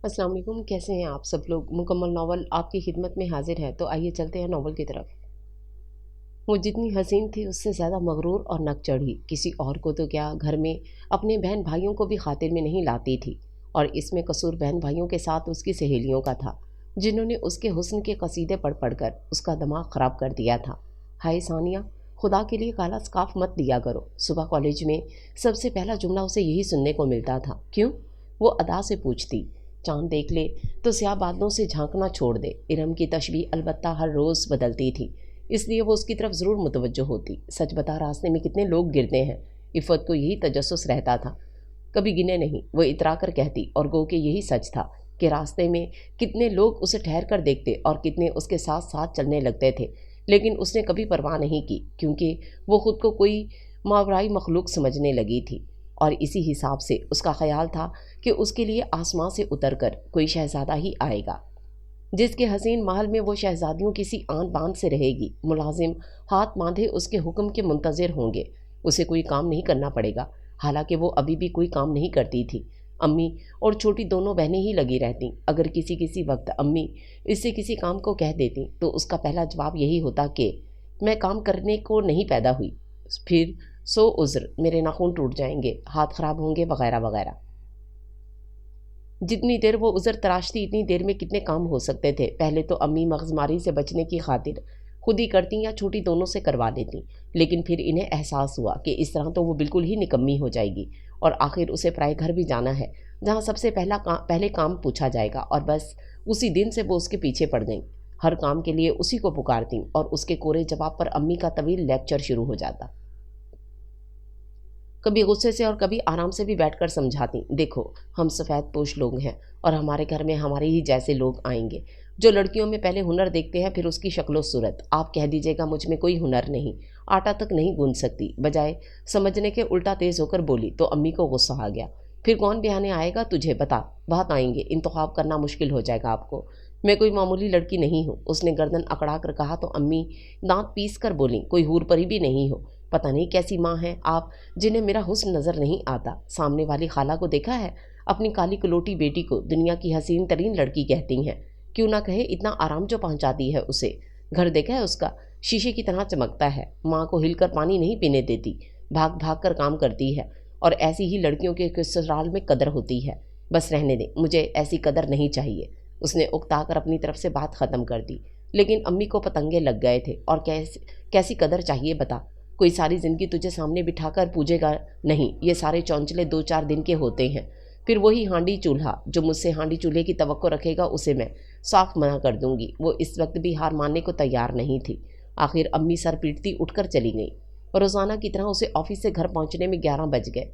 अस्सलाम वालेकुम। कैसे हैं आप सब लोग। मुकम्मल नावल आपकी खिदमत में हाजिर है। तो आइए चलते हैं नावल की तरफ। वो जितनी हसीन थी उससे ज़्यादा मगरूर और नक चढ़ी। किसी और को तो क्या, घर में अपने बहन भाइयों को भी खातिर में नहीं लाती थी। और इसमें कसूर बहन भाइयों के साथ उसकी सहेलियों का था, जिन्होंने उसके हुस्न के कसीदे पढ़ पढ़ कर उसका दिमाग ख़राब कर दिया था। हाय सानिया, खुदा के लिए काला स्काफ मत दिया करो। सुबह कॉलेज में सबसे पहला जुमला उसे यही सुनने को मिलता था। क्यों? वो अदा से पूछती। चांद देख ले तो स्याह बादलों से झांकना छोड़ दे। इरम की तशबीह अलबत्ता हर रोज़ बदलती थी, इसलिए वो उसकी तरफ ज़रूर मुतवज्जो होती। सच बता, रास्ते में कितने लोग गिरते हैं। इफ़त को यही तजस्सुस रहता था, कभी गिने नहीं। वो इतरा कर कहती, और गो के यही सच था कि रास्ते में कितने लोग उसे ठहर कर देखते और कितने उसके साथ साथ चलने लगते थे। लेकिन उसने कभी परवाह नहीं की, क्योंकि वो ख़ुद को कोई मावराई मखलूक समझने लगी थी। और इसी हिसाब से उसका ख्याल था कि उसके लिए आसमां से उतर कर कोई शहज़ादा ही आएगा, जिसके हसीन महल में वो शहजादियों किसी आन बान से रहेगी। मुलाजिम हाथ बांधे उसके हुक्म के मुंतज़िर होंगे। उसे कोई काम नहीं करना पड़ेगा। हालांकि वो अभी भी कोई काम नहीं करती थी। अम्मी और छोटी दोनों बहनें ही लगी रहती। अगर किसी किसी वक्त अम्मी इससे किसी काम को कह देती तो उसका पहला जवाब यही होता कि मैं काम करने को नहीं पैदा हुई। फिर सो उज़्र, मेरे नाखून टूट जाएंगे, हाथ ख़राब होंगे, वगैरह वगैरह। जितनी देर वो उज़र तराशती इतनी देर में कितने काम हो सकते थे। पहले तो अम्मी मगज़मारी से बचने की खातिर खुद ही करती या छोटी दोनों से करवा देती, लेकिन फिर इन्हें एहसास हुआ कि इस तरह तो वो बिल्कुल ही निकम्मी हो जाएगी। और आखिर उसे पराए घर भी जाना है, जहाँ सबसे पहले काम पूछा जाएगा। और बस उसी दिन से वो उसके पीछे पड़ गई। हर काम के लिए उसी को पुकारती और उसके कोरे जवाब पर अम्मी का तवील लेक्चर शुरू हो जाता। कभी गुस्से से और कभी आराम से भी बैठकर समझाती। देखो, हम सफ़ेद पोश लोग हैं और हमारे घर में हमारे ही जैसे लोग आएंगे, जो लड़कियों में पहले हुनर देखते हैं, फिर उसकी शक्लो सूरत। आप कह दीजिएगा मुझ में कोई हुनर नहीं, आटा तक नहीं गूंद सकती। बजाय समझने के उल्टा तेज़ होकर बोली तो अम्मी को गुस्सा आ गया। फिर कौन बिहाने आएगा तुझे बता। बहुत आएंगे, इंतखाब करना मुश्किल हो जाएगा आपको। मैं कोई मामूली लड़की नहीं हूँ। उसने गर्दन अकड़ा कर कहा तो अम्मी दांत पीस कर बोली, कोई हूर परी भी नहीं हो। पता नहीं कैसी माँ हैं आप, जिन्हें मेरा हुस्न नज़र नहीं आता। सामने वाली खाला को देखा है? अपनी काली कलोटी बेटी को दुनिया की हसीन तरीन लड़की कहती हैं। क्यों ना कहे, इतना आराम जो पहुंचाती है उसे। घर देखा है उसका? शीशे की तरह चमकता है। माँ को हिलकर पानी नहीं पीने देती, भाग भाग कर काम करती है। और ऐसी ही लड़कियों के ससुराल में कदर होती है। बस रहने दे, मुझे ऐसी कदर नहीं चाहिए। उसने उकता कर अपनी तरफ से बात ख़त्म कर दी। लेकिन अम्मी को पतंगे लग गए थे। और कैसी कदर चाहिए बता। कोई सारी ज़िंदगी तुझे सामने बिठाकर पूजेगा नहीं। ये सारे चौंचले 2-4 दिन के होते हैं। फिर वही हांडी चूल्हा। जो मुझसे हांडी चूल्हे की तवक्को रखेगा उसे मैं साफ मना कर दूंगी। वो इस वक्त भी हार मानने को तैयार नहीं थी। आखिर अम्मी सर पीटती उठकर चली गई। रोज़ाना की तरह उसे ऑफिस से घर पहुंचने में 11 बज गए।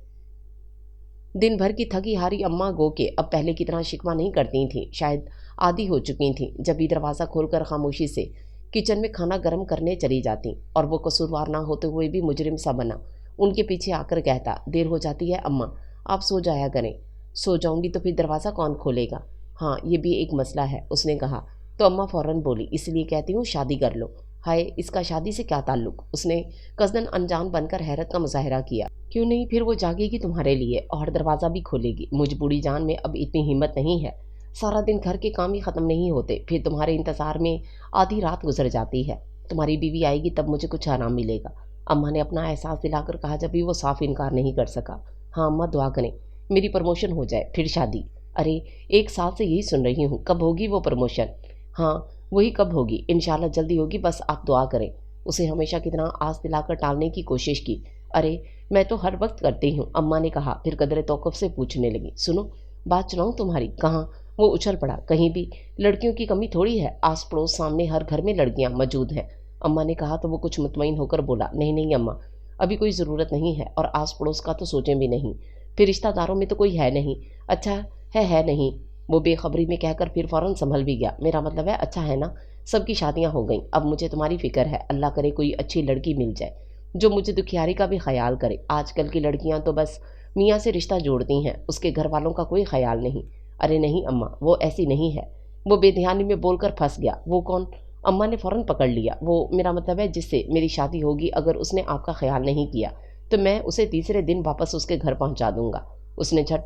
दिन भर की थकी हारी अम्मा गो के अब पहले की तरह शिकवा नहीं करती थीं। शायद आदी हो चुकी थीं। जब भी दरवाज़ा खोलकर खामोशी से किचन में खाना गर्म करने चली जाती और वो कसूरवार ना होते हुए भी मुजरिम सा बना उनके पीछे आकर कहता, देर हो जाती है अम्मा, आप सो जाया करें। सो जाऊंगी तो फिर दरवाज़ा कौन खोलेगा? हाँ, ये भी एक मसला है, उसने कहा। तो अम्मा फ़ौरन बोली, इसलिए कहती हूँ शादी कर लो। हाय, इसका शादी से क्या ताल्लुक? उसने कज़न अनजान बनकर हैरत का मुजाहरा किया। क्यों नहीं, फिर वो जागेगी तुम्हारे लिए और दरवाज़ा भी खोलेगी। मुझ बूढ़ी जान में अब इतनी हिम्मत नहीं है। सारा दिन घर के काम ही ख़त्म नहीं होते, फिर तुम्हारे इंतज़ार में आधी रात गुजर जाती है। तुम्हारी बीवी आएगी तब मुझे कुछ आराम मिलेगा। अम्मा ने अपना एहसास दिलाकर कहा, जब भी वो साफ इनकार नहीं कर सका। हाँ अम्मा, दुआ करें मेरी प्रमोशन हो जाए, फिर शादी। अरे, 1 साल से यही सुन रही हूँ, कब होगी वो प्रमोशन? हाँ, वही कब होगी, इंशाल्लाह जल्दी होगी, बस आप दुआ करें। उसे हमेशा की तरह आस दिलाकर टालने की कोशिश की। अरे, मैं तो हर वक्त करती हूँ, अम्मा ने कहा। फिर कदरे तौक़ुफ़ से पूछने लगी, सुनो, बात सुनाऊँ तुम्हारी? कहाँ? वो उछल पड़ा। कहीं भी लड़कियों की कमी थोड़ी है, आस पड़ोस सामने हर घर में लड़कियां मौजूद हैं। अम्मा ने कहा तो वो कुछ मुतमईन होकर बोला, नहीं नहीं अम्मा, अभी कोई ज़रूरत नहीं है और आस पड़ोस का तो सोचें भी नहीं। फिर रिश्तेदारों में तो कोई है नहीं। अच्छा है नहीं, वो बेखबरी में कहकर फिर फ़ौरन संभल भी गया। मेरा मतलब है अच्छा है ना, सबकी शादियाँ हो गईं। अब मुझे तुम्हारी फ़िक्र है। अल्लाह करे कोई अच्छी लड़की मिल जाए जो मुझे दुखियारी का भी ख्याल करे। आजकल की लड़कियां तो बस मियाँ से रिश्ता जोड़ती हैं, उसके घर वालों का कोई ख्याल नहीं। अरे नहीं अम्मा, वो ऐसी नहीं है। वो बेध्यानी में बोलकर फंस गया। वो कौन? अम्मा ने फ़ौरन पकड़ लिया। वो मेरा मतलब है जिससे मेरी शादी होगी, अगर उसने आपका ख्याल नहीं किया तो मैं उसे तीसरे दिन वापस उसके घर पहुंचा दूंगा। उसने झट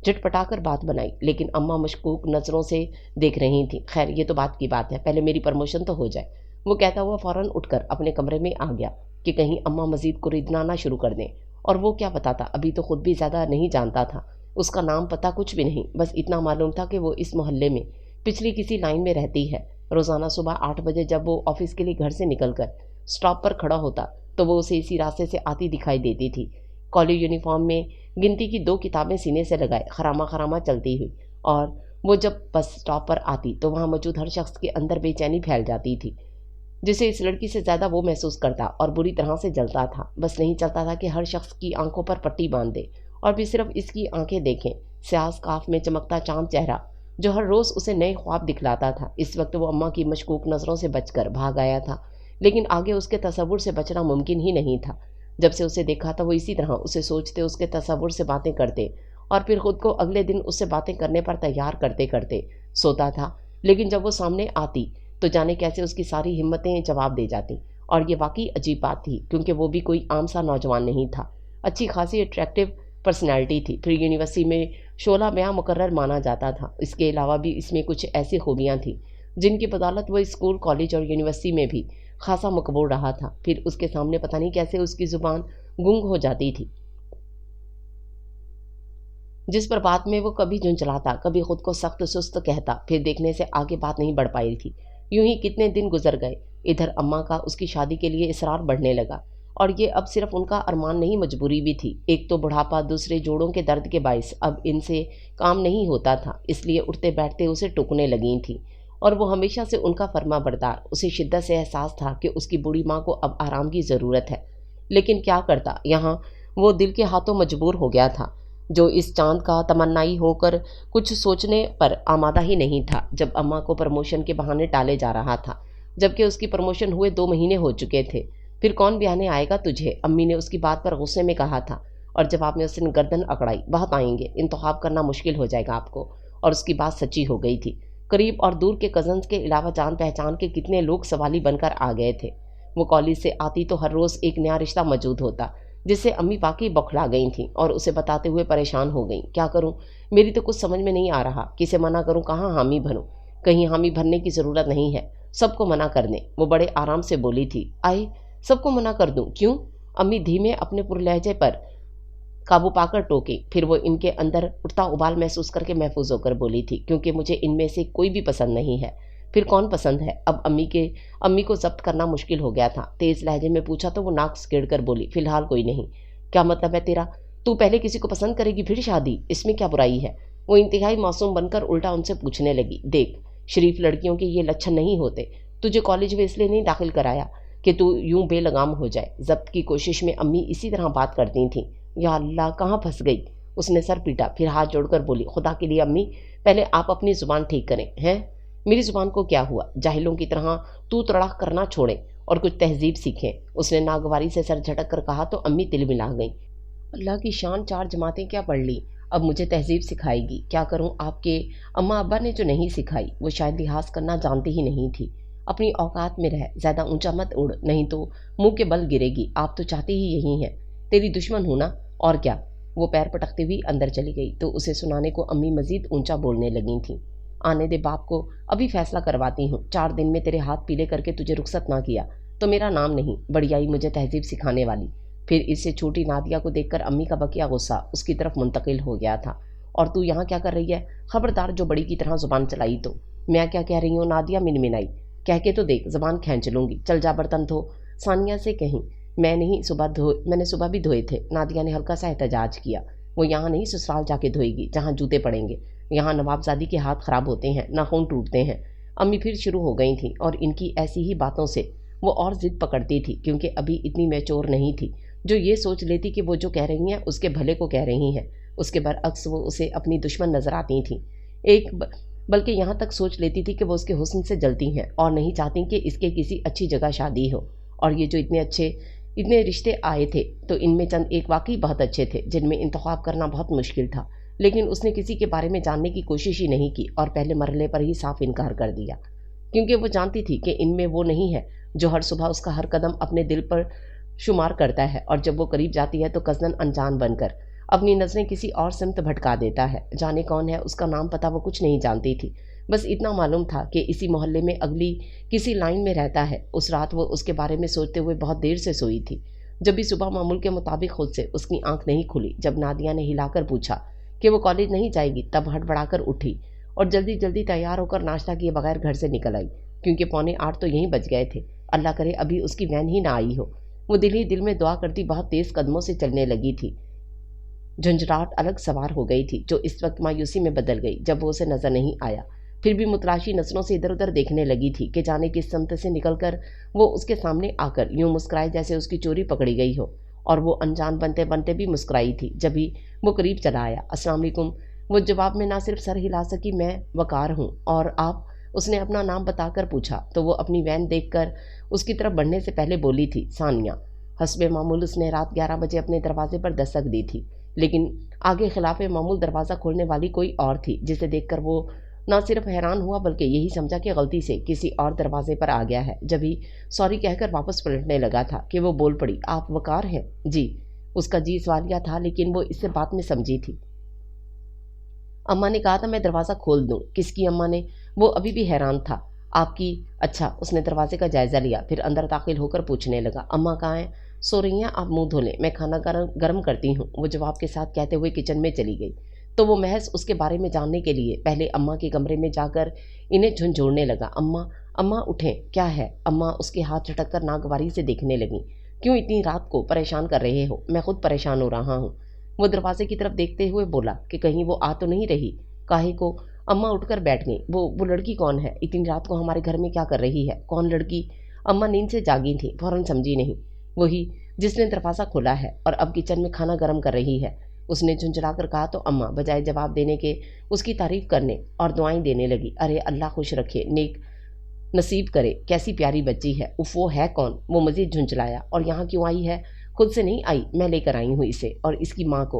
झटपटा कर बात बनाई, लेकिन अम्मा मशकूक नज़रों से देख रही थीं। खैर ये तो बात की बात है, पहले मेरी प्रमोशन तो हो जाए। वो कहता हुआ फ़ौरन उठकर अपने कमरे में आ गया कि कहीं अम्मा मज़ीद कुरीदना ना शुरू कर दें। और वो क्या बताता, अभी तो खुद भी ज़्यादा नहीं जानता था। उसका नाम पता कुछ भी नहीं, बस इतना मालूम था कि वो इस मोहल्ले में पिछली किसी लाइन में रहती है। रोज़ाना सुबह 8 बजे जब वो ऑफिस के लिए घर से निकलकर स्टॉप पर खड़ा होता तो वो उसे इसी रास्ते से आती दिखाई देती थी, कॉलेज यूनिफॉर्म में, गिनती की 2 किताबें सीने से लगाए, खरामा खरामा चलती हुई। और वो जब बस स्टॉप पर आती तो वहाँ मौजूद हर शख्स के अंदर बेचैनी फैल जाती थी, जिसे इस लड़की से ज़्यादा वो महसूस करता और बुरी तरह से जलता था। बस नहीं चलता था कि हर शख्स की आंखों पर पट्टी बांध दे और भी सिर्फ इसकी आंखें देखें, स्याह स्कार्फ में चमकता चांद चेहरा जो हर रोज़ उसे नए ख्वाब दिखलाता था। इस वक्त वो अम्मा की मशकूक नज़रों से बचकर भाग आया था, लेकिन आगे उसके तसव्वुर से बचना मुमकिन ही नहीं था। जब से उसे देखा था वो इसी तरह उसे सोचते, उसके तसव्वुर से बातें करते और फिर खुद को अगले दिन उससे बातें करने पर तैयार करते करते सोता था। लेकिन जब वो सामने आती तो जाने कैसे उसकी सारी हिम्मतें जवाब दे जाती। और ये वाकई अजीब बात थी, क्योंकि वो भी कोई आम सा नौजवान नहीं था। अच्छी खासी अट्रैक्टिव पर्सनैलिटी थी, फिर यूनिवर्सिटी में शोला बयां मुकर्रर माना जाता था। इसके अलावा भी इसमें कुछ ऐसी खूबियाँ थीं जिनकी बदौलत वो स्कूल, कॉलेज और यूनिवर्सिटी में भी खासा मकबूल रहा था। फिर उसके सामने पता नहीं कैसे उसकी ज़ुबान गूंग हो जाती थी, जिस पर बात में वो कभी झुंझलाता, कभी खुद को सख्त सुस्त कहता। फिर देखने से आगे बात नहीं बढ़ पाई थी। यूं ही कितने दिन गुजर गए। इधर अम्मा का उसकी शादी के लिए इसरार बढ़ने लगा, और ये अब सिर्फ उनका अरमान नहीं, मजबूरी भी थी। एक तो बुढ़ापा, दूसरे जोड़ों के दर्द के बायस अब इनसे काम नहीं होता था, इसलिए उठते बैठते उसे टुकने लगी थी। और वो हमेशा से उनका फर्मा बरदार। उसे शिद्दत से एहसास था कि उसकी बूढ़ी माँ को अब आराम की ज़रूरत है, लेकिन क्या करता। यहाँ वो दिल के हाथों मजबूर हो गया था, जो इस चांद का तमन्नाई होकर कुछ सोचने पर आमादा ही नहीं था। जब अम्मा को प्रमोशन के बहाने टाले जा रहा था, जबकि उसकी प्रमोशन हुए 2 महीने हो चुके थे। फिर कौन ब्याहने आएगा तुझे, अम्मी ने उसकी बात पर गुस्से में कहा था। और जवाब में उसने गर्दन अकड़ाई, बहुत आएंगे, इंतखाब करना मुश्किल हो जाएगा आपको। और उसकी बात सच्ची हो गई थी। करीब और दूर के कज़न्स के अलावा जान पहचान के कितने लोग सवाली बनकर आ गए थे। वो कॉलेज से आती तो हर रोज़ एक नया रिश्ता मौजूद होता, जिससे अम्मी वाकई बौखला गई थीं और उसे बताते हुए परेशान हो गईं। क्या करूं, मेरी तो कुछ समझ में नहीं आ रहा, किसे मना करूं, कहाँ हामी भरूं। कहीं हामी भरने की ज़रूरत नहीं है, सबको मना कर दें, वो बड़े आराम से बोली थी। आए, सबको मना कर दूं, क्यों? अम्मी धीमे अपने पुरलहजे पर काबू पाकर टोकी। फिर वो इनके अंदर उठता उबाल महसूस करके महफूज होकर बोली थी, क्योंकि मुझे इनमें से कोई भी पसंद नहीं है। फिर कौन पसंद है? अब अम्मी को जब्त करना मुश्किल हो गया था। तेज लहजे में पूछा तो वो नाक सिकेड़ कर बोली, फिलहाल कोई नहीं। क्या मतलब है तेरा? तू पहले किसी को पसंद करेगी फिर शादी, इसमें क्या बुराई है? वो इंतहाई मासूम बनकर उल्टा उनसे पूछने लगी, देख, शरीफ लड़कियों के ये लक्षण नहीं होते। तुझे कॉलेज में इसलिए नहीं दाखिल कराया कि तू यूं बेलगाम हो जाए। जब्त की कोशिश में अम्मी इसी तरह बात करती थीं। या अल्लाह, कहाँ फंस गई? उसने सर पीटा, फिर हाथ जोड़कर बोली, खुदा के लिए अम्मी, पहले आप अपनी ज़ुबान ठीक करें। हैं? मेरी ज़ुबान को क्या हुआ? जाहिलों की तरह तू तड़ाक करना छोड़ें और कुछ तहजीब सीखें। उसने नागवारी से सर झटक कर कहा तो अम्मी तिलमिला गई। अल्लाह की शान, 4 जमातें क्या पढ़ ली, अब मुझे तहजीब सिखाएगी? क्या करूं, आपके अम्मा अब्बा ने जो नहीं सिखाई, वो शायद लिहाज करना जानती ही नहीं थी। अपनी औकात में रह, ज़्यादा ऊंचा मत उड़, नहीं तो मुंह के बल गिरेगी। आप तो चाहती ही यही हैं, तेरी दुश्मन हूं ना, और क्या। वो पैर पटकती हुई अंदर चली गई तो उसे सुनाने को अम्मी मजीद ऊंचा बोलने लगी थी। आने दे बाप को, अभी फैसला करवाती हूँ। 4 दिन में तेरे हाथ पीले करके तुझे रुखसत ना किया तो मेरा नाम नहीं, बढ़ियाई मुझे तहजीब सिखाने वाली। फिर इससे छोटी नादिया को देखकर अम्मी का बकिया गुस्सा उसकी तरफ मुंतकिल हो गया था। और तू यहाँ क्या कर रही है? खबरदार जो बड़ी की तरह जुबान चलाई तो। मैं क्या कह रही हूँ? नादिया मिनमिनाई। कह के तो देख, जुबान खींच लूंगी। चल जा बर्तन धो, सानिया से कहीं। मैंने सुबह भी धोए थे। नादिया ने हल्का सा एहतजाज किया। वो यहाँ नहीं, ससुराल जाके धोएगी, जहाँ जूते पड़ेंगे। यहाँ नवाबजादी के हाथ खराब होते हैं, नाखून टूटते हैं। अम्मी फिर शुरू हो गई थी और इनकी ऐसी ही बातों से वो और जिद पकड़ती थी, क्योंकि अभी इतनी मैच्योर नहीं थी जो ये सोच लेती कि वो जो कह रही हैं उसके भले को कह रही हैं। उसके बरअक्स वो उसे अपनी दुश्मन नजर आती थी। बल्कि यहाँ तक सोच लेती थी कि वो उसके हुस्न से जलती हैं और नहीं चाहती कि इसके किसी अच्छी जगह शादी हो। और ये जो इतने रिश्ते आए थे तो इनमें चंद एक वाकई बहुत अच्छे थे, जिनमें इंतखाब करना बहुत मुश्किल था। लेकिन उसने किसी के बारे में जानने की कोशिश ही नहीं की और पहले मरले पर ही साफ इनकार कर दिया, क्योंकि वो जानती थी कि इनमें वो नहीं है जो हर सुबह उसका हर कदम अपने दिल पर शुमार करता है, और जब वो करीब जाती है तो कज़न अनजान बनकर अपनी नज़रें किसी और सिमत भटका देता है। जाने कौन है, उसका नाम पता वो कुछ नहीं जानती थी। बस इतना मालूम था कि इसी मोहल्ले में अगली किसी लाइन में रहता है। उस रात वो उसके बारे में सोचते हुए बहुत देर से सोई थी। जब भी सुबह मामूल के मुताबिक खुद से उसकी आंख नहीं खुली, जब नादिया ने हिलाकर पूछा कि वो कॉलेज नहीं जाएगी, तब हड़बड़ाकर उठी और जल्दी जल्दी तैयार होकर नाश्ता किए बगैर घर से निकल आई, क्योंकि 7:45 तो यहीं बज गए थे। अल्लाह करे अभी उसकी वैन ही ना आई हो। वो दिल ही दिल में दुआ करती बहुत तेज़ कदमों से चलने लगी थी। झुंझलाहट अलग सवार हो गई थी, जो इस वक्त मायूसी में बदल गई जब वो उसे नजर नहीं आया। फिर भी मुतलाशी नजरों से इधर उधर देखने लगी थी कि जाने किस समत से निकलकर वो उसके सामने आकर यूं मुस्कुराए जैसे उसकी चोरी पकड़ी गई हो। और वो अनजान बनते बनते भी मुस्कुराई थी। जब भी वो करीब चला आया, अस्सलाम वालेकुम, वो जवाब में ना सिर्फ सर हिला सकी, मैं वकार हूँ, और आप, उसने अपना नाम बताकर पूछा तो वो अपनी वैन देखकर उसकी तरफ बढ़ने से पहले बोली थी, सानिया। हस्बे मामूल उसने रात 11 बजे अपने दरवाजे पर दस्तक दी थी, लेकिन आगे खिलाफ मामूल दरवाज़ा खोलने वाली कोई और थी, जिसे देखकर वो न सिर्फ हैरान हुआ बल्कि यही समझा कि गलती से किसी और दरवाजे पर आ गया है। जब ही सॉरी कहकर वापस पलटने लगा था कि वो बोल पड़ी, आप वकार हैं? जी। उसका जी सवालिया था, लेकिन वो इससे बात में समझी थी। अम्मा ने कहा था मैं दरवाज़ा खोल दूँ। किसकी अम्मा ने? वो अभी भी हैरान था। आपकी? अच्छा। उसने दरवाजे का जायज़ा लिया, फिर अंदर दाखिल होकर पूछने लगा, अम्मा कहाँ हैं? सो रही हैं, आप मुंह धो लें, मैं खाना गर्म करती हूँ, वो जवाब के साथ कहते हुए किचन में चली गई। तो वो महज उसके बारे में जानने के लिए पहले अम्मा के कमरे में जाकर इन्हें झुंझोड़ने लगा। अम्मा, अम्मा उठें, क्या है? अम्मा उसके हाथ झटक कर नागवारी से देखने लगी। क्यों इतनी रात को परेशान कर रहे हो? मैं खुद परेशान हो रहा हूँ। वो दरवाजे की तरफ देखते हुए बोला कि कहीं वो आ तो नहीं रही? काहे को? अम्मा उठकर बैठ गई। वो लड़की कौन है? इतनी रात को हमारे घर में क्या कर रही है? कौन लड़की? अम्मा नींद से जागी थी, फौरन समझी नहीं। वही जिसने दरवाज़ा खोला है और अब किचन में खाना गर्म कर रही है, उसने झुंझलाकर कहा। तो अम्मा बजाय जवाब देने के उसकी तारीफ करने और दुआएं देने लगी। अरे अल्लाह खुश रखे, नेक नसीब करे, कैसी प्यारी बच्ची है। उफ, वो है कौन? वो मजीद झुंझलाया। और यहाँ क्यों आई है? खुद से नहीं आई, मैं लेकर आई हूँ इसे और इसकी माँ को।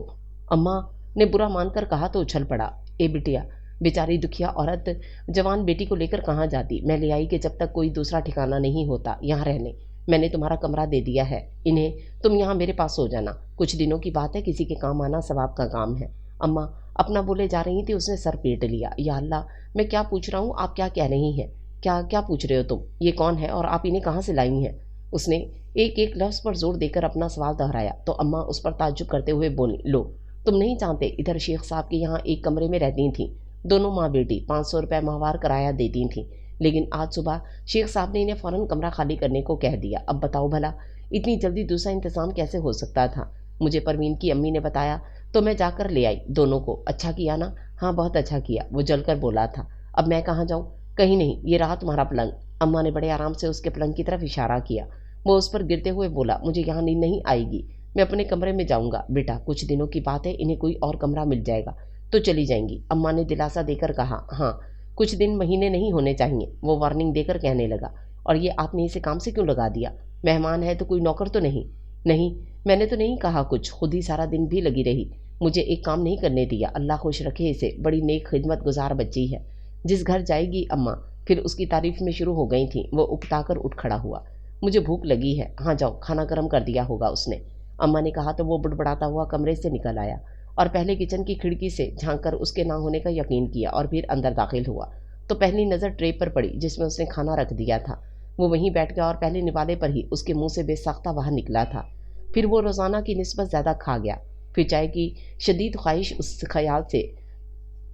अम्मा ने बुरा मानकर कहा तो उछल पड़ा। ए बिटिया, बेचारी दुखिया औरत जवान बेटी को लेकर कहाँ जाती? मैं ले आई कि जब तक कोई दूसरा ठिकाना नहीं होता यहाँ रहने। मैंने तुम्हारा कमरा दे दिया है इन्हें, तुम यहाँ मेरे पास सो जाना। कुछ दिनों की बात है, किसी के काम आना सवाब का काम है। अम्मा अपना बोले जा रही थी, उसने सर पीट लिया। या अल्लाह, मैं क्या पूछ रहा हूँ, आप क्या कह रही हैं? क्या क्या पूछ रहे हो तुम? ये कौन है और आप इन्हें कहाँ से लाई हैं? उसने एक एक लफ्ज़ पर जोर देकर अपना सवाल दोहराया। तो अम्मा उस पर ताज्जुब करते हुए बोली, लो, तुम नहीं जानते, इधर शेख साहब के यहाँ एक कमरे में रहती थीं दोनों माँ बेटी। 500 रुपये माहवार किराया देती थीं, लेकिन आज सुबह शेख साहब ने इन्हें फ़ौरन कमरा खाली करने को कह दिया। अब बताओ भला, इतनी जल्दी दूसरा इंतज़ाम कैसे हो सकता था? मुझे परवीन की अम्मी ने बताया तो मैं जाकर ले आई दोनों को। अच्छा किया ना? हाँ, बहुत अच्छा किया, वो जलकर बोला था। अब मैं कहाँ जाऊँ? कहीं नहीं, ये रहा तुम्हारा पलंग। अम्मा ने बड़े आराम से उसके पलंग की तरफ इशारा किया। वो उस पर गिरते हुए बोला, मुझे यहाँ नींद नहीं आएगी, मैं अपने कमरे में जाऊँगा। बेटा, कुछ दिनों की बात है, इन्हें कोई और कमरा मिल जाएगा तो चली जाएंगी, अम्मा ने दिलासा देकर कहा। हाँ, कुछ दिन महीने नहीं होने चाहिए, वो वार्निंग देकर कहने लगा। और ये आपने इसे काम से क्यों लगा दिया? मेहमान है तो कोई नौकर तो नहीं? नहीं, मैंने तो नहीं कहा कुछ, खुद ही सारा दिन भी लगी रही, मुझे एक काम नहीं करने दिया। अल्लाह खुश रखे इसे, बड़ी नेक खिदमत गुजार बच्ची है। जिस घर जाएगी अम्मा। फिर उसकी तारीफ में शुरू हो गई थी। वो उकताकर उठ खड़ा हुआ। मुझे भूख लगी है। हाँ जाओ, खाना गर्म कर दिया होगा उसने, अम्मा ने कहा। तो वो बुड़बड़ाता हुआ कमरे से निकल आया और पहले किचन की खिड़की से झांककर उसके ना होने का यकीन किया और फिर अंदर दाखिल हुआ। तो पहली नज़र ट्रे पर पड़ी जिसमें उसने खाना रख दिया था। वो वहीं बैठ गया और पहले निवाले पर ही उसके मुंह से बेसाख्ता बाहर निकला था। फिर वो रोज़ाना की निस्बत ज़्यादा खा गया। फिर चाय की शदीद ख्वाहिश उस ख्याल से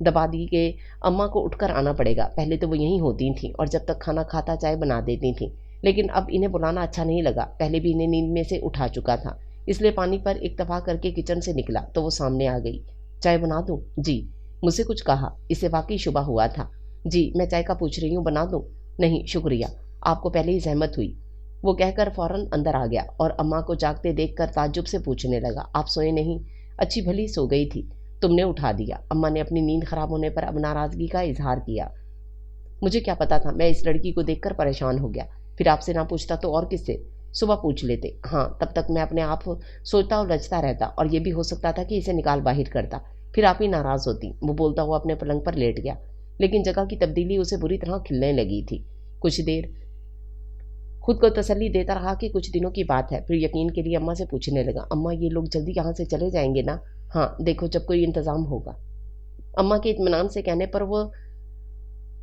दबा दी कि अम्मा को उठकर आना पड़ेगा। पहले तो वो यहीं होती थीं और जब तक खाना खाता चाय बना देती थीं, लेकिन अब इन्हें बुलाना अच्छा नहीं लगा। पहले भी इन्हें नींद में से उठा चुका था, इसलिए पानी पर इक्तफा करके किचन से निकला तो वो सामने आ गई। चाय बना दूँ? जी। मुझसे कुछ कहा? इसे वाकई शुबा हुआ था। जी, मैं चाय का पूछ रही हूँ, बना दूँ? नहीं शुक्रिया, आपको पहले ही जहमत हुई, वो कहकर फ़ौरन अंदर आ गया और अम्मा को जागते देखकर ताज्जुब से पूछने लगा, आप सोए नहीं? अच्छी भली सो गई थी, तुमने उठा दिया। अम्मा ने अपनी नींद खराब होने पर अब नाराज़गी का इजहार किया। मुझे क्या पता था, मैं इस लड़की को देखकर परेशान हो गया। फिर आपसे ना पूछता तो और किससे? सुबह पूछ लेते। हाँ, तब तक मैं अपने आप सोचता और लचता रहता और ये भी हो सकता था कि इसे निकाल बाहर करता। फिर आप ही नाराज़ होती। वो बोलता हुआ अपने पलंग पर लेट गया, लेकिन जगह की तब्दीली उसे बुरी तरह खिलने लगी थी। कुछ देर खुद को तसल्ली देता रहा कि कुछ दिनों की बात है। फिर यकीन के लिए अम्मा से पूछने लगा, अम्मा ये लोग जल्दी यहाँ से चले जाएंगे ना? हाँ देखो, जब कोई इंतज़ाम होगा। अम्मा के इत्मीनान से कहने पर वो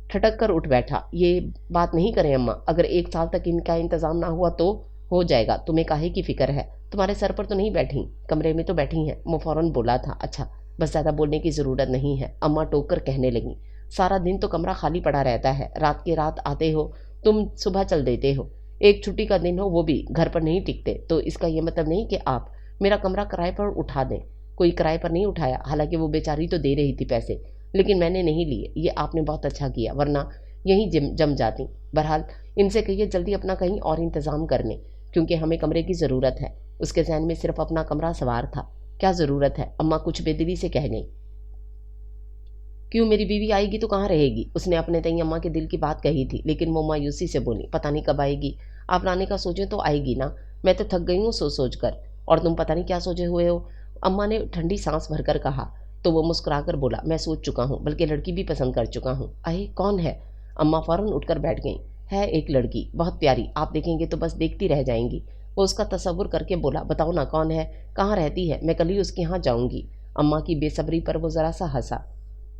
ठटक कर उठ बैठा। ये बात नहीं करें अम्मा, अगर 1 साल तक इनका इंतज़ाम ना हुआ तो हो जाएगा, तुम्हें काहे की फ़िक्र है? तुम्हारे सर पर तो नहीं बैठी, कमरे में तो बैठी हैं। वो फ़ौरन बोला था। अच्छा, बस ज़्यादा बोलने की ज़रूरत नहीं है, अम्मा टोक कर कहने लगी। सारा दिन तो कमरा खाली पड़ा रहता है, रात के रात आते हो, तुम सुबह चल देते हो। एक छुट्टी का दिन हो वो भी घर पर नहीं टिकते, तो इसका ये मतलब नहीं कि आप मेरा कमरा किराए पर उठा दें। कोई किराए पर नहीं उठाया, हालांकि वो बेचारी तो दे रही थी पैसे, लेकिन मैंने नहीं लिए। ये आपने बहुत अच्छा किया, वरना यहीं जम जाती। बहरहाल इनसे कहिए जल्दी अपना कहीं और इंतज़ाम कर लें, क्योंकि हमें कमरे की ज़रूरत है। उसके जहन में सिर्फ अपना कमरा सवार था। क्या ज़रूरत है? अम्मा कुछ बेदिली से कह गई। क्यों, मेरी बीवी आएगी तो कहाँ रहेगी? उसने अपने तई अम्मा के दिल की बात कही थी, लेकिन वो मायूसी से बोली, पता नहीं कब आएगी। आप लाने का सोचें तो आएगी ना, मैं तो थक गई हूँ सोच सोच कर, और तुम पता नहीं क्या सोचे हुए हो। अम्मा ने ठंडी सांस भरकर कहा। तो वो मुस्कुराकर बोला, मैं सोच चुका हूँ, बल्कि लड़की भी पसंद कर चुका हूँ। अरे कौन है? अम्मा फौरन उठकर बैठ गई। है एक लड़की, बहुत प्यारी, आप देखेंगे तो बस देखती रह जाएंगी। वो उसका तसव्वुर करके बोला, बताओ ना कौन है, कहाँ रहती है, मैं कल ही उसके यहाँ जाऊँगी। अम्मा की बेसब्री पर वो ज़रा सा हंसा,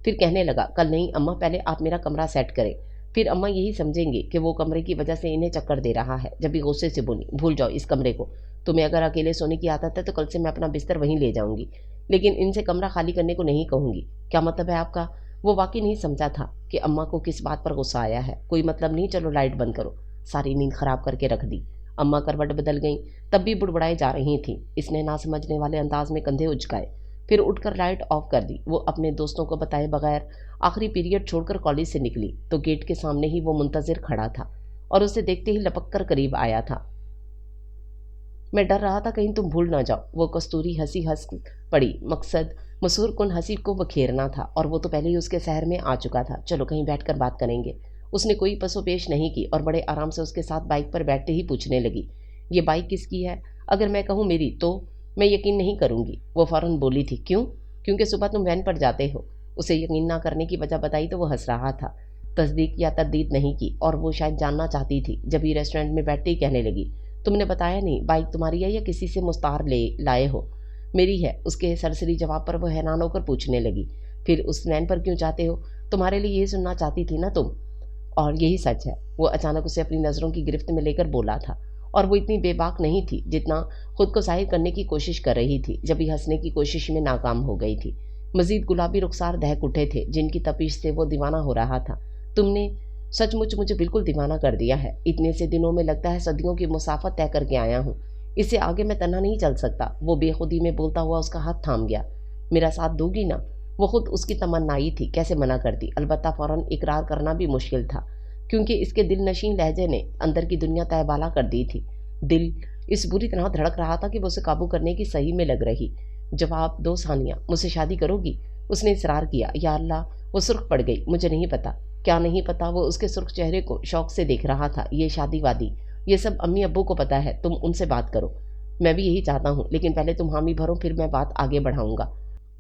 फिर कहने लगा, कल नहीं अम्मा, पहले आप मेरा कमरा सेट करें, फिर अम्मा यही समझेंगे कि वो कमरे की वजह से इन्हें चक्कर दे रहा है। जब भी गुस्से से बोली, भूल जाओ इस कमरे को, तुम्हें अगर अकेले सोने की आदत है तो कल से मैं अपना बिस्तर वहीं ले जाऊंगी, लेकिन इनसे कमरा खाली करने को नहीं कहूंगी। क्या मतलब है आपका? वो वाकई नहीं समझा था कि अम्मा को किस बात पर गुस्सा आया है। कोई मतलब नहीं, चलो लाइट बंद करो। सारी नींद खराब करके रख दी। अम्मा करवट बदल गई, तब भी बुड़बुड़ाए जा रही थी। इसने ना समझने वाले अंदाज में कंधे उचकाए, फिर उठकर लाइट ऑफ कर दी। वो अपने दोस्तों को बताए बगैर आखिरी पीरियड छोड़कर कॉलेज से निकली तो गेट के सामने ही वो मुंतजिर खड़ा था और उसे देखते ही लपक कर करीब आया था। मैं डर रहा था कहीं तुम भूल ना जाओ। वो कस्तूरी हंसी हंस पड़ी। मकसद मसूर कुन हंसी को बखेरना था, और वो तो पहले ही उसके शहर में आ चुका था। चलो कहीं बैठकर बात करेंगे। उसने कोई पसोपेश नहीं की और बड़े आराम से उसके साथ बाइक पर बैठते ही पूछने लगी, ये बाइक किसकी है? अगर मैं कहूँ मेरी तो मैं यकीन नहीं करूँगी। वो फ़ौरन बोली थी, क्यों? क्योंकि सुबह तुम वैन पर जाते हो। उसे यकीन ना करने की वजह बताई तो वो हंस रहा था। तस्दीक या तरदीद नहीं की, और वो शायद जानना चाहती थी। जब ही रेस्टोरेंट में बैठते ही कहने लगी, तुमने बताया नहीं, बाइक तुम्हारी है या किसी से मुस्तार ले लाए हो? मेरी है, उसके सरसरी जवाब पर वो हैरान होकर पूछने लगी, फिर उस वैन पर क्यों जाते हो? तुम्हारे लिए ये सुनना चाहती थी ना तुम, और यही सच है। वो अचानक उसे अपनी नज़रों की गिरफ्त में लेकर बोला था, और वो इतनी बेबाक नहीं थी जितना खुद को जाहिर करने की कोशिश कर रही थी। जब भी हंसने की कोशिश में नाकाम हो गई थी। मजीद गुलाबी रुखसार दहक उठे थे, जिनकी तपिश से वो दीवाना हो रहा था। तुमने सचमुच मुझे बिल्कुल दीवाना कर दिया है। इतने से दिनों में लगता है सदियों की मुसाफत तय करके आया हूँ। इससे आगे मैं तन्हा नहीं चल सकता। वो बेखुदी में बोलता हुआ उसका हाथ थाम गया। मेरा साथ दोगी ना? वो खुद उसकी तमन्नाई थी, कैसे मना करती। अलबत्ता फ़ौरन इकरार करना भी मुश्किल था, क्योंकि इसके दिल नशीन लहजे ने अंदर की दुनिया तहबाला कर दी थी। दिल इस बुरी तरह धड़क रहा था कि वो उसे काबू करने की सही में लग रही। जवाब दो सानिया, मुझसे शादी करोगी? उसने इसरार किया। या अल्लाह, वो सुर्ख पड़ गई। मुझे नहीं पता, क्या नहीं पता? वो उसके सुर्ख चेहरे को शौक से देख रहा था। ये शादी वादी, ये सब अम्मी अब्बू को पता है, तुम उनसे बात करो। मैं भी यही चाहता हूँ, लेकिन पहले तुम हामी भरो, फिर मैं बात आगे बढ़ाऊंगा।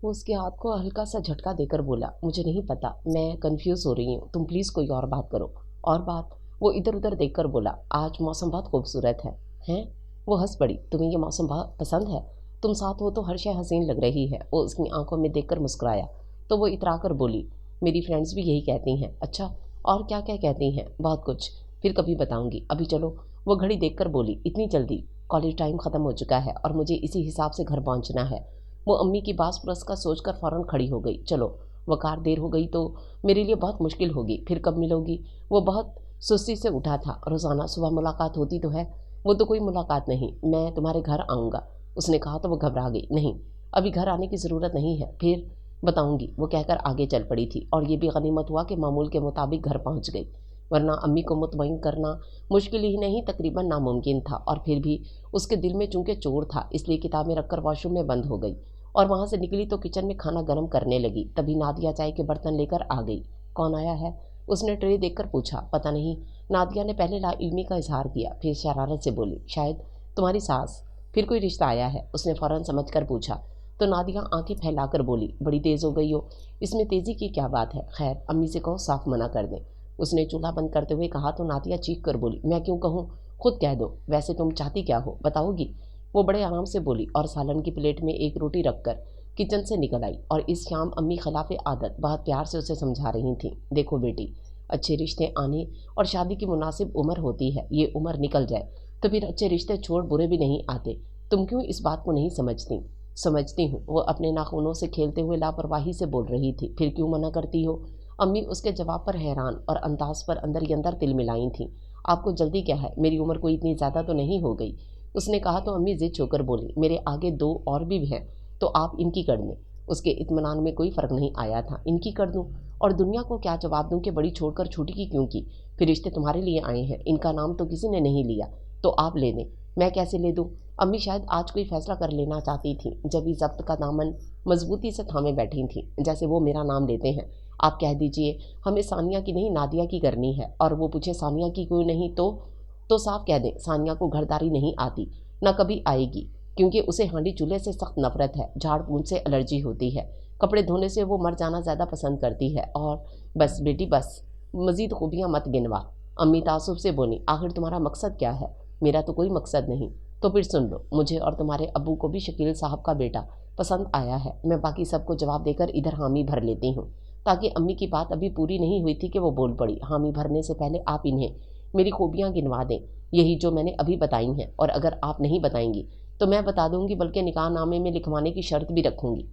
वो उसके हाथ को हल्का सा झटका देकर बोला, मुझे नहीं पता, मैं कंफ्यूज हो रही हूँ, तुम प्लीज़ कोई और बात करो। और बात? वो इधर उधर देखकर बोला, आज मौसम बहुत खूबसूरत है। हैं? वो हंस पड़ी, तुम्हें ये मौसम बहुत पसंद है? तुम साथ हो तो हर शय हसीन लग रही है। वो उसकी आंखों में देखकर मुस्कुराया, तो वो इतरा कर बोली, मेरी फ्रेंड्स भी यही कहती हैं। अच्छा, और क्या क्या कहती हैं? बहुत कुछ, फिर कभी बताऊंगी, अभी चलो। वो घड़ी देखकर बोली, इतनी जल्दी? कॉलेज टाइम ख़त्म हो चुका है और मुझे इसी हिसाब से घर पहुंचना है। वो अम्मी की बास पुरस का सोचकर फ़ौरन खड़ी हो गई। चलो, वकार देर हो गई तो मेरे लिए बहुत मुश्किल होगी। फिर कब मिलोगी? वो बहुत सुस्ती से उठा था। रोज़ाना सुबह मुलाकात होती तो है। वो तो कोई मुलाकात नहीं, मैं तुम्हारे घर आऊँगा, उसने कहा तो वो घबरा गई। नहीं, अभी घर आने की ज़रूरत नहीं है, फिर बताऊँगी, वो कहकर आगे चल पड़ी थी। और ये भी गनीमत हुआ कि मामूल के मुताबिक घर पहुँच गई, वरना अम्मी को मुतमईन करना मुश्किल ही नहीं, तकरीबन नामुमकिन था। और फिर भी उसके दिल में चूंकि चोर था, इसलिए किताबें रखकर वॉशरूम में बंद हो गई और वहाँ से निकली तो किचन में खाना गर्म करने लगी। तभी नादिया चाय के बर्तन लेकर आ गई। कौन आया है? उसने ट्रे देखकर पूछा। पता नहीं। नादिया ने पहले लाइल्मी का इजहार किया, फिर शरारत से बोली, शायद तुम्हारी सास। फिर कोई रिश्ता आया है? उसने फ़ौरन समझ कर पूछा। तो नादिया आंखें फैलाकर बोली, बड़ी तेज़ हो गई हो। इसमें तेज़ी की क्या बात है? खैर, अम्मी से कहो साफ मना कर दें। उसने चूल्हा बंद करते हुए कहा तो नादिया चीख कर बोली, मैं क्यों कहूँ? खुद कह दो। वैसे तुम चाहती क्या हो, बताओगी? वो बड़े आराम से बोली और सालन की प्लेट में एक रोटी रखकर किचन से निकल आई और इस शाम अम्मी खिलाफ आदत बहुत प्यार से उसे समझा रही थीं। देखो बेटी, अच्छे रिश्ते आने और शादी की मुनासिब उम्र होती है, ये उम्र निकल जाए तो फिर अच्छे रिश्ते छोड़ बुरे भी नहीं आते। तुम क्यों इस बात को नहीं समझती? समझती हूँ, वो अपने नाखूनों से खेलते हुए लापरवाही से बोल रही थी। फिर क्यों मना करती हो? अम्मी उसके जवाब पर हैरान और अंदाज पर अंदर ही अंदर तिल मिलाई थी। आपको जल्दी क्या है? मेरी उम्र कोई इतनी ज़्यादा तो नहीं हो गई। उसने कहा तो अम्मी जिद छोकर बोली, मेरे आगे 2 और भी हैं, तो आप इनकी कर दें। उसके इत्मीनान में कोई फ़र्क नहीं आया था। इनकी कर दूं? और दुनिया को क्या जवाब दूं कि बड़ी छोड़कर छोटी की क्यों की? फिर रिश्ते तुम्हारे लिए आए हैं, इनका नाम तो किसी ने नहीं लिया, तो आप ले दें। मैं कैसे ले दूं? अम्मी शायद आज कोई फैसला कर लेना चाहती थी, जब ही जब्त का दामन मजबूती से थामे बैठी थी, जैसे वो मेरा नाम लेते हैं। आप कह दीजिए हमें सानिया की नहीं नादिया की करनी है, और वो पूछे सानिया की क्यों नहीं, तो साफ कह दें सानिया को घरदारी नहीं आती, ना कभी आएगी, क्योंकि उसे हांडी चूल्हे से सख्त नफरत है, झाड़ पोंछ से एलर्जी होती है, कपड़े धोने से वो मर जाना ज़्यादा पसंद करती है। और बस बेटी बस, मज़ीद खूबियाँ मत गिनवा। अम्मी तासुब से बोली, आखिर तुम्हारा मकसद क्या है? मेरा तो कोई मकसद नहीं। तो फिर सुन लो, मुझे और तुम्हारे अब्बू को भी शकील साहब का बेटा पसंद आया है। मैं बाकी सबको जवाब देकर इधर हामी भर लेती हूँ, ताकि अम्मी की बात अभी पूरी नहीं हुई थी कि वो बोल पड़ी। हामी भरने से पहले आप इन्हें मेरी खूबियाँ गिनवा दें, यही जो मैंने अभी बताई हैं, और अगर आप नहीं बताएंगी तो मैं बता दूंगी, बल्कि निकाहनामे में लिखवाने की शर्त भी रखूंगी।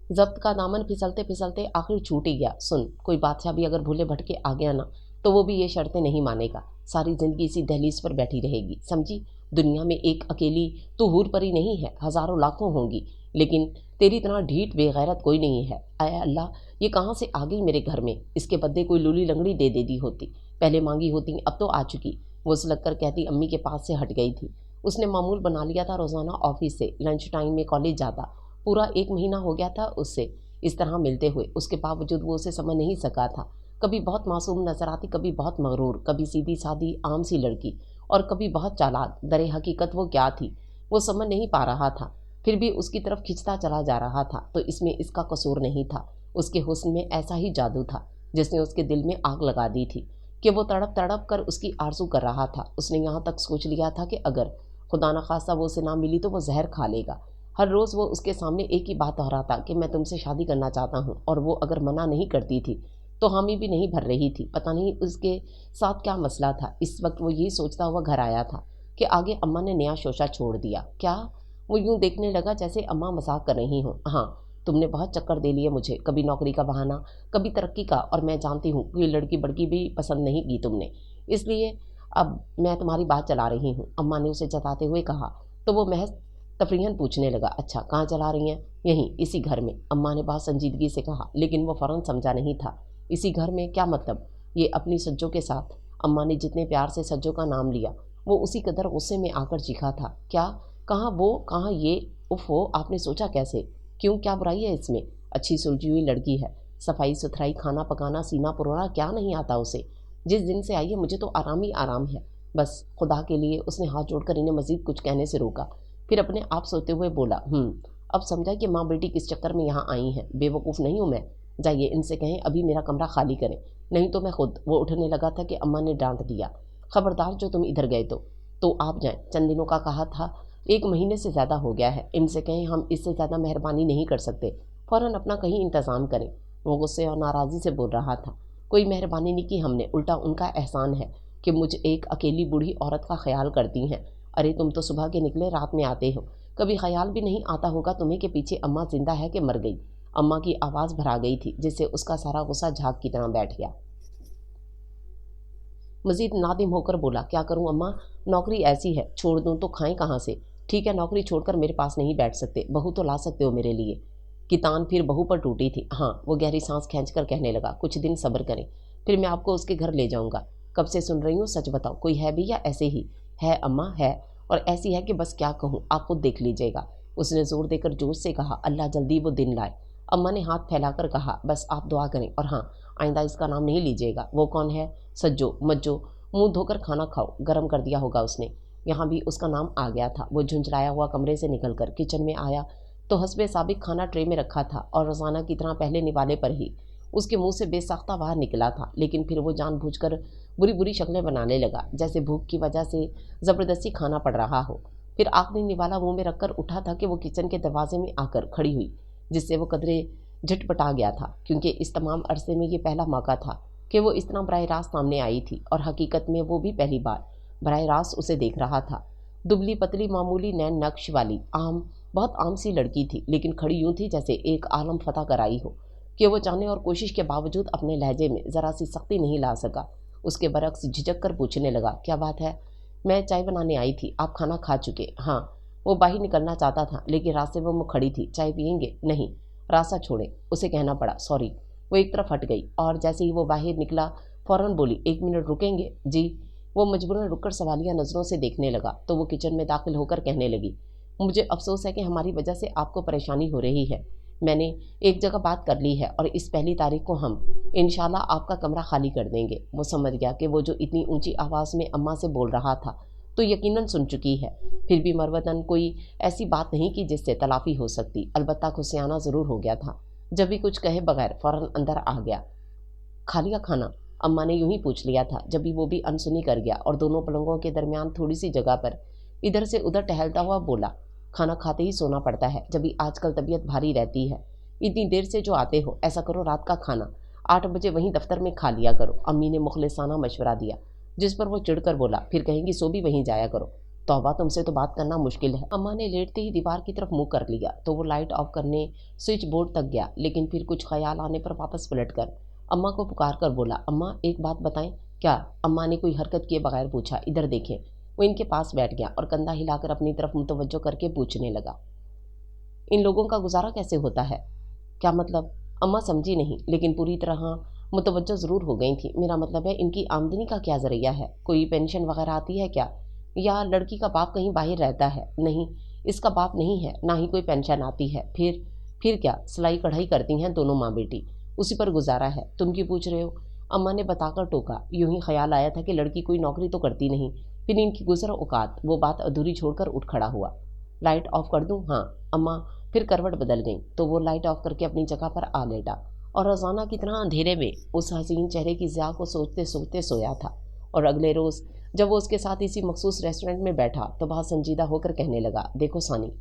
जब्त का दामन फिसलते फिसलते आखिर छूट ही गया। सुन, कोई बादशाह भी अगर भूले भटके आ गया ना, तो वो भी ये शर्तें नहीं मानेगा। सारी जिंदगी इसी दहलीज पर बैठी रहेगी, समझी? दुनिया में एक अकेली तो हूर परी नहीं है, हजारों लाखों होंगी, लेकिन तेरी इतना ढीठ बेगैरत कोई नहीं है। आय अल्लाह, ये कहाँ से आ गई मेरे घर में? इसके बदले कोई लूली लंगड़ी दे देती होती, पहले मांगी होती, अब तो आ चुकी। वो उस कर कहती अम्मी के पास से हट गई थी। उसने मामूल बना लिया था, रोज़ाना ऑफिस से लंच टाइम में कॉलेज जाता। पूरा 1 महीना हो गया था उससे इस तरह मिलते हुए, उसके बावजूद वो उसे समझ नहीं सका था। कभी बहुत मासूम नजर आती, कभी बहुत मगरूर, कभी सीधी सादी आम सी लड़की, और कभी बहुत चालाक। दरे हकीकत वो क्या थी वो समझ नहीं पा रहा था, फिर भी उसकी तरफ खिंचता चला जा रहा था। तो इसमें इसका कसूर नहीं था, उसके हुस्न में ऐसा ही जादू था जिसने उसके दिल में आग लगा दी थी कि वो तड़प तड़प कर उसकी आरज़ू कर रहा था। उसने यहाँ तक सोच लिया था कि अगर खुदा न खास्ता वो उसे ना मिली तो वो जहर खा लेगा। हर रोज़ वो उसके सामने एक ही बात दोहराता कि मैं तुमसे शादी करना चाहता हूँ, और वो अगर मना नहीं करती थी तो हामी भी नहीं भर रही थी। पता नहीं उसके साथ क्या मसला था। इस वक्त वो यही सोचता हुआ घर आया था कि आगे अम्मा ने नया शोशा छोड़ दिया। क्या? वो यूं देखने लगा जैसे अम्मा मजाक कर रही हो। हाँ, तुमने बहुत चक्कर दे लिए मुझे, कभी नौकरी का बहाना, कभी तरक्की का, और मैं जानती हूँ कि लड़की बड़की भी पसंद नहीं की तुमने, इसलिए अब मैं तुम्हारी बात चला रही हूँ, अम्मा ने उसे जताते हुए कहा। तो वो महज तफरीहन पूछने लगा, अच्छा कहाँ चला रही हैं? यहीं, इसी घर में, अम्मा ने बहुत संजीदगी से कहा, लेकिन वो फ़ौरन समझा नहीं था। इसी घर में क्या मतलब? ये अपनी सज्जो के साथ। अम्मा ने जितने प्यार से सज्जो का नाम लिया, वो उसी कदर गुस्से में आकर चीखा था। क्या? कहाँ वो, कहाँ ये? उफ़ो, आपने सोचा कैसे? क्यों, क्या बुराई है इसमें? अच्छी सुलझी हुई लड़की है, सफाई सुथराई, खाना पकाना, सीना पुरोना क्या नहीं आता उसे? जिस दिन से आई है मुझे तो आराम ही आराम है। बस खुदा के लिए, उसने हाथ जोड़कर इन्हें मजीद कुछ कहने से रोका, फिर अपने आप सोते हुए बोला, अब समझा कि माँ बेटी किस चक्कर में यहाँ आई हैं। बेवकूफ़ नहीं हूँ मैं। जाइए इनसे कहें अभी मेरा कमरा खाली करें, नहीं तो मैं खुद। वो उठने लगा था कि अम्मा ने डांट दिया, खबरदार जो तुम इधर गए तो आप जाएं, चंद दिनों का कहा था, 1 महीने से ज़्यादा हो गया है। इनसे कहें हम इससे ज़्यादा मेहरबानी नहीं कर सकते, फ़ौरन अपना कहीं इंतज़ाम करें। वो गुस्से और नाराज़ी से बोल रहा था, कोई मेहरबानी नहीं की हमने, उल्टा उनका एहसान है कि मुझ एक अकेली बूढ़ी औरत का ख्याल करती हैं। अरे तुम तो सुबह के निकले रात में आते हो, कभी ख्याल भी नहीं आता होगा तुम्हें कि पीछे अम्मा जिंदा है कि मर गई? अम्मा की आवाज़ भरा गई थी, जिससे उसका सारा गुस्सा झाग की तरह बैठ गया। मजीद नादिम होकर बोला, क्या करूं अम्मा, नौकरी ऐसी है, छोड़ दूं तो खाएं कहाँ से? ठीक है, नौकरी छोड़कर मेरे पास नहीं बैठ सकते, बहू तो ला सकते हो मेरे लिए। की तान फिर बहू पर टूटी थी। हाँ, वो गहरी सांस खींचकर कहने लगा, कुछ दिन सब्र करें, फिर मैं आपको उसके घर ले जाऊंगा। कब से सुन रही हूँ, सच बताओ, कोई है भी या ऐसे ही? है अम्मा, है, और ऐसी है कि बस क्या कहूँ, आप खुद देख लीजिएगा। उसने जोर देकर जोश से कहा, अल्लाह जल्दी वो दिन लाए। अम्मा ने हाथ फैलाकर कहा, बस आप दुआ करें, और हाँ, आइंदा इसका नाम नहीं लीजिएगा। वो कौन है? सज्जो, मज्जो, मुंह धोकर खाना खाओ, गर्म कर दिया होगा उसने। यहाँ भी उसका नाम आ गया था। वो झुंझलाया हुआ कमरे से निकलकर किचन में आया तो हस्बे साबिक खाना ट्रे में रखा था, और रोज़ाना की तरह पहले निवाले पर ही उसके मुंह से बेसाख्ता बाहर निकला था। लेकिन फिर वो जानबूझकर बुरी बुरी शक्लें बनाने लगा, जैसे भूख की वजह से ज़बरदस्ती खाना पड़ रहा हो। फिर आखिरी निवाला मुंह में रखकर उठा था कि वो किचन के दरवाजे में आकर खड़ी हुई, जिससे वो कदरे झटपटा गया था, क्योंकि इस तमाम अरसे में ये पहला मौका था कि वो इस तरह बराह रास्त सामने आई थी, और हकीकत में वो भी पहली बार बराह रास्त उसे देख रहा था। दुबली पतली मामूली नैन नक्श वाली बहुत आम सी लड़की थी, लेकिन खड़ी यूं थी जैसे एक आलम फतह कर आई हो, कि वो चाहने और कोशिश के बावजूद अपने लहजे में ज़रा सी सख्ती नहीं ला सका। उसके बरक्स झिझक कर पूछने लगा, क्या बात है? मैं चाय बनाने आई थी, आप खाना खा चुके? हाँ। वो बाहर निकलना चाहता था, लेकिन रास्ते में वो खड़ी थी। चाय पियेंगे? नहीं। रास्ता छोड़े, उसे कहना पड़ा, सॉरी। वो एक तरफ हट गई, और जैसे ही वो बाहर निकला फ़ौरन बोली, 1 मिनट रुकेंगे? जी। वो मजबूरन रुककर सवालिया नज़रों से देखने लगा, तो वो किचन में दाखिल होकर कहने लगी, मुझे अफसोस है कि हमारी वजह से आपको परेशानी हो रही है। मैंने एक जगह बात कर ली है, और इस पहली तारीख को हम इंशाल्लाह आपका कमरा खाली कर देंगे। वो समझ गया कि वो जो इतनी ऊंची आवाज़ में अम्मा से बोल रहा था तो यकीनन सुन चुकी है, फिर भी मरवतन कोई ऐसी बात नहीं की जिससे तलाफ़ी हो सकती। अलबत्ता खुशियाना ज़रूर हो गया था। जब भी कुछ कहे बगैर फ़ौरन अंदर आ गया। खा लिया खाना? अम्मा ने यूं ही पूछ लिया था, जब भी वो भी अनसुनी कर गया, और दोनों पलंगों के दरमियान थोड़ी सी जगह पर इधर से उधर टहलता हुआ बोला, खाना खाते ही सोना पड़ता है, जब भी आजकल तबीयत भारी रहती है। इतनी देर से जो आते हो, ऐसा करो रात का खाना 8 बजे वहीं दफ्तर में खा लिया करो। अम्मी ने मुखलिसाना मशवरा दिया, जिस पर वो चिढ़कर बोला, फिर कहेंगी सो भी वहीं जाया करो। तौबा, तुमसे तो बात करना मुश्किल है। अम्मा ने लेटते ही दीवार की तरफ मुंह कर लिया, तो वो लाइट ऑफ करने स्विच बोर्ड तक गया, लेकिन फिर कुछ ख्याल आने पर वापस पलट कर अम्मा को पुकार कर बोला, अम्मा एक बात बताएं। क्या? अम्मा ने कोई हरकत किए बगैर पूछा। इधर देखें। वो इनके पास बैठ गया और कंधा हिलाकर अपनी तरफ मुतवज्जो करके पूछने लगा, इन लोगों का गुजारा कैसे होता है? क्या मतलब? अम्मा समझी नहीं, लेकिन पूरी तरह मुतवज्जो ज़रूर हो गई थी। मेरा मतलब है, इनकी आमदनी का क्या ज़रिया है? कोई पेंशन वगैरह आती है क्या? या लड़की का बाप कहीं बाहर रहता है? नहीं, इसका बाप नहीं है, ना ही कोई पेंशन आती है। फिर क्या? सिलाई कढ़ाई करती हैं दोनों माँ बेटी, उसी पर गुजारा है। तुम क्यों पूछ रहे हो? अम्मा ने बताकर टोका। यूं ही ख्याल आया था कि लड़की कोई नौकरी तो करती नहीं, फिर इनकी गुजर औकात। वो बात अधूरी छोड़कर उठ खड़ा हुआ। लाइट ऑफ कर दूं? हाँ। अम्मा फिर करवट बदल गई, तो वो लाइट ऑफ करके अपनी जगह पर आ लेटा, और रोज़ाना की तरह अंधेरे में उस हसीन चेहरे की ज़िया को सोचते सोचते सोया था। और अगले रोज़ जब वो उसके साथ इसी मखसूस रेस्टोरेंट में बैठा, तो बहुत संजीदा होकर कहने लगा, देखो सानी,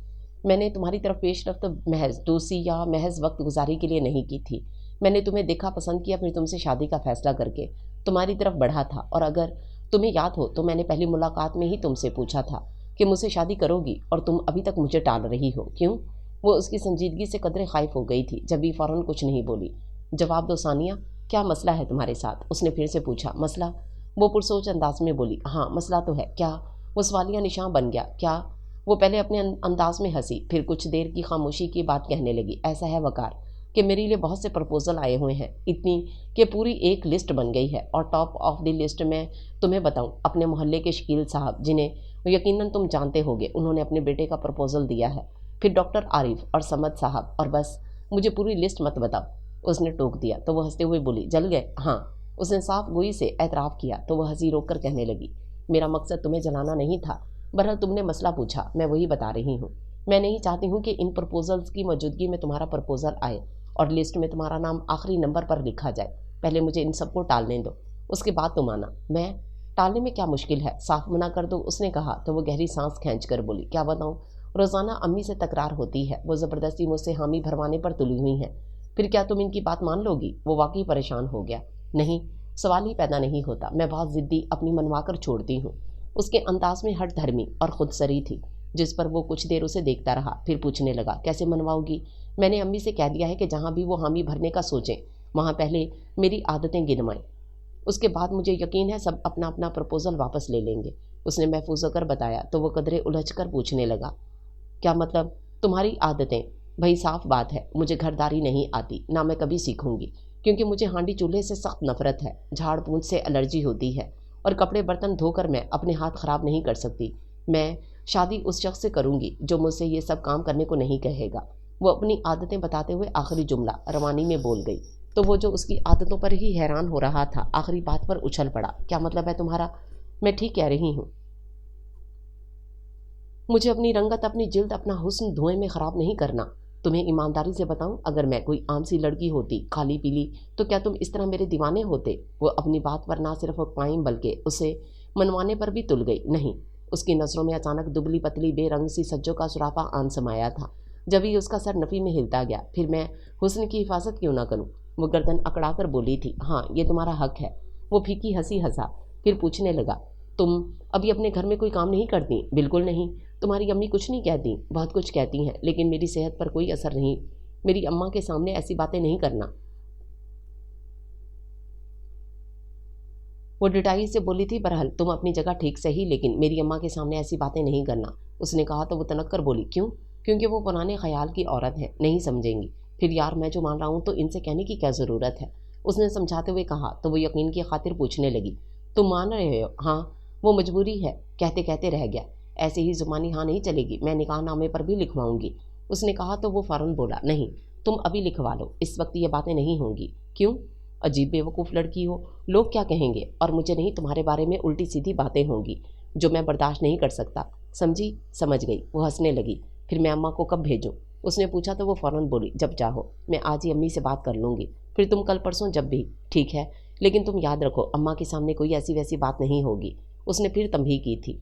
मैंने तुम्हारी तरफ पेशरफ्त महज दोस्ती या महज वक्त गुजारी के लिए नहीं की थी। मैंने तुम्हें देखा, पसंद किया, फिर तुमसे शादी का फैसला करके तुम्हारी तरफ बढ़ा था। और अगर तुम्हें याद हो तो मैंने पहली मुलाकात में ही तुमसे पूछा था कि मुझसे शादी करोगी, और तुम अभी तक मुझे टाल रही हो, क्यों? वो उसकी संजीदगी से कदरे खाइफ हो गई थी, जब भी फ़ौरन कुछ नहीं बोली। जवाब दो सानिया, क्या मसला है तुम्हारे साथ? उसने फिर से पूछा। मसला? वो पुरसोच अंदाज में बोली, हाँ मसला तो है। क्या? वो सवालिया निशान बन गया। क्या? वो पहले अपने अंदाज में हंसी, फिर कुछ देर की खामोशी की बात कहने लगी, ऐसा है वकार कि मेरे लिए बहुत से प्रपोजल आए हुए हैं, इतनी कि पूरी एक लिस्ट बन गई है। और टॉप ऑफ द लिस्ट में तुम्हें बताऊं, अपने मोहल्ले के शकील साहब, जिन्हें यकीनन तुम जानते होगे, उन्होंने अपने बेटे का प्रपोजल दिया है। फिर डॉक्टर आरिफ और समद साहब, और बस मुझे पूरी लिस्ट मत बताओ। उसने टोक दिया, तो वो हंसते हुए बोली, जल गए? हाँ। उसने साफ गोई से एतराफ़ किया, तो वह हंसी रोक कर कहने लगी, मेरा मकसद तुम्हें जलाना नहीं था। बहरहाल तुमने मसला पूछा, मैं वही बता रही हूँ। मैं नहीं चाहती हूँ कि इन प्रपोजल्स की मौजूदगी में तुम्हारा प्रपोजल आए और लिस्ट में तुम्हारा नाम आखिरी नंबर पर लिखा जाए। पहले मुझे इन सबको टालने दो, उसके बाद तुम आना। मैं? टालने में क्या मुश्किल है, साफ मना कर दो, उसने कहा, तो वो गहरी सांस खींच कर बोली, क्या बताऊँ, रोज़ाना अम्मी से तकरार होती है, वो ज़बरदस्ती मुझसे हामी भरवाने पर तुली हुई हैं। फिर क्या तुम इनकी बात मान लोगी? वो वाकई परेशान हो गया। नहीं, सवाल ही पैदा नहीं होता, मैं बहुत ज़िद्दी, अपनी मनवा कर छोड़ती हूँ। उसके अंदाज में हट धर्मी और खुदसरी थी, जिस पर वो कुछ देर उसे देखता रहा, फिर पूछने लगा, कैसे मनवाओगी? मैंने अम्मी से कह दिया है कि जहाँ भी वो हामी भरने का सोचें, वहाँ पहले मेरी आदतें गिनवाएं, उसके बाद मुझे यकीन है सब अपना अपना प्रपोजल वापस ले लेंगे। उसने महफूज होकर बताया, तो वो कदरे उलझ कर पूछने लगा, क्या मतलब तुम्हारी आदतें? भाई साफ बात है, मुझे घरदारी नहीं आती, ना मैं कभी सीखूंगी, क्योंकि मुझे हांडी चूल्हे से सख्त नफरत है, झाड़ पूंछ से एलर्जी होती है, और कपड़े बर्तन धोकर मैं अपने हाथ ख़राब नहीं कर सकती। मैं शादी उस शख्स से करूंगी जो मुझसे ये सब काम करने को नहीं कहेगा। वो अपनी आदतें बताते हुए आखिरी जुमला रवानी में बोल गई, तो वो जो उसकी आदतों पर ही हैरान हो रहा था, आखिरी बात पर उछल पड़ा, क्या मतलब है तुम्हारा? मैं ठीक कह रही हूँ। मुझे अपनी रंगत, अपनी जिल्द, अपना हुस्न धुएं में ख़राब नहीं करना। तुम्हें ईमानदारी से बताऊं, अगर मैं कोई आम सी लड़की होती, खाली पीली, तो क्या तुम इस तरह मेरे दीवाने होते? वो अपनी बात पर ना सिर्फ कायम बल्कि उसे मनवाने पर भी तुल गई। नहीं, اس کی نظروں میں اچانک دبلی پتلی بے رنگ سی سجوں کا سراپا آن سمایا تھا. جبھی اس کا سر نفی میں ہلتا گیا. پھر میں حسن کی حفاظت کیوں نہ کروں؟ وہ گردن اکڑا کر بولی تھی. ہاں یہ تمہارا حق ہے. وہ پھیکی ہنسی ہنسا. پھر پوچھنے لگا تم ابھی اپنے گھر میں کوئی کام نہیں کرتی؟ بالکل نہیں. تمہاری امی کچھ نہیں کہتی؟ بہت کچھ کہتی ہیں لیکن میری صحت پر کوئی اثر نہیں. میری اماں کے سامنے ایسی باتیں نہیں کرنا. وہ ڈٹائی سے بولی تھی. برحال تم اپنی جگہ ٹھیک صحیح لیکن میری اماں کے سامنے ایسی باتیں نہیں کرنا. اس نے کہا تو وہ تنک کر بولی. کیوں؟ کیونکہ وہ پرانے خیال کی عورت ہے, نہیں سمجھیں گی. پھر یار میں جو مان رہا ہوں تو ان سے کہنے کی کیا ضرورت ہے؟ اس نے سمجھاتے ہوئے کہا. تو وہ یقین کی خاطر پوچھنے لگی. تم مان رہے ہو؟ ہاں. وہ مجبوری ہے. کہتے کہتے رہ گیا. ایسے ہی زبانی ہاں نہیں چلے گی, میں نکاح نامے پر بھی لکھواؤں گی. اس نے کہا تو وہ فوراً بولا. نہیں تم ابھی لکھوا لو, اس وقت یہ باتیں نہیں ہوں گی. کیوں؟ عجیب بیوقوف لڑکی ہو. لوگ کیا کہیں گے؟ اور مجھے نہیں, تمہارے بارے میں الٹی سیدھی باتیں ہوں گی جو میں برداشت نہیں کر سکتا. سمجھی؟ سمجھ گئی. وہ ہنسنے لگی. پھر میں اماں کو کب بھیجوں؟ اس نے پوچھا تو وہ فوراً بولی. جب چاہو. میں آج ہی امی سے بات کر لوں گی. پھر تم کل پرسوں جب بھی. ٹھیک ہے لیکن تم یاد رکھو اماں کے سامنے کوئی ایسی ویسی بات نہیں ہوگی. اس نے پھر تنبیہ کی تھی.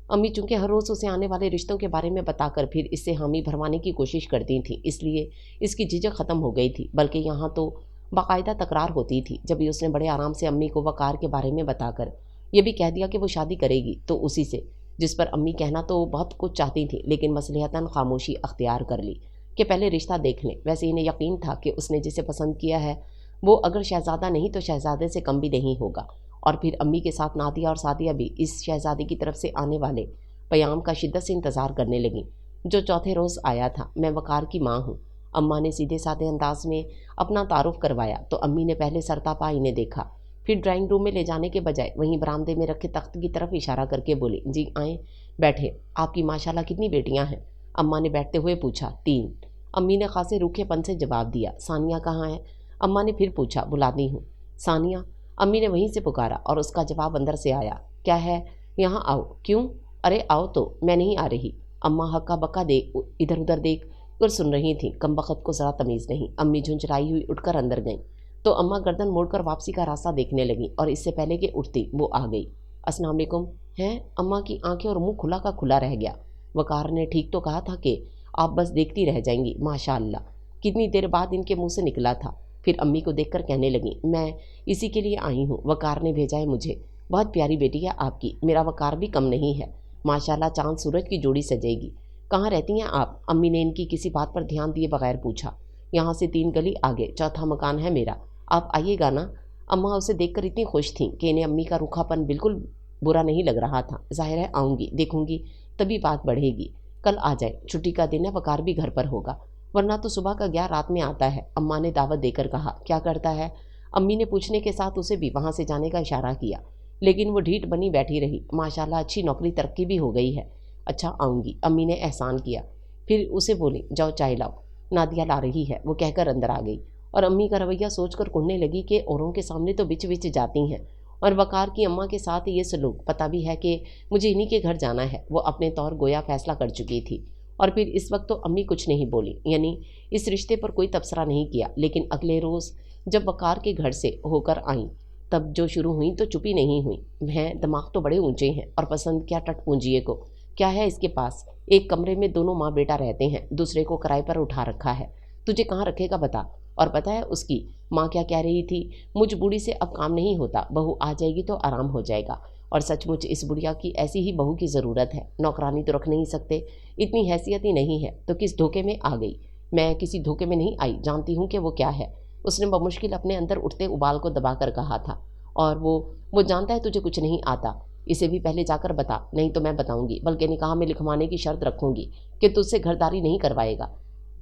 امی چونکہ ہر روز اسے آنے والے رشتوں کے بارے میں بتا کر پھر اس سے حامی بھروانے کی کوشش کرتی تھیں, اس لیے اس کی جھجک ختم ہو گئی تھی. بلکہ یہاں تو باقاعدہ تکرار ہوتی تھی. جبھی اس نے بڑے آرام سے امی کو وقار کے بارے میں بتا کر یہ بھی کہہ دیا کہ وہ شادی کرے گی تو اسی سے, جس پر امی کہنا تو بہت کچھ چاہتی تھیں لیکن مصلحتاً خاموشی اختیار کر لی کہ پہلے رشتہ دیکھ لیں. ویسے انہیں یقین تھا کہ اس نے جسے پسند کیا ہے وہ اگر شہزادہ نہیں تو شہزادے سے کم بھی نہیں ہوگا. اور پھر امی کے ساتھ نادیہ اور سعدیہ بھی اس شہزادی کی طرف سے آنے والے پیام کا شدت سے انتظار کرنے لگیں, جو چوتھے روز آیا تھا. میں وقار کی ماں ہوں. اماں نے سیدھے سادے انداز میں اپنا تعارف کروایا تو امی نے پہلے سرتاپا انہیں دیکھا, پھر ڈرائنگ روم میں لے جانے کے بجائے وہیں برآمدے میں رکھے تخت کی طرف اشارہ کر کے بولی. جی آئیں بیٹھے. آپ کی ماشاءاللہ کتنی بیٹیاں ہیں؟ اماں نے بیٹھتے ہوئے پوچھا. 3. امی نے خاصے روکھے پن سے جواب دیا. ثانیہ کہاں ہے؟ اماں نے پھر پوچھا. بلاتی ہوں. ثانیہ؟ امی نے وہیں سے پکارا اور اس کا جواب اندر سے آیا. کیا ہے؟ یہاں آؤ. کیوں؟ ارے آؤ تو. میں نہیں آ رہی. اماں ہکا بکا ادھر ادھر دیکھ کر سن رہی تھیں. کم بخت کو ذرا تمیز نہیں. امی جھنجھلائی ہوئی اٹھ کر اندر گئیں تو اماں گردن موڑ کر واپسی کا راستہ دیکھنے لگیں اور اس سے پہلے کہ اٹھتی وہ آ گئی. السلام علیکم. ہیں؟ اماں کی آنکھیں اور منہ کھلا کا کھلا رہ گیا. وقار نے ٹھیک تو کہا تھا کہ آپ بس دیکھتی رہ جائیں گی. ماشاء اللہ. کتنی دیر بعد ان کے منہ سے نکلا تھا. پھر امی کو دیکھ کر کہنے لگیں. میں اسی کے لیے آئی ہوں. وقار نے بھیجا ہے مجھے. بہت پیاری بیٹی ہے آپ کی. میرا وقار بھی کم نہیں ہے. ماشاءاللہ چاند سورج کی جوڑی سجے گی. کہاں رہتی ہیں آپ؟ امی نے ان کی کسی بات پر دھیان دیے بغیر پوچھا. یہاں سے 3 گلی آگے چوتھا مکان ہے میرا. آپ آئیے گا نا؟ اماں اسے دیکھ کر اتنی خوش تھیں کہ انہیں امی کا روکھا پن بالکل برا نہیں لگ رہا تھا. ظاہر ہے آؤں گی, دیکھوں گی, تبھی بات بڑھے گی. کل آ جائے, چھٹی کا دن ہے, وقار بھی گھر پر ہوگا, ورنہ تو صبح کا گیا رات میں آتا ہے. اماں نے دعوت دے کر کہا. کیا کرتا ہے؟ امی نے پوچھنے کے ساتھ اسے بھی وہاں سے جانے کا اشارہ کیا لیکن وہ ڈھیٹ بنی بیٹھی رہی. ماشاءاللہ اچھی نوکری ترقی بھی ہو گئی ہے. اچھا آؤں گی. امی نے احسان کیا. پھر اسے بولی. جاؤ چائے لاؤ, نادیہ لا رہی ہے. وہ کہہ کر اندر آ گئی اور امی کا رویہ سوچ کر کڑنے لگی کہ اوروں کے سامنے تو بچ بچ جاتی ہیں اور وقار کی اماں کے ساتھ یہ سلوک. پتہ بھی ہے کہ مجھے انہی کے گھر جانا ہے. وہ اپنے طور گویا فیصلہ کر چکی تھی. اور پھر اس وقت تو امی کچھ نہیں بولی, یعنی اس رشتے پر کوئی تبصرہ نہیں کیا. لیکن اگلے روز جب وقار کے گھر سے ہو کر آئیں تب جو شروع ہوئیں تو چپی نہیں ہوئیں. ہیں دماغ تو بڑے اونچے ہیں اور پسند کیا ٹٹ پونجیے کو. کیا ہے اس کے پاس؟ ایک کمرے میں دونوں ماں بیٹا رہتے ہیں, دوسرے کو کرائے پر اٹھا رکھا ہے. تجھے کہاں رکھے گا بتا؟ اور پتہ ہے اس کی ماں کیا کہہ رہی تھی؟ مجھ بوڑھی سے اب کام نہیں ہوتا, بہو آ جائے گی تو آرام ہو جائے گا. اور سچ مچ اس بڑھیا کی ایسی ہی بہو کی ضرورت ہے. نوکرانی تو رکھ نہیں سکتے, اتنی حیثیت ہی نہیں ہے. تو کس دھوکے میں آ گئی؟ میں کسی دھوکے میں نہیں آئی, جانتی ہوں کہ وہ کیا ہے. اس نے بمشکل اپنے اندر اٹھتے ابال کو دبا کر کہا تھا. اور وہ جانتا ہے تجھے کچھ نہیں آتا. اسے بھی پہلے جا کر بتا, نہیں تو میں بتاؤں گی, بلکہ نکاح میں لکھوانے کی شرط رکھوں گی کہ تجھ سے گھرداری نہیں کروائے گا.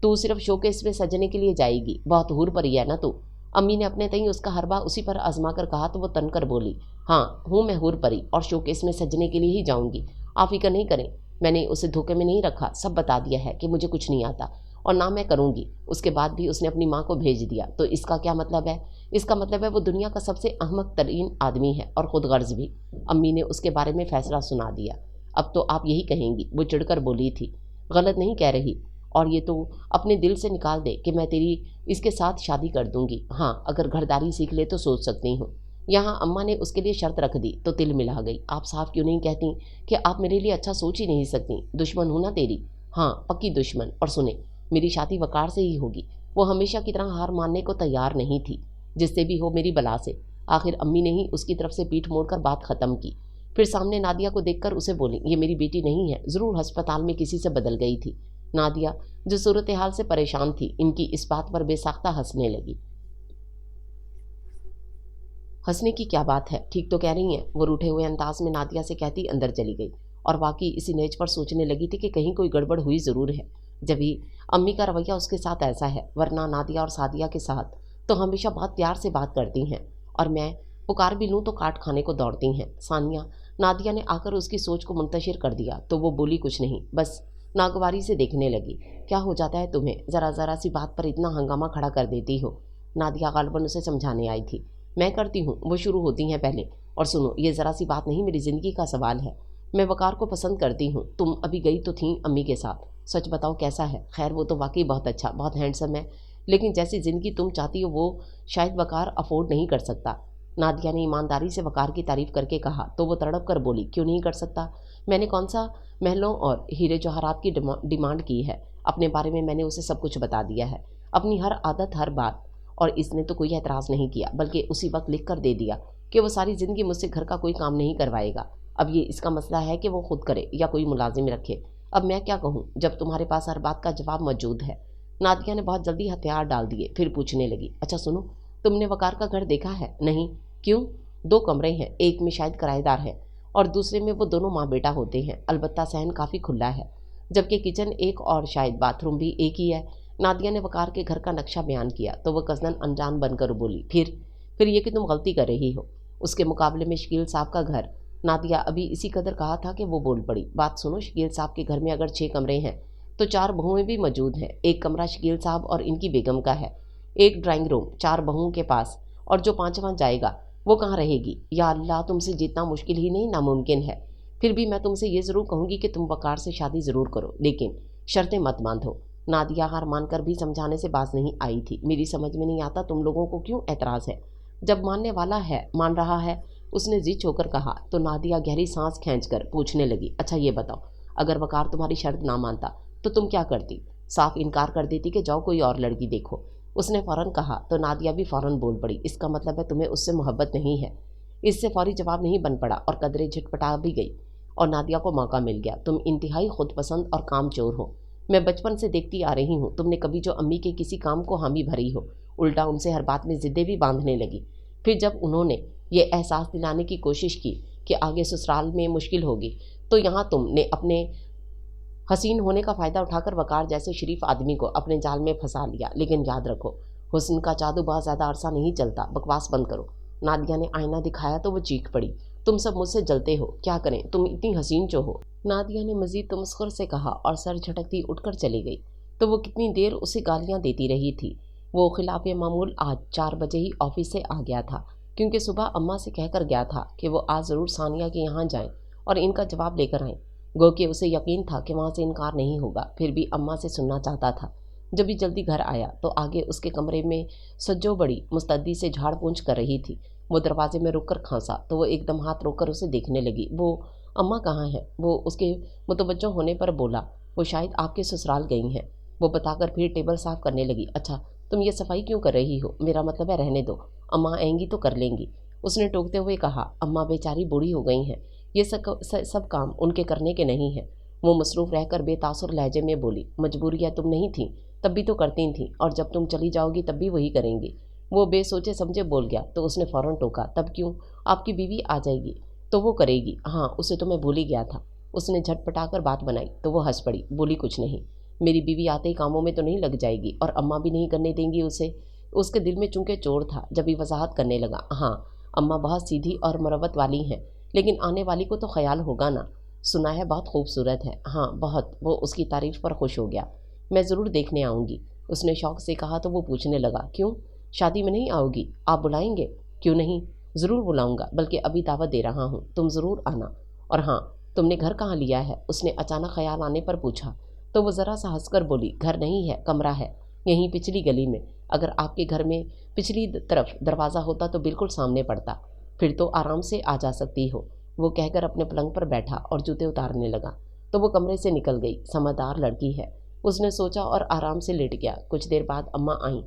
تو صرف شوکیس میں سجنے کے لیے جائے گی. بہت حور پری ہے نا تو. امی نے اپنے تئیں اس کا حربہ اسی پر آزما کر کہا تو وہ تن کر بولی. ہاں ہوں میں حور پری اور شوکیس میں سجنے کے لیے ہی جاؤں گی. آپ فکر نہیں کریں, میں نے اسے دھوکے میں نہیں رکھا, سب بتا دیا ہے کہ مجھے کچھ نہیں آتا اور نہ میں کروں گی. اس کے بعد بھی اس نے اپنی ماں کو بھیج دیا. تو اس کا کیا مطلب ہے؟ اس کا مطلب ہے وہ دنیا کا سب سے احمق ترین آدمی ہے اور خود غرض بھی. امی نے اس کے بارے میں فیصلہ سنا دیا. اب تو آپ یہی کہیں گی, وہ چڑھ کر بولی تھی. غلط نہیں کہہ رہی, اور یہ تو اپنے دل سے نکال دے کہ میں تیری اس کے ساتھ شادی کر دوں گی. ہاں اگر گھرداری سیکھ لے تو سوچ سکتی ہوں, यहाँ अम्मा ने उसके लिए शर्त रख दी तो तिल मिला गई। आप साफ क्यों नहीं कहती कि आप मेरे लिए अच्छा सोच ही नहीं सकती? दुश्मन हूँ ना तेरी? हाँ, पक्की दुश्मन। और सुने, मेरी शादी वकार से ही होगी। वो हमेशा की तरह हार मानने को तैयार नहीं थी, जिससे भी हो मेरी बला से। आखिर अम्मी ने ही उसकी तरफ से पीठ मोड़कर बात खत्म की। फिर सामने नादिया को देखकर उसे बोली, ये मेरी बेटी नहीं है, ज़रूर अस्पताल में किसी से बदल गई थी। नादिया, जो सूरत हाल से परेशान थी, इनकी इस बात पर बेसाख्ता हंसने लगी। हंसने की क्या बात है, ठीक तो कह रही हैं, वो रूठे हुए अंदाज में नादिया से कहती अंदर चली गई। और वाकई इसी नेज पर सोचने लगी थी कि कहीं कोई गड़बड़ हुई ज़रूर है, जब ही अम्मी का रवैया उसके साथ ऐसा है। वरना नादिया और सादिया के साथ तो हमेशा बहुत प्यार से बात करती हैं, और मैं पुकार भी लूँ तो काट खाने को दौड़ती हैं। सानिया, नादिया ने आकर उसकी सोच को मुंतशिर कर दिया तो वो बोली कुछ नहीं, बस नागवारी से देखने लगी। क्या हो जाता है तुम्हें, ज़रा ज़रा सी बात पर इतना हंगामा खड़ा कर देती हो? नादिया गालबन उसे समझाने आई थी। मैं करती हूँ, वो शुरू होती हैं पहले। और सुनो, ये ज़रा सी बात नहीं, मेरी ज़िंदगी का सवाल है। मैं वकार को पसंद करती हूँ। तुम अभी गई तो थी अम्मी के साथ, सच बताओ कैसा है? खैर वो तो वाकई बहुत अच्छा, बहुत हैंडसम है, लेकिन जैसी ज़िंदगी तुम चाहती हो वो शायद वकार अफोर्ड नहीं कर सकता। नादिया ने ईमानदारी से वकार की तारीफ़ करके कहा तो वो तड़प कर बोली, क्यों नहीं कर सकता? मैंने कौन सा महलों और हीरे जवाहरात की डिमांड की है? अपने बारे में मैंने उसे सब कुछ बता दिया है, अपनी हर आदत, हर बात। और इसने तो कोई एतराज़ नहीं किया, बल्कि उसी वक्त लिख कर दे दिया कि वो सारी ज़िंदगी मुझसे घर का कोई काम नहीं करवाएगा। अब ये इसका मसला है कि वो खुद करे या कोई मुलाजिम रखे। अब मैं क्या कहूँ जब तुम्हारे पास हर बात का जवाब मौजूद है? नादिया ने बहुत जल्दी हथियार डाल दिए, फिर पूछने लगी, अच्छा सुनो, तुमने वकार का घर देखा है? नहीं। क्यों? 2 कमरे हैं, एक में शायद किराएदार है और दूसरे में वो दोनों माँ बेटा होते हैं। अलबत्ता सहन काफ़ी खुला है, जबकि किचन एक और शायद बाथरूम भी एक ही है। नादिया ने वकार के घर का नक्शा बयान किया तो वह कज़नन अनजान बनकर बोली, फिर ये कि तुम गलती कर रही हो, उसके मुकाबले में शकील साहब का घर। नादिया अभी इसी कदर कहा था कि वो बोल पड़ी, बात सुनो, शकील साहब के घर में अगर 6 कमरे हैं तो 4 बहुएं भी मौजूद हैं। एक कमरा शकील साहब और इनकी बेगम का है, एक ड्राइंग रूम 4 बहुओं के पास, और जो 5वां जाएगा वो कहाँ रहेगी? या अल्लाह, तुमसे जीतना मुश्किल ही नहीं नामुमकिन है। फिर भी मैं तुमसे ये ज़रूर कहूँगी कि तुम वकार से शादी ज़रूर करो, लेकिन शर्तें मत बांधो। नादिया हार मानकर भी समझाने से बाज नहीं आई थी। मेरी समझ में नहीं आता तुम लोगों को क्यों एतराज़ है? जब मानने वाला है मान रहा है, उसने जी होकर कहा। तो नादिया गहरी सांस खींचकर पूछने लगी, अच्छा ये बताओ, अगर वकार तुम्हारी शर्त ना मानता तो तुम क्या करती? साफ इनकार कर देती कि जाओ कोई और लड़की देखो। उसने फ़ौरन कहा तो नादिया भी फ़ौरन बोल पड़ी, इसका मतलब है तुम्हें उससे मोहब्बत नहीं है? इससे फौरी जवाब नहीं बन पड़ा और कदरे झटपटा भी गई और नादिया को मौका मिल गया। तुम इंतहाई खुद पसंद और कामचोर हो। मैं बचपन से देखती आ रही हूँ, तुमने कभी जो अम्मी के किसी काम को हामी भरी हो, उल्टा उनसे हर बात में ज़िद्दें भी बांधने लगी। फिर जब उन्होंने ये एहसास दिलाने की कोशिश की कि आगे ससुराल में मुश्किल होगी, तो यहाँ तुमने अपने हसीन होने का फ़ायदा उठाकर वकार जैसे शरीफ आदमी को अपने जाल में फंसा लिया। लेकिन याद रखो, हुस्न का जादू बहुत ज़्यादा अरसा नहीं चलता। बकवास बंद करो। नादिया ने आईना दिखाया तो वो चीख पड़ी, तुम सब मुझसे जलते हो, क्या करें, तुम इतनी हसीन जो हो। नादिया ने मज़ीद तमस्खुर से कहा और सर झटकती उठकर चली गई। तो वो कितनी देर उसे गालियाँ देती रही थी। वो खिलाफ मामूल आज 4 बजे ही ऑफिस से आ गया था, क्योंकि सुबह अम्मा से कहकर गया था कि वो आज ज़रूर सानिया के यहाँ जाएं और इनका जवाब लेकर आएँ। गो कि उसे यकीन था कि वहाँ से इनकार नहीं होगा, फिर भी अम्मा से सुनना चाहता था। जब भी जल्दी घर आया तो आगे उसके कमरे में सज्जो बड़ी मुस्तैदी से झाड़ पोंछ कर रही थी। वो दरवाजे में रुक कर खांसा तो वो एकदम हाथ रोक कर उसे देखने लगी। वो अम्मा कहाँ हैं? वो उसके मुतवज्जो होने पर बोला, वो शायद आपके ससुराल गई हैं। वो बताकर फिर टेबल साफ़ करने लगी। अच्छा, तुम ये सफाई क्यों कर रही हो? मेरा मतलब है रहने दो, अम्मा आएंगी तो कर लेंगी। उसने टोकते हुए कहा, अम्मा बेचारी बूढ़ी हो गई हैं, ये सब काम उनके करने के नहीं हैं। वो मसरूफ़ रहकर बेतासुर लहजे में बोली, मजबूरियाँ तुम नहीं थी तब भी तो करती थी, और जब तुम चली जाओगी तब भी वही करेंगी। वो बेसोचे समझे बोल गया तो उसने फ़ौरन टोका, तब क्यों? आपकी बीवी आ जाएगी तो वो करेगी। हाँ, उसे तो मैं भूल ही गया था। उसने झटपटाकर बात बनाई तो वो हंस पड़ी, बोली कुछ नहीं, मेरी बीवी आते ही कामों में तो नहीं लग जाएगी और अम्मा भी नहीं करने देंगी उसे। उसके दिल में चूंकि चोर था, जब भी वजाहत करने लगा, हाँ अम्मा बहुत सीधी और मरवत वाली हैं, लेकिन आने वाली को तो ख्याल होगा ना, सुना है बहुत खूबसूरत है। हाँ बहुत। वो उसकी तारीफ़ पर खुश हो गया। मैं ज़रूर देखने आऊँगी, उसने शौक़ से कहा तो वो पूछने लगा, क्यों, शादी में नहीं आओगी? आप बुलाएंगे? क्यों नहीं, ज़रूर बुलाऊंगा, बल्कि अभी दावत दे रहा हूँ, तुम ज़रूर आना। और हाँ, तुमने घर कहाँ लिया है? उसने अचानक ख्याल आने पर पूछा तो वो ज़रा सा हंसकर बोली, घर नहीं है, कमरा है, यहीं पिछली गली में। अगर आपके घर में पिछली तरफ दरवाज़ा होता तो बिल्कुल सामने पड़ता। फिर तो आराम से आ जा सकती हो, वो कहकर अपने पलंग पर बैठा और जूते उतारने लगा। तो वो कमरे से निकल गई। समझदार लड़की है, उसने सोचा और आराम से लेट गया। कुछ देर बाद अम्मा आईं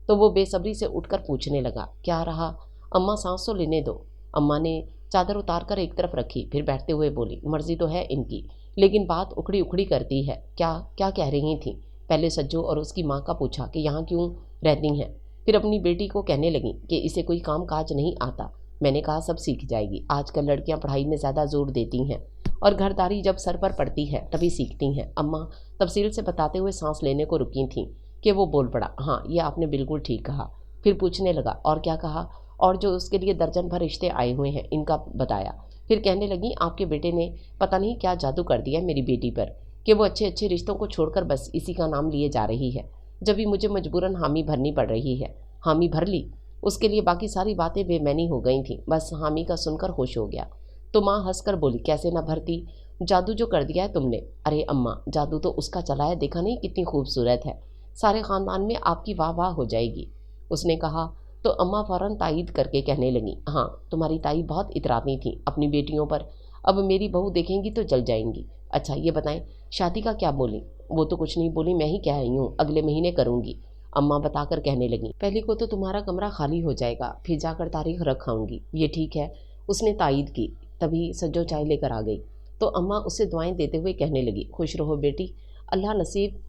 तो वो बेसब्री से उठकर पूछने लगा, क्या रहा अम्मा, सांस तो लेने दो। अम्मा ने चादर उतार कर एक तरफ रखी, फिर बैठते हुए बोली, मर्जी तो है इनकी, लेकिन बात उखड़ी उखड़ी करती है। क्या क्या कह रही थी? पहले सज्जू और उसकी माँ का पूछा कि यहाँ क्यों रहती हैं, फिर अपनी बेटी को कहने लगी कि इसे कोई काम काज नहीं आता। मैंने कहा सब सीख जाएगी, आजकल लड़कियां पढ़ाई में ज़्यादा जोर देती हैं और घरदारी जब सर पर पड़ती है तभी सीखती हैं। अम्मा तफसील से बताते हुए सांस लेने को रुकी थीं कि वो बोल पड़ा, हाँ ये आपने बिल्कुल ठीक कहा। फिर पूछने लगा, और क्या कहा? और जो उसके लिए दर्जन भर रिश्ते आए हुए हैं इनका बताया। फिर कहने लगी, आपके बेटे ने पता नहीं क्या जादू कर दिया मेरी बेटी पर कि वो अच्छे अच्छे रिश्तों को छोड़कर बस इसी का नाम लिए जा रही है। जब भी मुझे मजबूरन हामी भरनी पड़ रही है। हामी भर ली, उसके लिए बाकी सारी बातें बेमैनी हो गई थीं, बस हामी का सुनकर होश हो गया। तो माँ हंसकर बोली, कैसे ना भरती, जादू जो कर दिया है तुमने। अरे अम्मा, जादू तो उसका चला है, देखा नहीं कितनी खूबसूरत है, सारे ख़ानदान में आपकी वाह वाह हो जाएगी, उसने कहा। तो अम्मा फ़ौरन तायीद करके कहने लगी, हाँ तुम्हारी ताई बहुत इतराती थी अपनी बेटियों पर, अब मेरी बहू देखेंगी तो जल जाएंगी। अच्छा ये बताएं, शादी का क्या बोली? वो तो कुछ नहीं बोली, मैं ही कह रही हूँ अगले महीने करूँगी, अम्मा बताकर कहने लगी। पहले को तो तुम्हारा कमरा खाली हो जाएगा, फिर जाकर तारीख रखाऊंगी। ये ठीक है, उसने तायीद की। तभी सज्जो चाय लेकर आ गई तो अम्मा उसे दुआएं देते हुए कहने लगी, खुश रहो बेटी, अल्लाह नसीब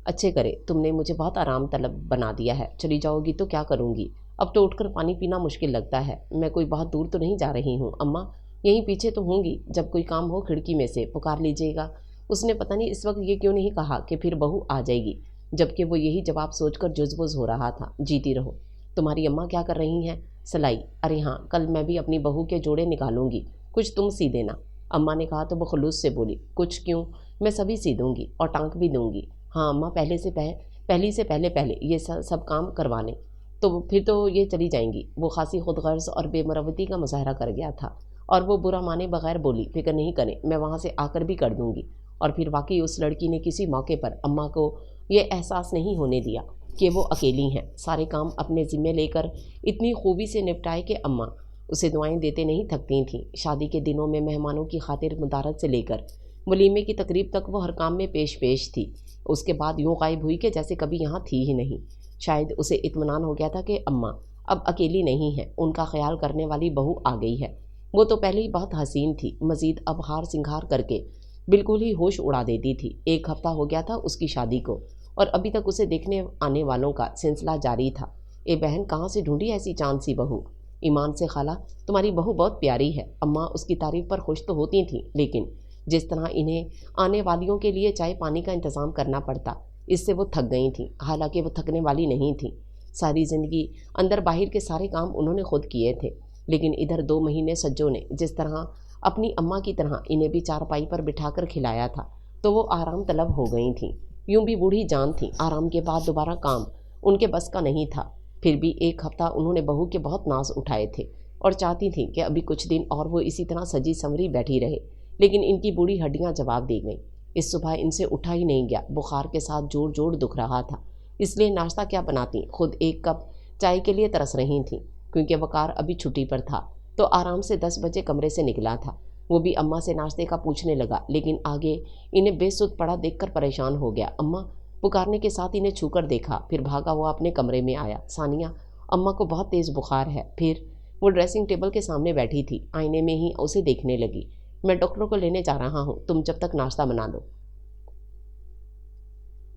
अच्छे करे, तुमने मुझे बहुत आराम तलब बना दिया है। चली जाओगी तो क्या करूँगी, अब तो उठकर पानी पीना मुश्किल लगता है। मैं कोई बहुत दूर तो नहीं जा रही हूँ अम्मा, यहीं पीछे तो होंगी, जब कोई काम हो खिड़की में से पुकार लीजिएगा। उसने पता नहीं इस वक्त ये क्यों नहीं कहा कि फिर बहू आ जाएगी, जबकि वो यही जवाब सोचकर जुज़बुज़ हो रहा था। जीती रहो। तुम्हारी अम्मा क्या कर रही हैं? सिलाई। अरे हाँ, कल मैं भी अपनी बहू के जोड़े निकालूंगी, कुछ तुम सी देना, अम्मा ने कहा। तो वो खलूस से बोली, कुछ क्यों, मैं सभी सी दूंगी और टांक भी दूंगी। हाँ अम्मा, पहली से पहले ये सब काम करवाने, तो फिर तो ये चली जाएंगी। वो खासी खुदगर्ज और बेमरवती का मुजाहरा कर गया था और वो बुरा माने बगैर बोली, फिक्र नहीं करें, मैं वहाँ से आकर भी कर दूंगी। और फिर वाकई उस लड़की ने किसी मौके पर अम्मा को ये एहसास नहीं होने दिया कि वो अकेली हैं, सारे काम अपने ज़िम्मे लेकर इतनी खूबी से निपटाए कि अम्मा उसे दुआएं देते नहीं थकती थीं। शादी के दिनों में मेहमानों की खातिर मुदारत से लेकर वलीमे की तकरीब तक वो हर काम में पेश थी। उसके बाद यूँ गायब हुई कि जैसे कभी यहाँ थी ही नहीं। शायद उसे इत्मीनान हो गया था कि अम्मा अब अकेली नहीं है, उनका ख्याल करने वाली बहू आ गई है। वो तो पहले ही बहुत हसीन थी, मज़ीद अब हार सिंगार करके बिल्कुल ही होश उड़ा देती थी। एक हफ्ता हो गया था उसकी शादी को और अभी तक उसे देखने आने वालों का सिलसिला जारी था। ए बहन, कहाँ से ढूंढी ऐसी चांद सी बहू? ईमान से खाला, तुम्हारी बहू बहुत प्यारी है। अम्मा उसकी तारीफ पर खुश तो होती थीं, लेकिन जिस तरह इन्हें आने वालियों के लिए चाय पानी का इंतज़ाम करना पड़ता, इससे वो थक गई थीं। हालांकि वो थकने वाली नहीं थीं, सारी ज़िंदगी अंदर बाहर के सारे काम उन्होंने खुद किए थे, लेकिन इधर 2 महीने सज्जों ने जिस तरह अपनी अम्मा की तरह इन्हें भी चारपाई पर बिठाकर खिलाया था, तो वो आराम तलब हो गई थीं। यूं भी बूढ़ी जान थीं, आराम के बाद दोबारा काम उनके बस का नहीं था। फिर भी एक हफ्ता उन्होंने बहू के बहुत नाज उठाए थे और चाहती थीं कि अभी कुछ दिन और वो इसी तरह सजी संवरी बैठी रहे, लेकिन इनकी बूढ़ी हड्डियां जवाब दे गईं। इस सुबह इनसे उठा ही नहीं गया, बुखार के साथ जोर जोर दुख रहा था, इसलिए नाश्ता क्या बनाती, खुद एक कप चाय के लिए तरस रही थीं। क्योंकि वकार अभी छुट्टी पर था तो आराम से 10 बजे कमरे से निकला था। वो भी अम्मा से नाश्ते का पूछने लगा, लेकिन आगे इन्हें बेसुध पड़ा देखकर परेशान हो गया। अम्मा पुकारने के साथ इन्हें छूकर देखा, फिर भागा हुआ अपने कमरे में आया। सानिया, अम्मा को बहुत तेज़ बुखार है। फिर वो ड्रेसिंग टेबल के सामने बैठी थी, आईने में ही उसे देखने लगी। मैं डॉक्टर को लेने जा रहा हूँ, तुम जब तक नाश्ता बना लो।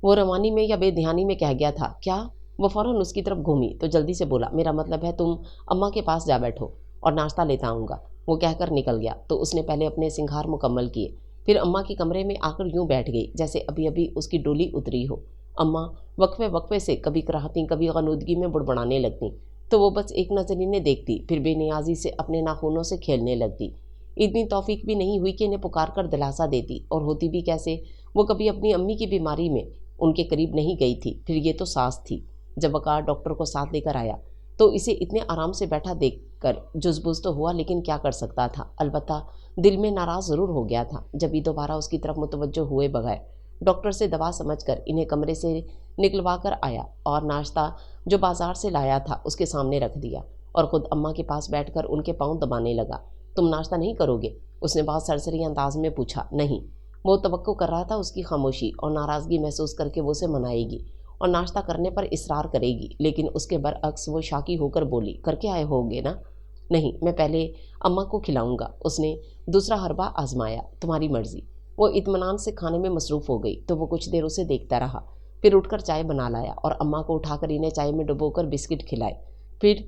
वो रवानी में या बेध्यानी में कह गया था। क्या? वो फ़ौरन उसकी तरफ घूमी तो जल्दी से बोला, मेरा मतलब है तुम अम्मा के पास जा बैठो और नाश्ता लेता आऊँगा। वो कहकर निकल गया तो उसने पहले अपने सिंगार मुकम्मल किए, फिर अम्मा के कमरे में आकर यूँ बैठ गई जैसे अभी अभी उसकी डोली उतरी हो। अम्मा वक्फे वक्फे से कभी कराहती, कभी गनूदगी में बुड़बड़ाने लगती, तो वो बस एक नज़र इन्हें देखती, फिर बेनियाजी से अपने नाखूनों से खेलने लगती। इतनी तौफीक भी नहीं हुई कि इन्हें पुकार कर दिलासा देती, और होती भी कैसे, वो कभी अपनी अम्मी की बीमारी में उनके करीब नहीं गई थी। फिर ये तो सास थी। जब वकार डॉक्टर को साथ लेकर आया तो इसे इतने आराम से बैठा देखकर जुज़बुज़ तो हुआ, लेकिन क्या कर सकता था। अलबत्ता दिल में नाराज़ ज़रूर हो गया था जब ये दोबारा उसकी तरफ मुतवज्जो हुए बगैर डॉक्टर से दवा समझकर इन्हें कमरे से निकलवा कर आया और नाश्ता जो बाज़ार से लाया था उसके सामने रख दिया और ख़ुद अम्मा के पास बैठकर उनके पाँव दबाने लगा। तुम नाश्ता नहीं करोगे? उसने बहुत सरसरी अंदाज में पूछा। नहीं। वो तवक्को कर रहा था उसकी खामोशी और नाराज़गी महसूस करके वो उसे मनाएगी और नाश्ता करने पर इसरार करेगी, लेकिन उसके बरअक्स वो शाकी होकर बोली, करके आए होगे ना? नहीं, मैं पहले अम्मा को खिलाऊंगा। उसने दूसरा हरबा आजमाया। तुम्हारी मर्जी। वो इत्मीनान से खाने में मसरूफ़ हो गई तो वो कुछ देर उसे देखता रहा, फिर उठकर चाय बना लाया और अम्मा को उठाकर इन्हें चाय में डुबोकर बिस्किट खिलाए। फिर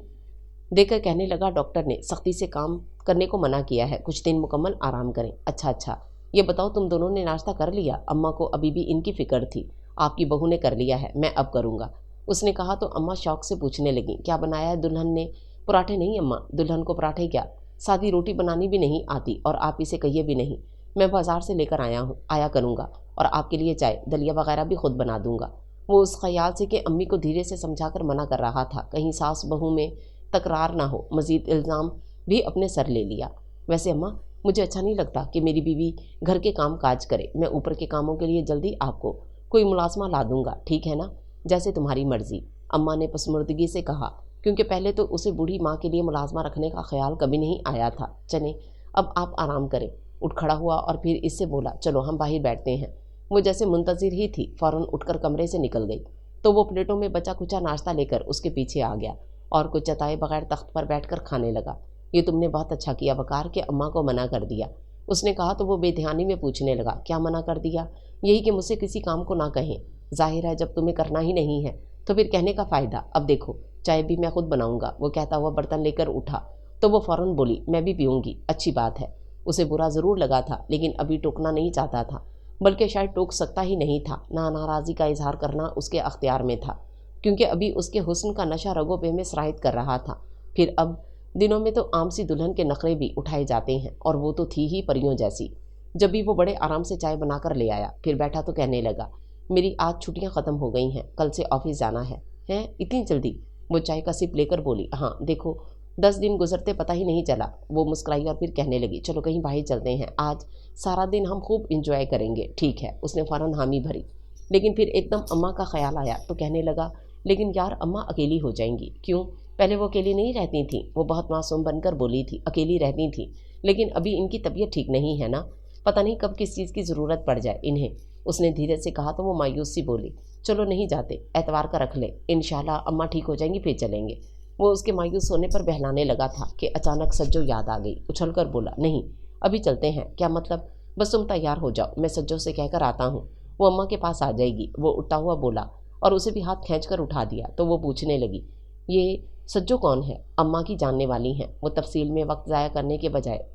देखकर कहने लगा, डॉक्टर ने सख्ती से काम करने को मना किया है, कुछ दिन मुकम्मल आराम करें। अच्छा, ये बताओ तुम दोनों ने नाश्ता कर लिया? अम्मा को अभी भी इनकी फ़िक्र थी। आपकी बहू ने कर लिया है, मैं अब करूँगा, उसने कहा तो अम्मा शौक से पूछने लगी, क्या बनाया है दुल्हन ने? पराठे नहीं अम्मा, दुल्हन को पराठे क्या, सादी रोटी बनानी भी नहीं आती और आप इसे कहिए भी नहीं। मैं बाज़ार से लेकर आया करूँगा और आपके लिए चाय दलिया वगैरह भी खुद बना दूँगा। वो उस ख्याल से कि अम्मी को धीरे से समझाकर मना कर रहा था, कहीं सास बहू में तकरार ना हो, मज़ीद इल्ज़ाम भी अपने सर ले लिया। वैसे अम्मा, मुझे अच्छा नहीं लगता कि मेरी बीवी घर के काम काज करे। मैं ऊपर के कामों के लिए जल्दी आपको कोई मुलाजमा ला दूंगा, ठीक है ना? जैसे तुम्हारी मर्जी, अम्मा ने पसमुर्दगी से कहा, क्योंकि पहले तो उसे बूढ़ी माँ के लिए मुलाजमा रखने का ख्याल कभी नहीं आया था। चलें, अब आप आराम करें। उठ खड़ा हुआ और फिर इससे बोला, चलो हम बाहर बैठते हैं। वो जैसे मुंतज़िर ही थी, फ़ौरन उठकर कमरे से निकल गई तो वो प्लेटों में बचा कुचा नाश्ता लेकर उसके पीछे आ गया और कुछ जताए बगैर तख्त पर बैठकर खाने लगा। ये तुमने बहुत अच्छा किया वकार कि अम्मा को मना कर दिया, उसने कहा तो वो बेध्यानी में पूछने लगा, क्या मना कर दिया? यही कि मुझसे किसी काम को ना कहें। जाहिर है जब तुम्हें करना ही नहीं है तो फिर कहने का फ़ायदा। अब देखो, चाय भी मैं खुद बनाऊंगा। वो कहता हुआ बर्तन लेकर उठा तो वो फ़ौरन बोली, मैं भी पीऊँगी। अच्छी बात है। उसे बुरा ज़रूर लगा था, लेकिन अभी टोकना नहीं चाहता था, बल्कि शायद टोक सकता ही नहीं था। नाराज़गी का इजहार करना उसके अख्तियार में था, क्योंकि अभी उसके हुस्न का नशा रगो पे में सरायत कर रहा था। फिर अब दिनों में तो आम सी दुल्हन के नखरे भी उठाए जाते हैं, और वो तो थी ही परियों जैसी। जब भी वो बड़े आराम से चाय बनाकर ले आया, फिर बैठा तो कहने लगा, मेरी आज छुट्टियां ख़त्म हो गई हैं, कल से ऑफिस जाना है। हैं इतनी जल्दी? वो चाय का सिप लेकर बोली, हाँ देखो 10 दिन गुजरते पता ही नहीं चला। वो मुस्कुराई और फिर कहने लगी, चलो कहीं बाहर चलते हैं, आज सारा दिन हम खूब इंजॉय करेंगे। ठीक है, उसने फ़ौरन हामी भरी, लेकिन फिर एकदम अम्मा का ख्याल आया तो कहने लगा, लेकिन यार अम्मा अकेली हो जाएंगी। क्यों? पहले वो अकेली नहीं रहती थी। वो बहुत मासूम बनकर बोली थी, अकेली रहती थी, लेकिन अभी इनकी तबीयत ठीक नहीं है ना, पता नहीं कब किस चीज़ की ज़रूरत पड़ जाए इन्हें, उसने धीरे से कहा तो वो मायूस सी बोली, चलो नहीं जाते, एतवार का रख ले, इंशाल्लाह अम्मा ठीक हो जाएंगी फिर चलेंगे। वो उसके मायूस होने पर बहलाने लगा था कि अचानक सज्जो याद आ गई। उछल कर बोला, नहीं अभी चलते हैं। क्या मतलब? बस तुम तैयार हो जाओ, मैं सज्जो से कहकर आता हूँ, वो अम्मा के पास आ जाएगी। वो उठता हुआ बोला और उसे भी हाथ खींच कर उठा दिया तो वो पूछने लगी, ये सज्जो कौन है? अम्मा की जानने वाली हैं। वो तफसील में वक्त ज़ाया करने के बजाय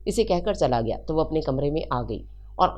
इसे कहकर चला गया तो वो अपने कमरे में आ गई और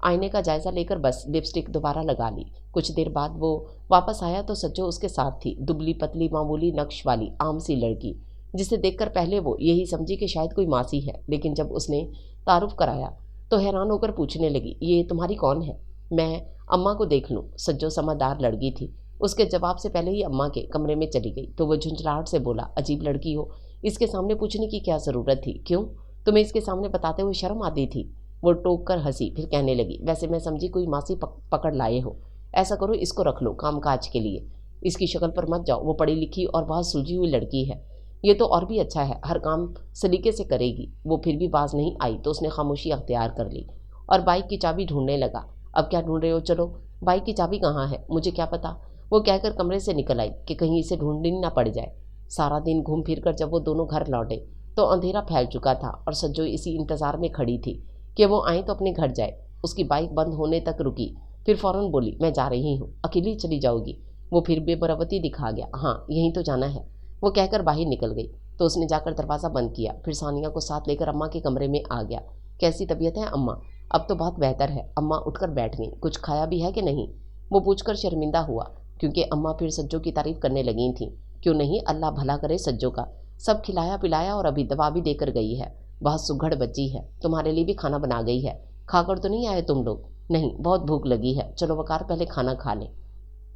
आईने का जायज़ा लेकर बस लिपस्टिक दोबारा लगा ली। कुछ देर बाद वो वापस आया तो सज्जो उसके साथ थी, दुबली पतली मामूली नक्श वाली आम सी लड़की, जिसे देखकर पहले वो यही समझी कि शायद कोई मासी है, लेकिन जब उसने तारुफ कराया तो हैरान होकर पूछने लगी, ये तुम्हारी कौन है? मैं अम्मा को देख लूँ। सज्जो समझदार लड़की थी, उसके जवाब से पहले ही अम्मा के कमरे में चली गई तो वो झुंझलाहट से बोला, अजीब लड़की हो, इसके सामने पूछने की क्या ज़रूरत थी? क्यों, तुम्हें इसके सामने बताते हुए शर्म आती थी? वो टोक कर हंसी, फिर कहने लगी, वैसे मैं समझी कोई मासी पकड़ लाए हो। ऐसा करो, इसको रख लो काम काज के लिए, इसकी शक्ल पर मत जाओ, वो पढ़ी लिखी और बहुत सुलझी हुई लड़की है। ये तो और भी अच्छा है, हर काम सलीके से करेगी। वो फिर भी बाज नहीं आई तो उसने खामोशी अख्तियार कर ली और बाइक की चाबी ढूंढने लगा। अब क्या ढूंढ रहे हो? चलो, बाइक की चाबी कहाँ है? मुझे क्या पता, वो कहकर कमरे से निकल आई कि कहीं इसे ढूंढनी ना पड़ जाए। सारा दिन घूम फिर कर जब वो दोनों घर लौटे तो अंधेरा फैल चुका था और सज्जो इसी इंतज़ार में खड़ी थी कि वो आए तो अपने घर जाए। उसकी बाइक बंद होने तक रुकी, फिर फ़ौरन बोली, मैं जा रही हूँ। अकेली चली जाओगी? वो फिर बेबरवती दिखा गया। हाँ, यहीं तो जाना है, वो कहकर बाहर निकल गई तो उसने जाकर दरवाज़ा बंद किया, फिर सानिया को साथ लेकर अम्मा के कमरे में आ गया। कैसी तबीयत है अम्मा? अब तो बहुत बेहतर है। अम्मा उठकर बैठ गई। कुछ खाया भी है कि नहीं? वो पूछकर शर्मिंदा हुआ, क्योंकि अम्मा फिर सज्जो की तारीफ़ करने लगी थी। क्यों नहीं, अल्लाह भला करे सज्जो का, सब खिलाया पिलाया और अभी दवा भी देकर गई है। बहुत सुघड़ बच्ची है, तुम्हारे लिए भी खाना बना गई है। खाकर तो नहीं आए तुम लोग? नहीं, बहुत भूख लगी है, चलो वकार पहले खाना खा लें।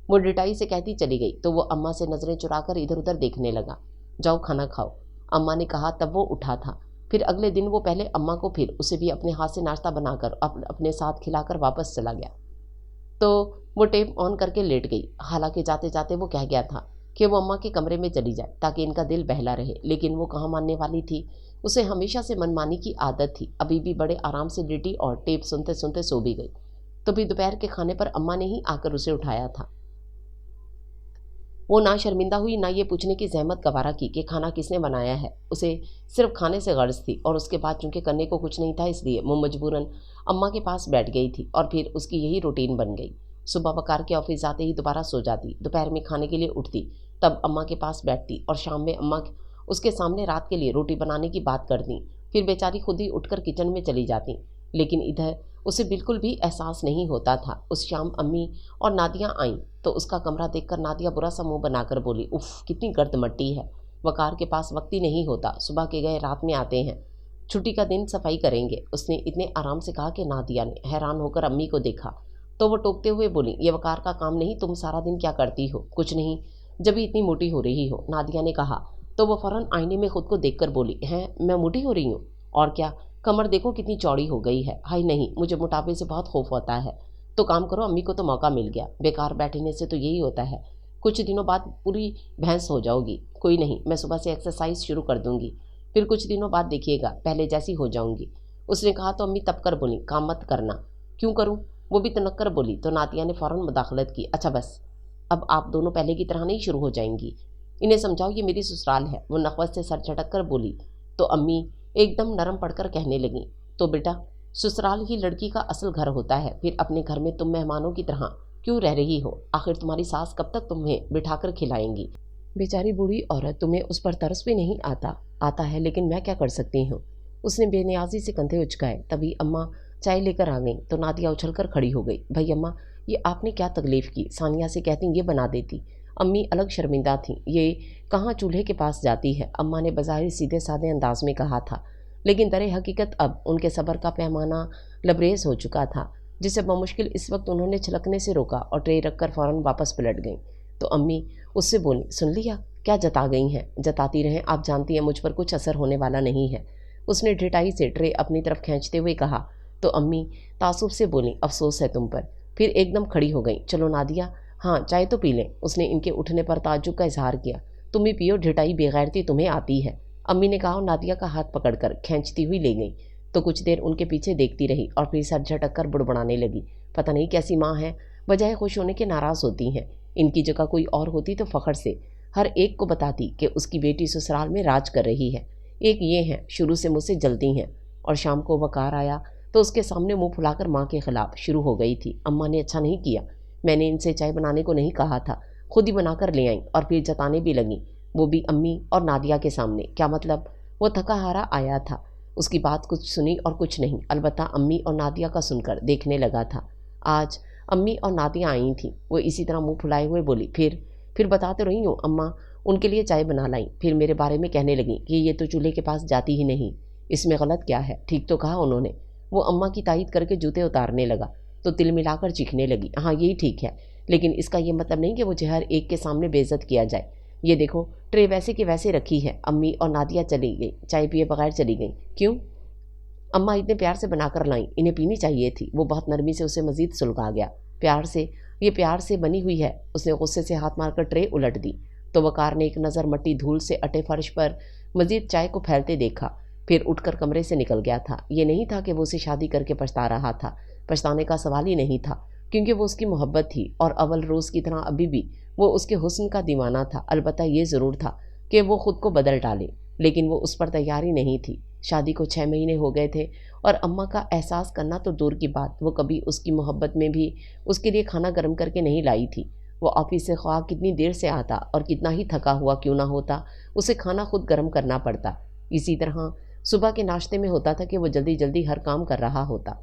वो डिटाई से कहती चली गई तो वो अम्मा से नज़रें चुराकर इधर उधर देखने लगा। जाओ खाना खाओ, अम्मा ने कहा, तब वो उठा था। फिर अगले दिन वो पहले अम्मा को फिर उसे भी अपने हाथ से नाश्ता बनाकर अपने साथ खिलाकर वापस चला गया तो वो टेप ऑन करके लेट गई। हालांकि जाते जाते वो कह गया था, कि वो अम्मा के कमरे में चली जाए ताकि इनका दिल बहला रहे, लेकिन वो कहाँ मानने वाली थी। उसे हमेशा से मनमानी की आदत थी। अभी भी बड़े आराम से लेटी और टेप सुनते सुनते सो भी गई। तो भी दोपहर के खाने पर अम्मा ने ही आकर उसे उठाया था। वो ना शर्मिंदा हुई, ना ये पूछने की जहमत गवारा की कि खाना किसने बनाया है। उसे सिर्फ खाने से गर्ज थी, और उसके बाद चूंकि करने को कुछ नहीं था, इसलिए वो मजबूरन अम्मा के पास बैठ गई थी, और फिर उसकी यही रूटीन बन गई। सुबह वकार के ऑफिस जाते ही दोबारा सो जाती, दोपहर में खाने के लिए उठती, तब अम्मा के पास बैठती, और शाम में अम्मा उसके सामने रात के लिए रोटी बनाने की बात करती। फिर बेचारी खुद ही उठकर किचन में चली जाती, लेकिन इधर उसे बिल्कुल भी एहसास नहीं होता था। उस शाम अम्मी और नादिया आईं तो उसका कमरा देखकर नादिया बुरा सा मुंह बनाकर बोली, उफ, कितनी गर्द मट्टी है। वकार के पास वक्त ही नहीं होता, सुबह के गए रात में आते हैं, छुट्टी का दिन सफाई करेंगे, उसने इतने आराम से कहा कि नादिया ने हैरान होकर अम्मी को देखा। तो वो टोकते हुए बोली, ये वकार का काम नहीं, तुम सारा दिन क्या करती हो? कुछ नहीं, जब भी इतनी मोटी हो रही हो, नादिया ने कहा। तो वो फौरन आईने में खुद को देखकर बोली, हैं, मैं मोटी हो रही हूँ? और क्या, कमर देखो कितनी चौड़ी हो गई है। हाय नहीं, मुझे मोटापे से बहुत खौफ होता है। तो काम करो, अम्मी को तो मौका मिल गया, बेकार बैठने से तो यही होता है, कुछ दिनों बाद पूरी भैंस हो जाओगी। कोई नहीं, मैं सुबह से एक्सरसाइज शुरू कर दूंगी, फिर कुछ दिनों बाद देखिएगा पहले जैसी हो जाऊंगी। उसने कहा तो अम्मी तब कर बोली, काम मत करना। क्यों करूं? वो भी तनक्कर बोली। तो नातिया ने फौरन मुदाखलत की, अच्छा बस, अब आप दोनों पहले की तरह नहीं शुरू हो जाएंगी, इन्हें समझाओ ये मेरी ससुराल है। वो नखवत से सर झटक कर बोली। तो अम्मी एकदम नरम पड़कर कहने लगी, तो बेटा, ससुराल ही लड़की का असल घर होता है, फिर अपने घर में तुम मेहमानों की तरह क्यों रह रही हो? आखिर तुम्हारी सास कब तक तुम्हें बिठाकर खिलाएंगी? बेचारी बूढ़ी औरत, तुम्हें उस पर तरस भी नहीं आता? आता है, लेकिन मैं क्या कर सकती हूँ? उसने बेनियाजी से कंधे उचकाए। तभी अम्मा चाय लेकर आ गई तो नादिया उछलकर खड़ी हो गई। भाई अम्मा, ये आपने क्या तकलीफ की? सानिया से कहती ये बना देती। अम्मी अलग शर्मिंदा थी, ये कहाँ चूल्हे के पास जाती है, अम्मा ने बज़ाहिर सीधे साधे अंदाज में कहा था, लेकिन दर हकीकत अब उनके सब्र का पैमाना लबरेज हो चुका था, जिसे बमुश्किल इस वक्त उन्होंने छलकने से रोका और ट्रे रखकर फ़ौरन वापस पलट गईं। तो अम्मी उससे बोली, सुन लिया, क्या जता गई हैं? जताती रहें, आप जानती हैं मुझ पर कुछ असर होने वाला नहीं है। उसने ढिठाई से ट्रे अपनी तरफ खींचते हुए कहा। तो अम्मी तासुब से बोली, अफसोस है तुम पर। फिर एकदम खड़ी हो गई। चलो नादिया, हाँ चाय तो पी लें। उसने इनके उठने पर ताज्जुब का इजहार किया। तुम ही पियो, ढिठाई बेगैरती तुम्हें आती है, अम्मी ने कहा और नादिया का हाथ पकड़कर खींचती हुई ले गई। तो कुछ देर उनके पीछे देखती रही और फिर सर झटक कर बुड़बुड़ाने लगी। पता नहीं कैसी माँ है, बजाय खुश होने के नाराज़ होती हैं। इनकी जगह कोई और होती तो फ़ख्र से हर एक को बताती कि उसकी बेटी ससुराल में राज कर रही है। एक ये हैं, शुरू से मुझसे जलती हैं। और शाम को वकार आया तो उसके सामने मुंह फुलाकर माँ के खिलाफ शुरू हो गई थी। अम्मा ने अच्छा नहीं किया, मैंने इनसे चाय बनाने को नहीं कहा था, खुद ही बनाकर ले आई और फिर जताने भी लगी, वो भी अम्मी और नादिया के सामने। क्या मतलब? वो थका हारा आया था, उसकी बात कुछ सुनी और कुछ नहीं, अलबत्ता अम्मी और नादिया का सुनकर देखने लगा था। आज अम्मी और नादिया आई थी। वो इसी तरह मुंह फुलाए हुए बोली, फिर बताते रही हूँ अम्मा, उनके लिए चाय बना लाई। फिर मेरे बारे में कहने लगी कि ये तो चूल्हे के पास जाती ही नहीं, इसमें गलत क्या है? ठीक तो कहा उन्होंने। वो अम्मा की तायद करके जूते उतारने लगा तो तिल मिलाकर चीखने लगी, हाँ यही ठीक है, लेकिन इसका ये मतलब नहीं कि मुझे हर एक के सामने बेइज्जत किया जाए। ये देखो, ट्रे वैसे की वैसे रखी है। अम्मी और नादिया चली गई, चाय पिए बगैर चली गई। क्यों? अम्मा इतने प्यार से बनाकर लाई, इन्हें पीनी चाहिए थी। वो बहुत नरमी से उसे मजीद सुलगा गया। प्यार से? ये प्यार से बनी हुई है। उसने गुस्से से हाथ मारकर ट्रे उलट दी। तो वकार ने एक नज़र मट्टी धूल से अटे फर्श पर मजीद चाय को फैलते देखा, फिर उठकर कमरे से निकल गया था। ये नहीं था कि वो उसे शादी करके पछता रहा था, पछताने का सवाल ही नहीं था, क्योंकि वो उसकी मोहब्बत थी और अव्वल रोज़ की तरह अभी भी वो उसके हुस्न का दीवाना था। अलबत्ता ये ज़रूर था कि वो ख़ुद को बदल डाले, लेकिन वो उस पर तैयार ही नहीं थी। शादी को 6 महीने हो गए थे और अम्मा का एहसास करना तो दूर की बात, वो कभी उसकी मोहब्बत में भी उसके लिए खाना गर्म करके नहीं लाई थी। वो ऑफिस से ख्वाह कितनी देर से आता और कितना ही थका हुआ क्यों ना होता, उसे खाना खुद गर्म करना पड़ता। इसी तरह सुबह के नाश्ते में होता था कि वो जल्दी जल्दी हर काम कर रहा होता।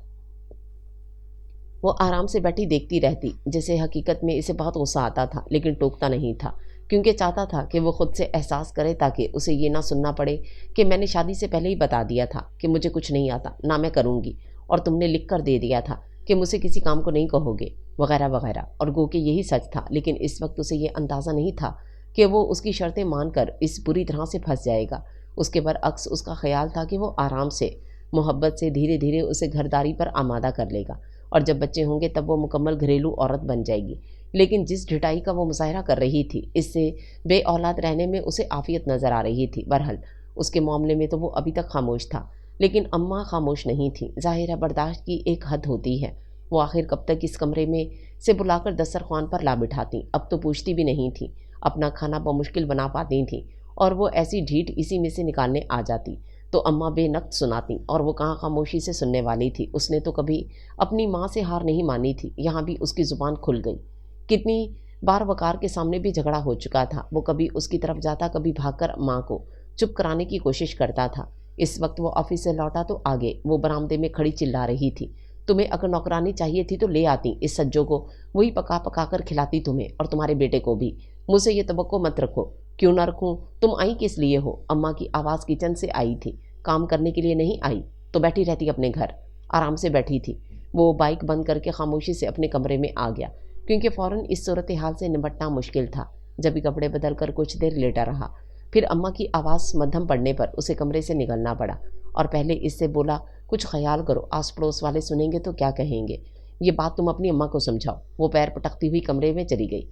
वो आराम से बैठी देखती रहती, जैसे हकीकत में इसे बहुत गुस्सा आता था, लेकिन टोकता नहीं था, क्योंकि चाहता था कि वो खुद से एहसास करे ताकि उसे ये ना सुनना पड़े कि मैंने शादी से पहले ही बता दिया था कि मुझे कुछ नहीं आता, ना मैं करूँगी, और तुमने लिख कर दे दिया था कि मुझसे किसी काम को नहीं कहोगे, वगैरह वगैरह। और गो कि यही सच था, लेकिन इस वक्त उसे ये अंदाज़ा नहीं था कि वो उसकी शर्तें मानकर इस बुरी तरह से फंस जाएगा। उसके बरअक्स उसका ख्याल था कि वो आराम से, मोहब्बत से धीरे धीरे उसे घरदारी पर आमादा कर लेगा, और जब बच्चे होंगे तब वो मुकम्मल घरेलू औरत बन जाएगी। لیکن جس ڈھٹائی کا وہ مظاہرہ کر رہی تھی اس سے بے اولاد رہنے میں اسے عافیت نظر آ رہی تھی۔ بہرحال اس کے معاملے میں تو وہ ابھی تک خاموش تھا، لیکن اماں خاموش نہیں تھیں۔ ظاہر ہے برداشت کی ایک حد ہوتی ہے، وہ آخر کب تک اس کمرے میں سے بلا کر دسترخوان پر لا بٹھاتی۔ اب تو پوچھتی بھی نہیں تھی، اپنا کھانا بمشکل بنا پاتی تھیں، اور وہ ایسی ڈھیٹ اسی میں سے نکالنے آ جاتی تو اماں بے نقد سناتی، اور وہ کہاں خاموشی سے سننے والی تھی۔ اس نے تو کبھی اپنی ماں سے ہار نہیں مانی تھی، یہاں بھی اس کی زبان کھل گئی۔ کتنی بار وقار کے سامنے بھی جھگڑا ہو چکا تھا، وہ کبھی اس کی طرف جاتا، کبھی بھاگ کر ماں کو چپ کرانے کی کوشش کرتا تھا۔ اس وقت وہ آفس سے لوٹا تو آگے وہ برآمدے میں کھڑی چلا رہی تھی، تمہیں اگر نوکرانی چاہیے تھی تو لے آتی، اس سجو کو وہی پکا پکا کر کھلاتی تمہیں اور تمہارے بیٹے کو بھی۔ مجھ سے یہ توقع مت رکھو۔ کیوں نہ رکھوں؟ تم آئی کس لیے ہو؟ اماں کی آواز کچن سے آئی تھی۔ کام کرنے کے لیے نہیں آئی تو بیٹھی رہتی اپنے گھر، آرام سے بیٹھی تھی۔ وہ بائک بند کر کے خاموشی سے اپنے کمرے میں آ گیا، کیونکہ فوراً اس صورتحال سے نمٹنا مشکل تھا۔ جب بھی کپڑے بدل کر کچھ دیر لیٹا رہا، پھر اماں کی آواز مدھم پڑنے پر اسے کمرے سے نکلنا پڑا، اور پہلے اس سے بولا، کچھ خیال کرو، آس پڑوس والے سنیں گے تو کیا کہیں گے؟ یہ بات تم اپنی اماں کو سمجھاؤ۔ وہ پیر پٹکتی ہوئی کمرے میں چلی گئی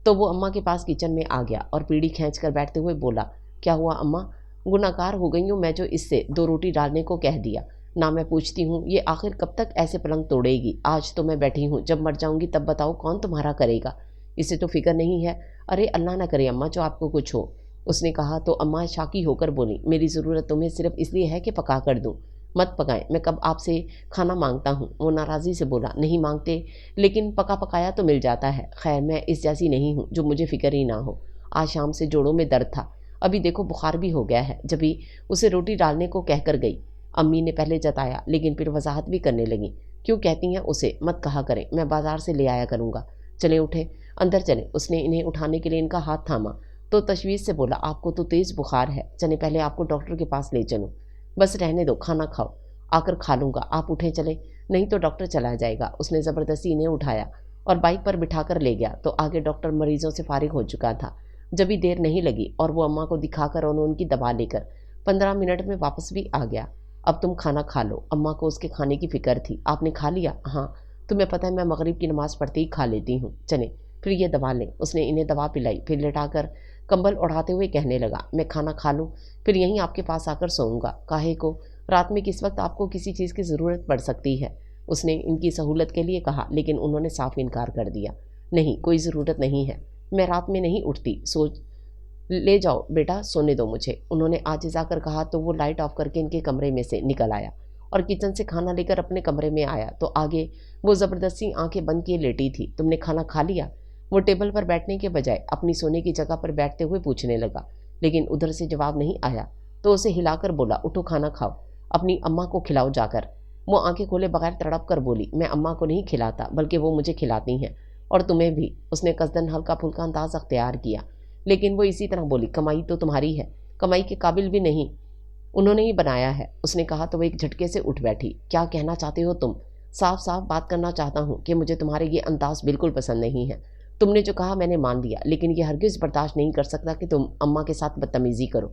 تو وہ اماں کے پاس کچن میں آ گیا اور پیڑھی کھینچ کر بیٹھتے ہوئے بولا، کیا ہوا اماں؟ گناہگار ہو گئی ہوں میں جو اس سے 2 روٹی ڈالنے کو کہہ دیا۔ نہ میں پوچھتی ہوں یہ آخر کب تک ایسے پلنگ توڑے گی؟ آج تو میں بیٹھی ہوں، جب مر جاؤں گی تب بتاؤ کون تمہارا کرے گا؟ اسے تو فکر نہیں ہے۔ ارے اللہ نہ کرے اماں جو آپ کو کچھ ہو، اس نے کہا تو اماں شاکی ہو کر بولی، میری ضرورت تمہیں صرف اس لیے ہے کہ پکا کر دوں، مت پکائیں، میں کب آپ سے کھانا مانگتا ہوں؟ وہ ناراضی سے بولا، نہیں مانگتے، لیکن پکا پکایا تو مل جاتا ہے۔ خیر میں اس جیسی نہیں ہوں جو مجھے فکر ہی نہ ہو۔ آج شام سے جوڑوں میں درد تھا، ابھی دیکھو بخار بھی ہو گیا ہے۔ جبھی اسے روٹی ڈالنے کو کہہ کر گئی، امی نے پہلے جتایا لیکن پھر وضاحت بھی کرنے لگیں، کیوں کہتی ہیں اسے مت کہا کریں، میں بازار سے لے آیا کروں گا۔ چلیں اٹھے، اندر چلیں۔ اس نے انہیں اٹھانے کے لیے ان کا ہاتھ تھاما تو تشویش سے بولا، آپ کو تو تیز بخار ہے، چلیں پہلے آپ کو ڈاکٹر کے پاس لے چلوں۔ بس رہنے دو، کھانا کھاؤ، آ کر کھا لوں گا، آپ اٹھیں چلیں، نہیں تو ڈاکٹر چلا جائے گا۔ اس نے زبردستی انہیں اٹھایا اور بائک پر بٹھا کر لے گیا تو آگے ڈاکٹر مریضوں سے فارغ ہو چکا تھا۔ جبھی دیر نہیں لگی اور وہ اماں کو دکھا کر اور ان کی دوا لے کر 15 منٹ میں واپس بھی آ گیا۔ اب تم کھانا کھا لو۔ اماں کو اس کے کھانے کی فکر تھی۔ آپ نے کھا لیا؟ ہاں، تمہیں پتہ ہے میں مغرب کی نماز پڑھتے ہی کھا لیتی ہوں، چلیں پھر یہ دوا لیں۔ اس نے انہیں دوا پلائی، پھر لٹا کر کمبل اڑھاتے ہوئے کہنے لگا، میں کھانا کھا لوں پھر یہیں آپ کے پاس آ کر سوؤں گا، کاہے کو؟ رات میں کس وقت آپ کو کسی چیز کی ضرورت پڑ سکتی ہے؟ اس نے ان کی سہولت کے لیے کہا، لیکن انہوں نے صاف انکار کر دیا، نہیں کوئی ضرورت نہیں ہے، میں رات میں نہیں اٹھتی، سوچ لے جاؤ بیٹا، سونے دو مجھے۔ انہوں نے عاجز آ کر کہا تو وہ لائٹ آف کر کے ان کے کمرے میں سے نکل آیا اور کچن سے کھانا لے کر اپنے کمرے میں آیا تو آگے وہ زبردستی آنکھیں بند کیے لیٹی تھی۔ تم نے کھانا کھا لیا؟ وہ ٹیبل پر بیٹھنے کے بجائے اپنی سونے کی جگہ پر بیٹھتے ہوئے پوچھنے لگا، لیکن ادھر سے جواب نہیں آیا تو اسے ہلا کر بولا، اٹھو کھانا کھاؤ، اپنی اماں کو کھلاؤ جا کر۔ وہ آنکھیں کھولے بغیر تڑپ کر بولی، میں اماں کو نہیں کھلاتا بلکہ وہ مجھے کھلاتی ہیں، اور تمہیں بھی۔ اس نے قصدن ہلکا پھلکا انداز اختیار کیا، لیکن وہ اسی طرح بولی، کمائی تو تمہاری ہے، کمائی کے قابل بھی نہیں، انہوں نے ہی بنایا ہے۔ اس نے کہا تو وہ ایک جھٹکے سے اٹھ بیٹھی، کیا کہنا چاہتے ہو تم؟ صاف صاف بات کرنا چاہتا ہوں کہ مجھے تمہارے یہ انداز بالکل پسند نہیں ہے۔ تم نے جو کہا میں نے مان لیا، لیکن یہ ہرگز برداشت نہیں کر سکتا کہ تم اماں کے ساتھ بدتمیزی کرو۔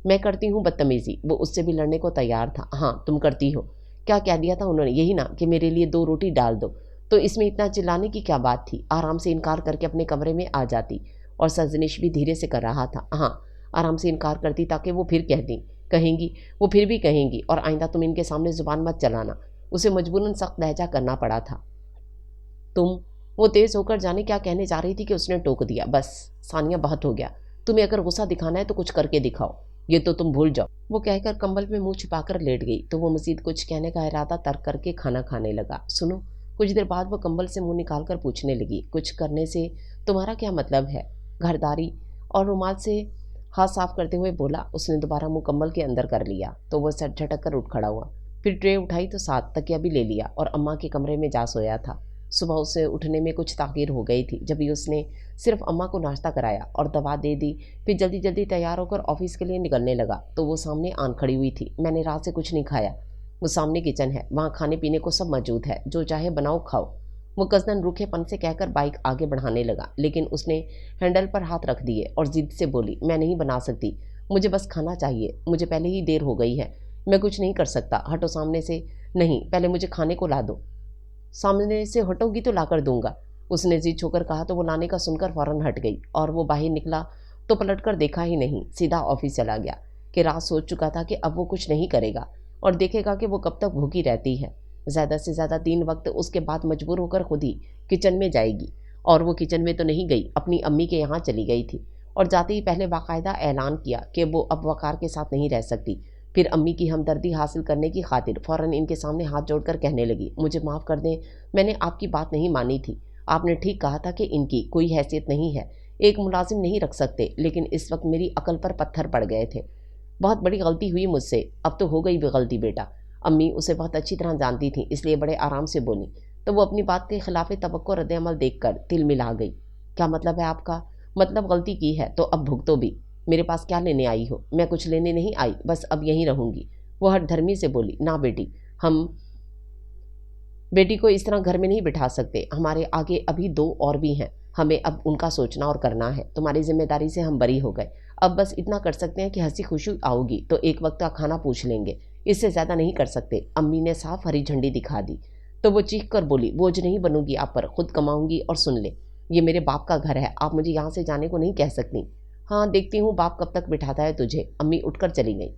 میں کرتی ہوں بدتمیزی؟ وہ اس سے بھی لڑنے کو تیار تھا۔ ہاں تم کرتی ہو۔ کیا کہہ دیا تھا انہوں نے؟ یہی نا کہ میرے لیے 2 روٹی ڈال دو، تو اس میں اتنا چلانے کی کیا بات تھی؟ آرام سے انکار کر کے اپنے کمرے میں آ جاتی، اور سرزنش بھی دھیرے سے کر رہا تھا۔ ہاں آرام سے انکار کرتی تاکہ وہ پھر کہیں گی، وہ پھر بھی کہیں گی، اور آئندہ تم ان کے سامنے زبان مت چلانا۔ اسے مجبوراً سخت لہجہ کرنا پڑا تھا۔ تم، وہ تیز ہو کر جانے کیا کہنے جا رہی تھی کہ اس نے ٹوک دیا، بس ثانیہ بہت ہو گیا، تمہیں اگر غصہ دکھانا ہے تو کچھ کر کے دکھاؤ، یہ تو تم بھول جاؤ۔ وہ کہہ کر کمبل میں منہ چھپا کر لیٹ گئی تو وہ مزید کچھ کہنے کا ارادہ ترک کر کے کھانا کھانے لگا۔ سنو، کچھ دیر بعد وہ کمبل سے منہ نکال کر پوچھنے لگی، کچھ کرنے سے تمہارا کیا مطلب ہے؟ گھرداری؟ اور رومال سے ہاتھ صاف کرتے ہوئے بولا۔ اس نے دوبارہ منہ کمبل کے اندر کر لیا تو وہ سر جھٹک کر اٹھ کھڑا ہوا، پھر ٹرے اٹھائی تو ساتھ تکیہ بھی لے لیا اور اماں کے کمرے میں جا سویا تھا۔ صبح اسے اٹھنے میں کچھ تاخیر ہو گئی تھی، جبھی اس نے صرف اماں کو ناشتہ کرایا اور دوا دے دی، پھر جلدی جلدی تیار ہو کر آفس کے لیے نکلنے لگا تو وہ سامنے آن کھڑی ہوئی تھی۔ میں نے رات سے کچھ نہیں کھایا۔ وہ سامنے کچن ہے، وہاں کھانے پینے کو سب موجود ہے، جو چاہے بناؤ کھاؤ۔ وہ قصدن روکھے پن سے کہہ کر بائک آگے بڑھانے لگا، لیکن اس نے ہینڈل پر ہاتھ رکھ دیے اور ضد سے بولی، میں نہیں بنا سکتی، مجھے بس کھانا چاہیے، مجھے پہلے ہی دیر ہو گئی ہے، میں کچھ نہیں کر سکتا، ہٹو سامنے سے۔ نہیں، پہلے مجھے کھانے کو لا دو۔ سامنے سے ہٹو گی تو لا کر دوں گا۔ उसने जी छोकर कहा तो वो लाने का सुनकर फौरन हट गई और वो बाहर निकला तो पलटकर देखा ही नहीं, सीधा ऑफिस चला गया कि रात सोच चुका था कि अब वो कुछ नहीं करेगा और देखेगा कि वो कब तक भूखी रहती है। ज़्यादा से ज़्यादा 3 वक्त उसके बाद मजबूर होकर खुद ही किचन में जाएगी और वो किचन में तो नहीं गई, अपनी अम्मी के यहाँ चली गई थी और जाते ही पहले बाकायदा ऐलान किया कि वो अब वकार के साथ नहीं रह सकती। फिर अम्मी की हमदर्दी हासिल करने की खातिर फ़ौरन इनके सामने हाथ जोड़कर कहने लगी, मुझे माफ़ कर दें, मैंने आपकी बात नहीं मानी थी। आपने ठीक कहा था कि इनकी कोई हैसियत नहीं है, एक मुलाजिम नहीं रख सकते, लेकिन इस वक्त मेरी अकल पर पत्थर पड़ गए थे। बहुत बड़ी गलती हुई मुझसे, अब तो हो गई भी गलती बेटा। अम्मी उसे बहुत अच्छी तरह जानती थी, इसलिए बड़े आराम से बोली। तो वो अपनी बात के खिलाफ तवक्को रद्द-ए-अमल देखकर तिल मिला गई। क्या मतलब है आपका? मतलब गलती की है तो अब भुगतो भी। मेरे पास क्या लेने आई हो? मैं कुछ लेने नहीं आई, बस अब यहीं रहूंगी। वो हठधर्मी से बोली, ना बेटी, हम बेटी को इस तरह घर में नहीं बिठा सकते, हमारे आगे अभी 2 और भी हैं, हमें अब उनका सोचना और करना है। तुम्हारी जिम्मेदारी से हम बरी हो गए, अब बस इतना कर सकते हैं कि हंसी खुशी आओगी तो एक वक्त का खाना पूछ लेंगे, इससे ज़्यादा नहीं कर सकते। अम्मी ने साफ हरी झंडी दिखा दी तो वो चीख कर बोली, बोझ नहीं बनूंगी आप पर, खुद कमाऊंगी और सुन ले, ये मेरे बाप का घर है, आप मुझे यहाँ से जाने को नहीं कह सकती। हाँ देखती हूँ बाप कब तक बिठाता है तुझे। अम्मी उठकर चली गई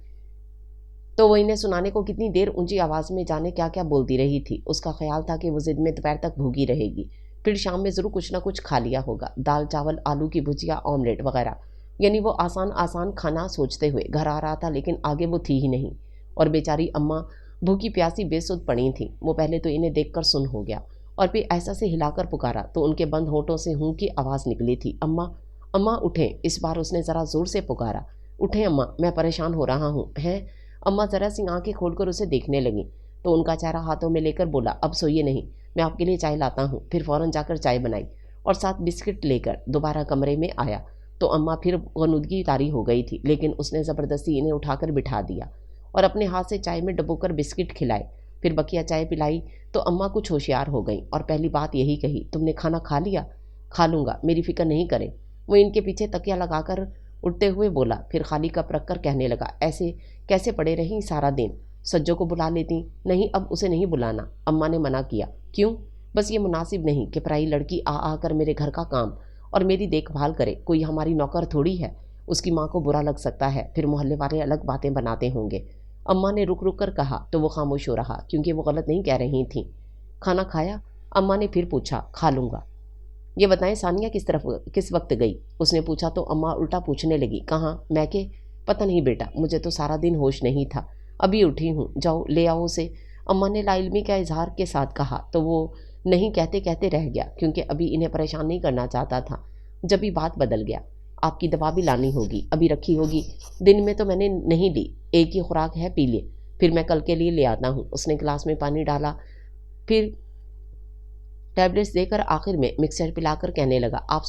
तो वो इन्हें सुनाने को कितनी देर ऊंची आवाज़ में जाने क्या क्या बोलती रही थी। उसका ख्याल था कि वो जिद में दोपहर तक भूखी रहेगी, फिर शाम में ज़रूर कुछ ना कुछ खा लिया होगा, दाल चावल, आलू की भुजिया, ऑमलेट वगैरह। यानी वो आसान आसान खाना सोचते हुए घर आ रहा था, लेकिन आगे वो थी ही नहीं और बेचारी अम्मा भूखी प्यासी बेसुध पड़ी थी। वो पहले तो इन्हें देखकर सुन हो गया और फिर ऐसा से हिलाकर पुकारा तो उनके बंद होठों से हूँ की आवाज़ निकली थी, अम्मा, अम्मा उठें। इस बार उसने ज़रा ज़ोर से पुकारा, उठें अम्मा, मैं परेशान हो रहा हूँ। हैं? अम्मा ज़रा सी आंखें खोलकर उसे देखने लगी तो उनका चेहरा हाथों में लेकर बोला, अब सोइए नहीं, मैं आपके लिए चाय लाता हूँ। फिर फ़ौरन जाकर चाय बनाई और 7 बिस्किट लेकर दोबारा कमरे में आया तो अम्मा फिर गनुदगी तारी हो गई थी, लेकिन उसने ज़बरदस्ती इन्हें उठाकर बिठा दिया और अपने हाथ से चाय में डुबोकर बिस्किट खिलाए। फिर बकिया चाय पिलाई तो अम्मा कुछ होशियार हो गई और पहली बात यही कही, तुमने खाना खा लिया? खा लूँगा, मेरी फिक्र नहीं करें। वो इनके पीछे तकिया लगाकर उठते हुए बोला, फिर खाली कप रखकर कहने लगा, ऐसे कैसे पड़े रहीं सारा दिन? सज्जो को बुला लेती। नहीं, अब उसे नहीं बुलाना, अम्मा ने मना किया। क्यों? बस ये मुनासिब नहीं कि पराई लड़की आ आकर मेरे घर का काम और मेरी देखभाल करे, कोई हमारी नौकर थोड़ी है। उसकी माँ को बुरा लग सकता है, फिर मोहल्ले वाले अलग बातें बनाते होंगे। अम्मा ने रुक रुक कर कहा तो वो खामोश हो रहा, क्योंकि वो गलत नहीं कह रही थी। खाना खाया? अम्मा ने फिर पूछा। खा लूँगा। ये बताएं सानिया किस वक्त गई? उसने पूछा तो अम्मा उल्टा पूछने लगी, कहाँ? मैं के? पता नहीं बेटा, मुझे तो सारा दिन होश नहीं था, अभी उठी हूँ, जाओ ले आओ उसे। अम्मा ने लाइल्मी का इजहार के साथ कहा तो वो नहीं कहते कहते रह गया, क्योंकि अभी इन्हें परेशान नहीं करना चाहता था। जब भी बात बदल गया, आपकी दवा भी लानी होगी, अभी रखी होगी। दिन में तो मैंने नहीं ली, एक ही खुराक है, पी ले, फिर मैं कल के लिए ले आता हूँ। उसने गिलास में पानी डाला, फिर टैबलेट्स देकर आखिर में मिक्सर पिलाकर कहने लगा, आप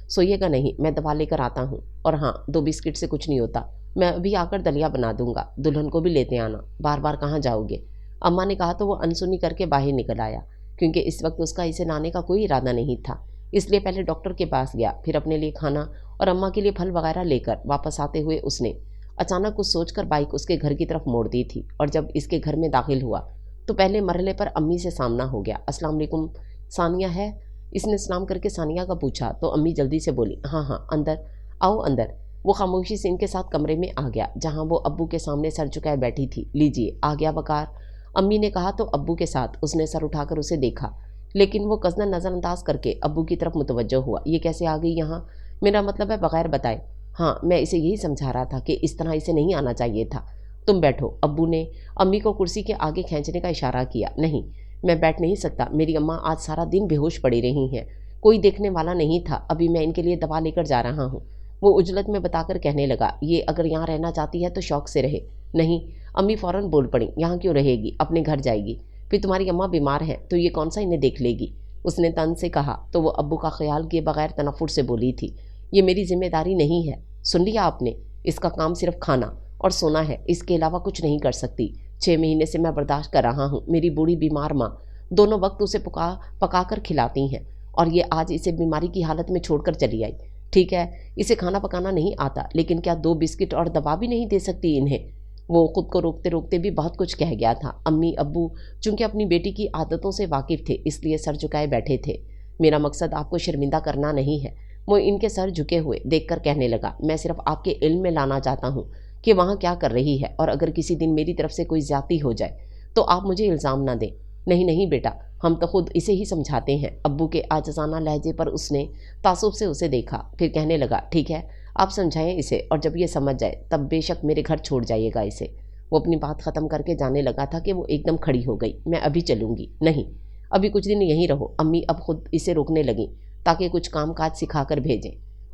सोइएगा नहीं, मैं दवा लेकर आता हूँ। और हाँ, 2 बिस्किट से कुछ नहीं होता, मैं अभी आकर दलिया बना दूंगा, दुल्हन को भी लेते आना, बार बार कहाँ जाओगे? अम्मा ने कहा तो वो अनसुनी करके बाहर निकल आया, क्योंकि इस वक्त उसका इसे लाने का कोई इरादा नहीं था। इसलिए पहले डॉक्टर के पास गया, फिर अपने लिए खाना और अम्मा के लिए फल वगैरह लेकर वापस आते हुए उसने अचानक कुछ सोचकर बाइक उसके घर की तरफ मोड़ दी थी और जब इसके घर में दाखिल हुआ तो पहले मरहले पर अम्मी से सामना हो गया। अस्सलाम वालेकुम, सानिया है? इसने सलाम करके सानिया का पूछा तो अम्मी जल्दी से बोली, हाँ हाँ अंदर आओ अंदर। वो खामोशी से इनके साथ कमरे में आ गया जहाँ वो अब्बू के सामने सर झुकाए बैठी थी। लीजिए आ गया वकार, अम्मी ने कहा तो अब्बू के साथ उसने सर उठाकर उसे देखा, लेकिन वो कज़नन नज़रअंदाज करके अब्बू की तरफ मुतवज्जो हुआ। ये कैसे आ गई यहाँ? मेरा मतलब है बगैर बताए। हाँ, मैं इसे यही समझा रहा था कि इस तरह इसे नहीं आना चाहिए था। तुम बैठो। अब्बू ने अम्मी को कुर्सी के आगे खींचने का इशारा किया। नहीं, मैं बैठ नहीं सकता, मेरी अम्मा आज सारा दिन बेहोश पड़ी रही हैं, कोई देखने वाला नहीं था, अभी मैं इनके लिए दवा लेकर जा रहा हूँ। वो उजलत में बताकर कहने लगा, ये अगर यहाँ रहना चाहती है तो शौक से रहे। नहीं, अम्मी फ़ौरन बोल पड़ी, यहाँ क्यों रहेगी, अपने घर जाएगी, फिर तुम्हारी अम्मा बीमार है तो ये कौन सा इन्हें देख लेगी। उसने तन से कहा तो वो अब्बू का ख्याल किए बगैर तनफुर से बोली थी, ये मेरी जिम्मेदारी नहीं है, सुन लिया आपने, इसका काम सिर्फ खाना और सोना है, इसके अलावा कुछ नहीं कर सकती। 6 महीने से मैं बर्दाश्त कर रहा हूँ, मेरी बूढ़ी बीमार माँ दोनों वक्त उसे पका कर खिलाती हैं और ये आज इसे बीमारी की हालत में छोड़कर चली आई। ठीक है, इसे खाना पकाना नहीं आता, लेकिन क्या 2 बिस्किट और दवा भी नहीं दे सकती इन्हें? वो खुद को रोकते रोकते भी बहुत कुछ कह गया था। अम्मी अब्बू चूंकि अपनी बेटी की आदतों से वाकिफ़ थे, इसलिए सर झुकाए बैठे थे। मेरा मकसद आपको शर्मिंदा करना नहीं है। वो इनके सर झुके हुए देखकर कहने लगा, मैं सिर्फ आपके इल्म में लाना चाहता हूँ कि वहाँ क्या कर रही है, और अगर किसी दिन मेरी तरफ से कोई ज्यादती हो जाए तो आप मुझे इल्ज़ाम ना दें। नहीं नहीं बेटा, हम तो खुद इसे ही समझाते हैं। अब्बू के आजज़ाना लहजे पर उसने तासुब से उसे देखा, फिर कहने लगा, ठीक है, आप समझाएं इसे, और जब ये समझ जाए तब बेशक मेरे घर छोड़ जाइएगा इसे। वो अपनी बात ख़त्म करके जाने लगा था कि वो एकदम खड़ी हो गई। मैं अभी चलूँगी। नहीं, अभी कुछ दिन यहीं रहो। अम्मी अब खुद इसे रोकने लगीं ताकि कुछ काम काज सिखा कर भेजें,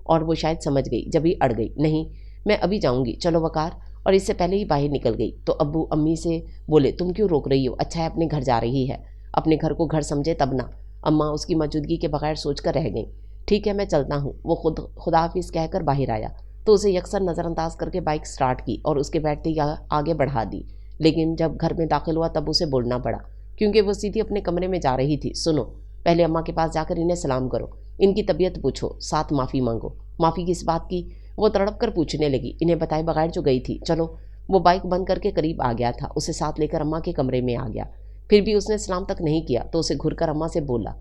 और वो शायद समझ गई, जब ही अड़ गई। नहीं, मैं अभी जाऊँगी, चलो वकार। और इससे पहले ही बाहर निकल गई तो अब्बू अम्मी से बोले, तुम क्यों रोक रही हो? अच्छा है अपने घर जा रही है, अपने घर को घर समझे तब ना। अम्मा उसकी मौजूदगी के बगैर सोच कर रह गई। ठीक है, मैं चलता हूँ। वो खुदा हाफिज़ कहकर बाहर आया तो उसे यकसर नज़रअंदाज करके बाइक स्टार्ट की और उसके बैठते ही आगे बढ़ा दी। लेकिन जब घर में दाखिल हुआ तब उसे बोलना पड़ा, क्योंकि वो सीधी अपने कमरे में जा रही थी। सुनो, पहले अम्मा के पास जाकर इन्हें सलाम करो, इनकी तबीयत पूछो, साथ माफ़ी मांगो। माफ़ी किस बात की? वो तड़प कर पूछने लगी। इन्हें बताए बगैर जो गई थी। चलो। वो बाइक बंद करके करीब आ गया था, उसे साथ लेकर अम्मा के कमरे में आ गया। फिर भी उसने सलाम तक नहीं किया तो उसे घुरकर अम्मा से बोला,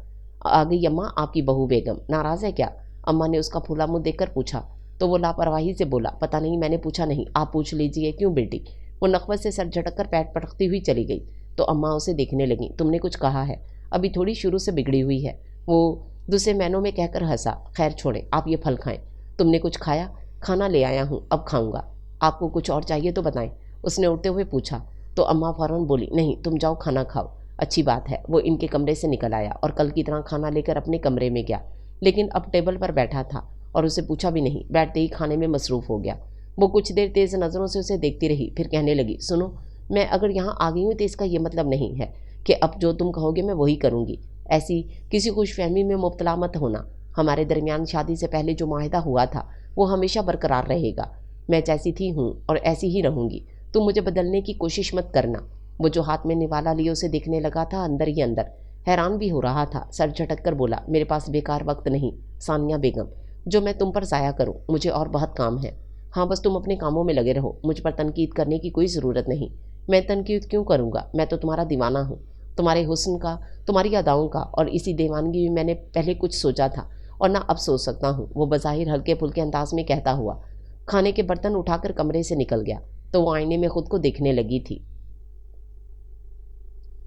आ गई अम्मा आपकी बहू बेगम, नाराज़ है क्या? अम्मा ने उसका फूला मुँह देखकर पूछा तो वो लापरवाही से बोला, पता नहीं, मैंने पूछा नहीं, आप पूछ लीजिए। क्यों बेटी? वो नखवत से सर झटक कर पैर पटकती हुई चली गई तो अम्मा उसे देखने लगी। तुमने कुछ कहा है? अभी थोड़ी शुरू से बिगड़ी हुई है। वो दूसरे मैनों में कहकर हंसा। खैर छोड़ें, आप ये फल खाएं। तुमने कुछ खाया? खाना ले आया हूँ, अब खाऊंगा। आपको कुछ और चाहिए तो बताएं, उसने उठते हुए पूछा। तो अम्मा फौरन बोली, नहीं, तुम जाओ खाना खाओ। अच्छी बात है। वो इनके कमरे से निकल आया और कल की तरह खाना लेकर अपने कमरे में गया, लेकिन अब टेबल पर बैठा था और उसे पूछा भी नहीं, बैठते ही खाने में मसरूफ़ हो गया। वो कुछ देर तेज़ नज़रों से उसे देखती रही, फिर कहने लगी, सुनो, मैं अगर यहाँ आ गई हूँ तो इसका ये मतलब नहीं है कि अब जो तुम कहोगे मैं वही करूँगी। ऐसी किसी खुशफहमी में मुब्तला मत होना। हमारे दरमियान शादी से पहले जो माहिदा हुआ था वो हमेशा बरकरार रहेगा। मैं जैसी थी हूँ और ऐसी ही रहूँगी। तुम मुझे बदलने की कोशिश मत करना। वो जो हाथ में निवाला लिए उसे देखने लगा था अंदर ही अंदर, हैरान भी हो रहा था। सर झटक कर बोला, मेरे पास बेकार वक्त नहीं सानिया बेगम जो मैं तुम पर ज़ाया करूं, मुझे और बहुत काम है। हाँ, बस तुम अपने कामों में लगे रहो, मुझ पर तनकीद करने की कोई ज़रूरत नहीं। मैं तनकीद क्यों करूँगा? मैं तो तुम्हारा दीवाना हूँ, तुम्हारे हुस्न का, तुम्हारी अदाओं का, और इसी दीवानगी में मैंने पहले कुछ सोचा था और ना अब सोच सकता हूँ। वो बज़ाहिर हल्के फुल्के अंदाज में कहता हुआ खाने के बर्तन उठाकर कमरे से निकल गया तो वो आईने में खुद को देखने लगी थी।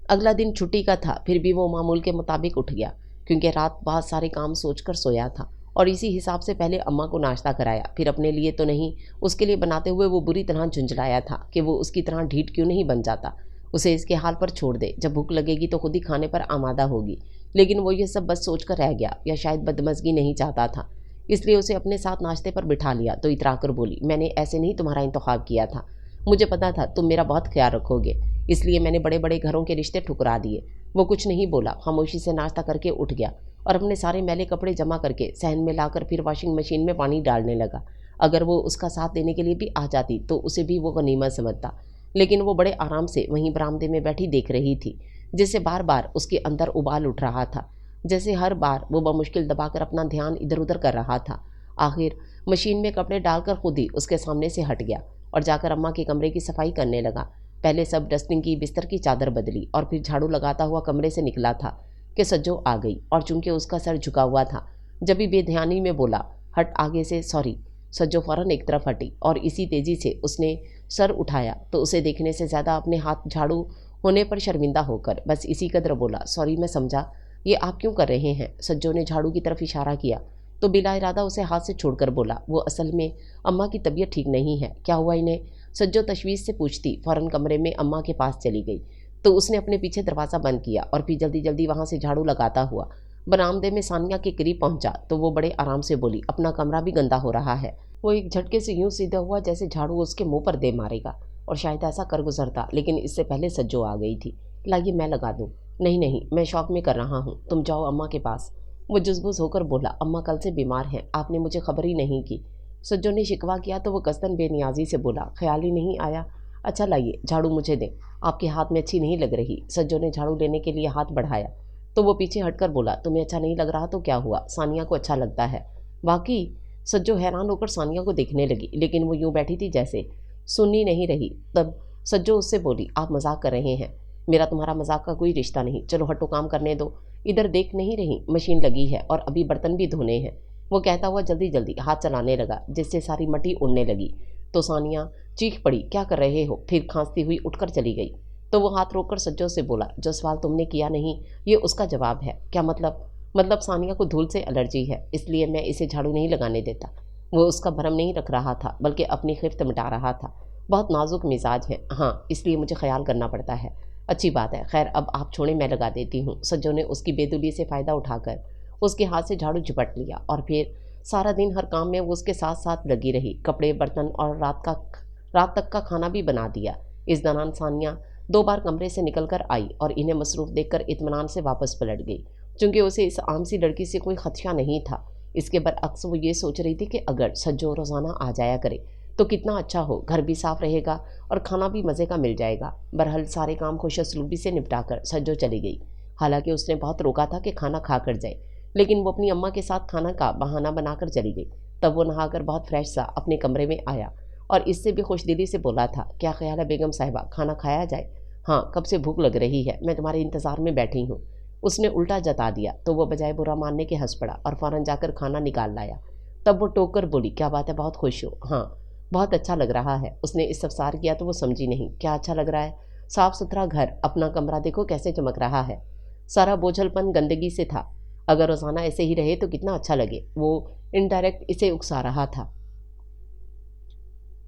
अगला दिन छुट्टी का था, फिर भी वो मामूल के मुताबिक उठ गया, क्योंकि रात बहुत सारे काम सोचकर सोया था, और इसी हिसाब से पहले अम्मा को नाश्ता कराया, फिर अपने लिए तो नहीं, उसके लिए बनाते हुए वो बुरी तरह झुंझलाया था कि वो उसकी तरह ढीठ क्यों नहीं बन जाता। उसे इसके हाल पर छोड़ दे, जब भूख लगेगी तो खुद ही खाने पर आमादा होगी। लेकिन वो ये सब बस सोच कर रह गया, या शायद बदमज़गी नहीं चाहता था, इसलिए उसे अपने साथ नाश्ते पर बिठा लिया तो इतरा कर बोली, मैंने ऐसे नहीं तुम्हारा इंतखाब किया था, मुझे पता था तुम मेरा बहुत ख्याल रखोगे, इसलिए मैंने बड़े बड़े घरों के रिश्ते ठुकरा दिए। वो कुछ नहीं बोला, खामोशी से नाश्ता करके उठ गया और अपने सारे मैले कपड़े जमा करके सहन में लाकर फिर वॉशिंग मशीन में पानी डालने लगा। अगर वो उसका साथ देने के लिए भी आ जाती तो उसे भी वो गनीमत समझता, लेकिन वो बड़े आराम से वहीं बरामदे में बैठी देख रही थी, जिससे बार बार उसके अंदर उबाल उठ रहा था, जैसे हर बार वो बमुश्किल दबाकर अपना ध्यान इधर उधर कर रहा था। आखिर मशीन में कपड़े डालकर खुद ही उसके सामने से हट गया और जाकर अम्मा के कमरे की सफाई करने लगा। पहले सब डस्टिंग की, बिस्तर की चादर बदली और फिर झाड़ू लगाता हुआ कमरे से निकला था कि सज्जो आ गई, और चूंकि उसका सर झुका हुआ था जब भी बेध्यानी में बोला, हट आगे से, सॉरी। सज्जो फौरन एक तरफ हटी और इसी तेज़ी से उसने सर उठाया तो उसे देखने से ज़्यादा अपने हाथ झाड़ू होने पर शर्मिंदा होकर बस इसी कदर बोला, सॉरी, मैं समझा, ये आप क्यों कर रहे हैं? सज्जो ने झाड़ू की तरफ इशारा किया तो बिला इरादा उसे हाथ से छोड़कर बोला, वो असल में अम्मा की तबीयत ठीक नहीं है। क्या हुआ इन्हें? सज्जो तशवीश से पूछती फ़ौरन कमरे में अम्मा के पास चली गई तो उसने अपने पीछे दरवाज़ा बंद किया और फिर जल्दी जल्दी वहाँ से झाड़ू लगाता हुआ बरामदे में सानिया के करीब पहुँचा तो वो बड़े आराम से बोली, अपना कमरा भी गंदा हो रहा है। वो एक झटके से यूँ सीधा हुआ जैसे झाड़ू उसके मुँह पर दे मारेगा, और शायद ऐसा कर गुजरता, लेकिन इससे पहले सज्जो आ गई थी। लाइए मैं लगा दूँ। नहीं नहीं, मैं शौक में कर रहा हूँ, तुम जाओ अम्मा के पास। वो जुज़बुज़ होकर बोला, अम्मा कल से बीमार हैं, आपने मुझे खबर ही नहीं की। सज्जो ने शिकवा किया तो वो कस्तन बेनियाजी से बोला, ख्याल ही नहीं आया। अच्छा लाइए, झाड़ू मुझे दें, आपके हाथ में अच्छी नहीं लग रही। सज्जो ने झाड़ू लेने के लिए हाथ बढ़ाया तो वो पीछे हटकर बोला, तुम्हें अच्छा नहीं लग रहा तो क्या हुआ, सानिया को अच्छा लगता है। वाकई? सज्जो हैरान होकर सानिया को देखने लगी, लेकिन वो यूँ बैठी थी जैसे सुनी नहीं रही। तब सज्जो उससे बोली, आप मजाक कर रहे हैं, मेरा तुम्हारा मजाक का कोई रिश्ता नहीं, चलो हटो, काम करने दो। इधर देख नहीं रही, मशीन लगी है और अभी बर्तन भी धोने हैं, वो कहता हुआ जल्दी जल्दी हाथ चलाने लगा, जिससे सारी मट्टी उड़ने लगी। तो सानिया चीख पड़ी, क्या कर रहे हो? फिर खांसती हुई उठकर चली गई। तो वो हाथ रोककर सज्जो से बोला, जो सवाल तुमने किया नहीं, ये उसका जवाब है। क्या मतलब? मतलब सानिया को धूल से एलर्जी है, इसलिए मैं इसे झाड़ू नहीं लगाने देता। वो उसका भरम नहीं रख रहा था, बल्कि अपनी खिफ्त मिटा रहा था। बहुत नाजुक मिजाज है, हाँ, इसलिए मुझे ख्याल करना पड़ता है। अच्छी बात है, खैर अब आप छोड़े, मैं लगा देती हूँ। सज्जो ने उसकी बेदुली से फ़ायदा उठाकर उसके हाथ से झाड़ू झपट लिया और फिर सारा दिन हर काम में वो उसके साथ साथ लगी रही। कपड़े, बर्तन और रात तक का खाना भी बना दिया। इस दौरान सानिया 2 बार कमरे से निकल कर आई और इन्हें मसरूफ़ देखकर इत्मीनान से वापस पलट गई, चूँकि उसे इस आम सी लड़की से कोई खदशा नहीं था। इसके बरअक्स वो ये सोच रही थी कि अगर सज्जो रोज़ाना आ जाया करे तो कितना अच्छा हो, घर भी साफ़ रहेगा और खाना भी मज़े का मिल जाएगा। बहरहाल सारे काम खुशसलूबी से निपटाकर सज्जो चली गई। हालांकि उसने बहुत रोका था कि खाना खा कर जाए, लेकिन वो अपनी अम्मा के साथ खाना का बहाना बनाकर चली गई। तब वो नहाकर बहुत फ्रेश सा अपने कमरे में आया और इससे भी खुशदिली से बोला था, क्या ख्याल है बेगम साहिबा, खाना खाया जाए? हाँ, कब से भूख लग रही है, मैं तुम्हारे इंतज़ार में बैठी हूँ। उसने उल्टा जता दिया तो वो बजाय बुरा मानने के हंस पड़ा और फ़ौरन जाकर खाना निकाल लाया। तब वो टोक कर बोली, क्या बात है, बहुत खुश हो? हाँ, बहुत अच्छा लग रहा है। उसने इस्तफसार किया तो वो समझी नहीं। क्या अच्छा लग रहा है? साफ़ सुथरा घर, अपना कमरा देखो कैसे चमक रहा है। सारा बोझलपन गंदगी से था। अगर रोज़ाना ऐसे ही रहे तो कितना अच्छा लगे। वो इनडायरेक्ट इसे उकसा रहा था,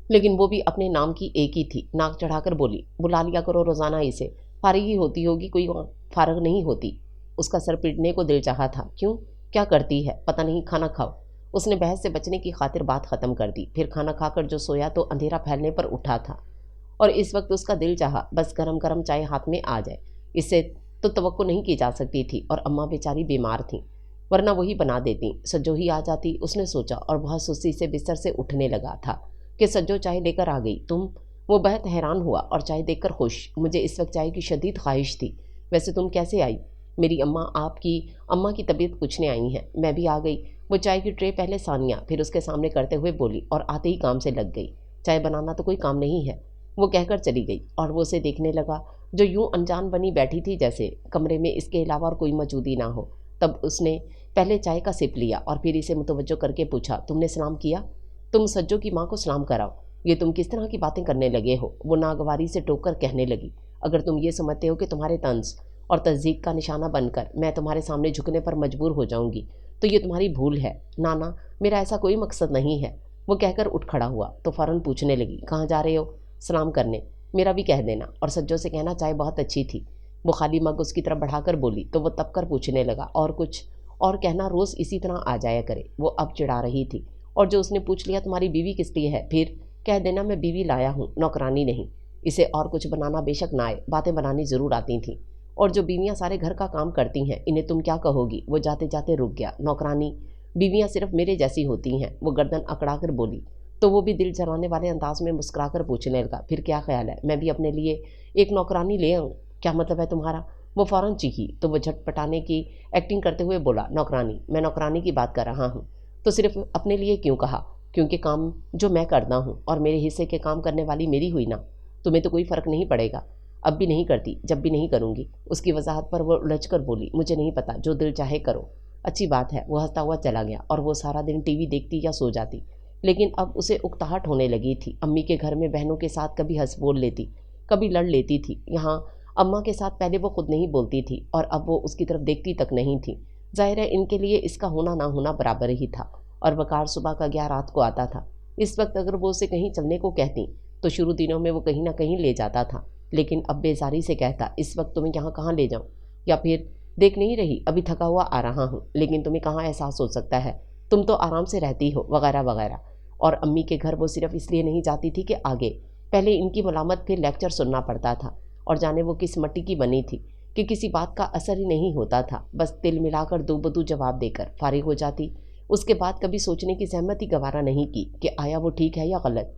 लेकिन वो भी अपने नाम की एक ही थी। नाक चढ़ाकर बोली, बुला लिया करो रोज़ाना इसे, फारिग ही होती होगी, कोई फारग नहीं होती। उसका सर पीटने को दिल चाहा था। क्यों, क्या करती है? पता नहीं, खाना खाओ। उसने बहस से बचने की खातिर बात ख़त्म कर दी। फिर खाना खाकर जो सोया तो अंधेरा फैलने पर उठा था और इस वक्त उसका दिल चाहा बस गरम गरम चाय हाथ में आ जाए। इससे तो तवक्को नहीं की जा सकती थी और अम्मा बेचारी बीमार थी, वरना वही बना देती। सज्जो ही आ जाती, उसने सोचा और बहुत सुस्ती से बिस्तर से उठने लगा था कि सज्जो चाय लेकर आ गई। तुम? वो बेहद हैरान हुआ और चाय देखकर खुश। मुझे इस वक्त चाय की शदीद ख्वाहिश थी। वैसे तुम कैसे आई? मेरी अम्मा आपकी अम्मा की तबीयत पूछने आई हैं, मैं भी आ गई। वो चाय की ट्रे पहले सानिया फिर उसके सामने करते हुए बोली और आते ही काम से लग गई। चाय बनाना तो कोई काम नहीं है, वो कहकर चली गई और वो उसे देखने लगा जो यूं अनजान बनी बैठी थी जैसे कमरे में इसके अलावा और कोई मौजूद ही ना हो। तब उसने पहले चाय का सिप लिया और फिर इसे मुतवज्जो करके पूछा, तुमने सलाम किया? तुम सज्जो की माँ को सलाम कराओ। ये तुम किस तरह की बातें करने लगे हो? वो नागवारी से टोक कर कहने लगी, अगर तुम ये समझते हो कि तुम्हारे तंज और तज़दीक का निशाना बनकर मैं तुम्हारे सामने झुकने पर मजबूर हो जाऊंगी तो ये तुम्हारी भूल है। नाना, मेरा ऐसा कोई मकसद नहीं है। वो कहकर उठ खड़ा हुआ तो फ़ौरन पूछने लगी, कहाँ जा रहे हो? सलाम करने। मेरा भी कह देना और सज्जो से कहना चाय बहुत अच्छी थी। वो खाली मग उसकी तरफ बढ़ाकर बोली तो वो तब कर पूछने लगा, और कुछ? और कहना रोज़ इसी तरह आ जाया करे। वो अब चिढ़ा रही थी और जो उसने पूछ लिया तुम्हारी बीवी किस लिए है, फिर कह देना मैं बीवी लाया हूँ, नौकरानी नहीं। इसे और कुछ बनाना बेशक ना आए, बातें बनानी ज़रूर आती थीं। और जो बीवियाँ सारे घर का काम करती हैं, इन्हें तुम क्या कहोगी? वो जाते जाते रुक गया। नौकरानी? बीवियाँ सिर्फ मेरे जैसी होती हैं। वो गर्दन अकड़ा कर बोली तो वो भी दिल जलाने वाले अंदाज में मुस्कुराकर पूछने लगा, फिर क्या ख्याल है, मैं भी अपने लिए एक नौकरानी ले आऊँ? क्या मतलब है तुम्हारा? वो फ़ौरन चीखी तो वो झटपटाने की एक्टिंग करते हुए बोला, नौकरानी? मैं नौकरानी की बात कर रहा हूँ। तो सिर्फ अपने लिए क्यों कहा? क्योंकि काम जो मैं करता हूँ और मेरे हिस्से के काम करने वाली मेरी हुई ना। तुम्हें तो कोई फ़र्क नहीं पड़ेगा। अब भी नहीं करती, जब भी नहीं करूँगी। उसकी वजाहत पर वो उलझ कर बोली, मुझे नहीं पता, जो दिल चाहे करो। अच्छी बात है। वो हंसता हुआ चला गया और वो सारा दिन टीवी देखती या सो जाती, लेकिन अब उसे उकताहट होने लगी थी। अम्मी के घर में बहनों के साथ कभी हंस बोल लेती, कभी लड़ लेती थी। यहाँ अम्मा के साथ पहले वो खुद नहीं बोलती थी और अब वो उसकी तरफ देखती तक नहीं थी। जाहिर है इनके लिए इसका होना ना होना बराबर ही था। और वकार सुबह का 11 रात को आता था। इस वक्त अगर वो उसे कहीं चलने को कहती तो शुरू दिनों में वो कहीं ना कहीं ले जाता था, लेकिन अब बेजारी से कहता, इस वक्त तुम्हें यहाँ कहाँ ले जाऊँ? या फिर देख नहीं रही, अभी थका हुआ आ रहा हूँ, लेकिन तुम्हें कहाँ एहसास हो सकता है, तुम तो आराम से रहती हो, वगैरह वगैरह। और अम्मी के घर वो सिर्फ इसलिए नहीं जाती थी कि आगे पहले इनकी मलामत फिर लेक्चर सुनना पड़ता था, और जाने वो किस मट्टी की बनी थी कि किसी बात का असर ही नहीं होता था। बस तिल मिलाकर दो बदू जवाब देकर फारिग हो जाती। उसके बाद कभी सोचने की सहमत ही गवारा नहीं की कि आया वो ठीक है या गलत।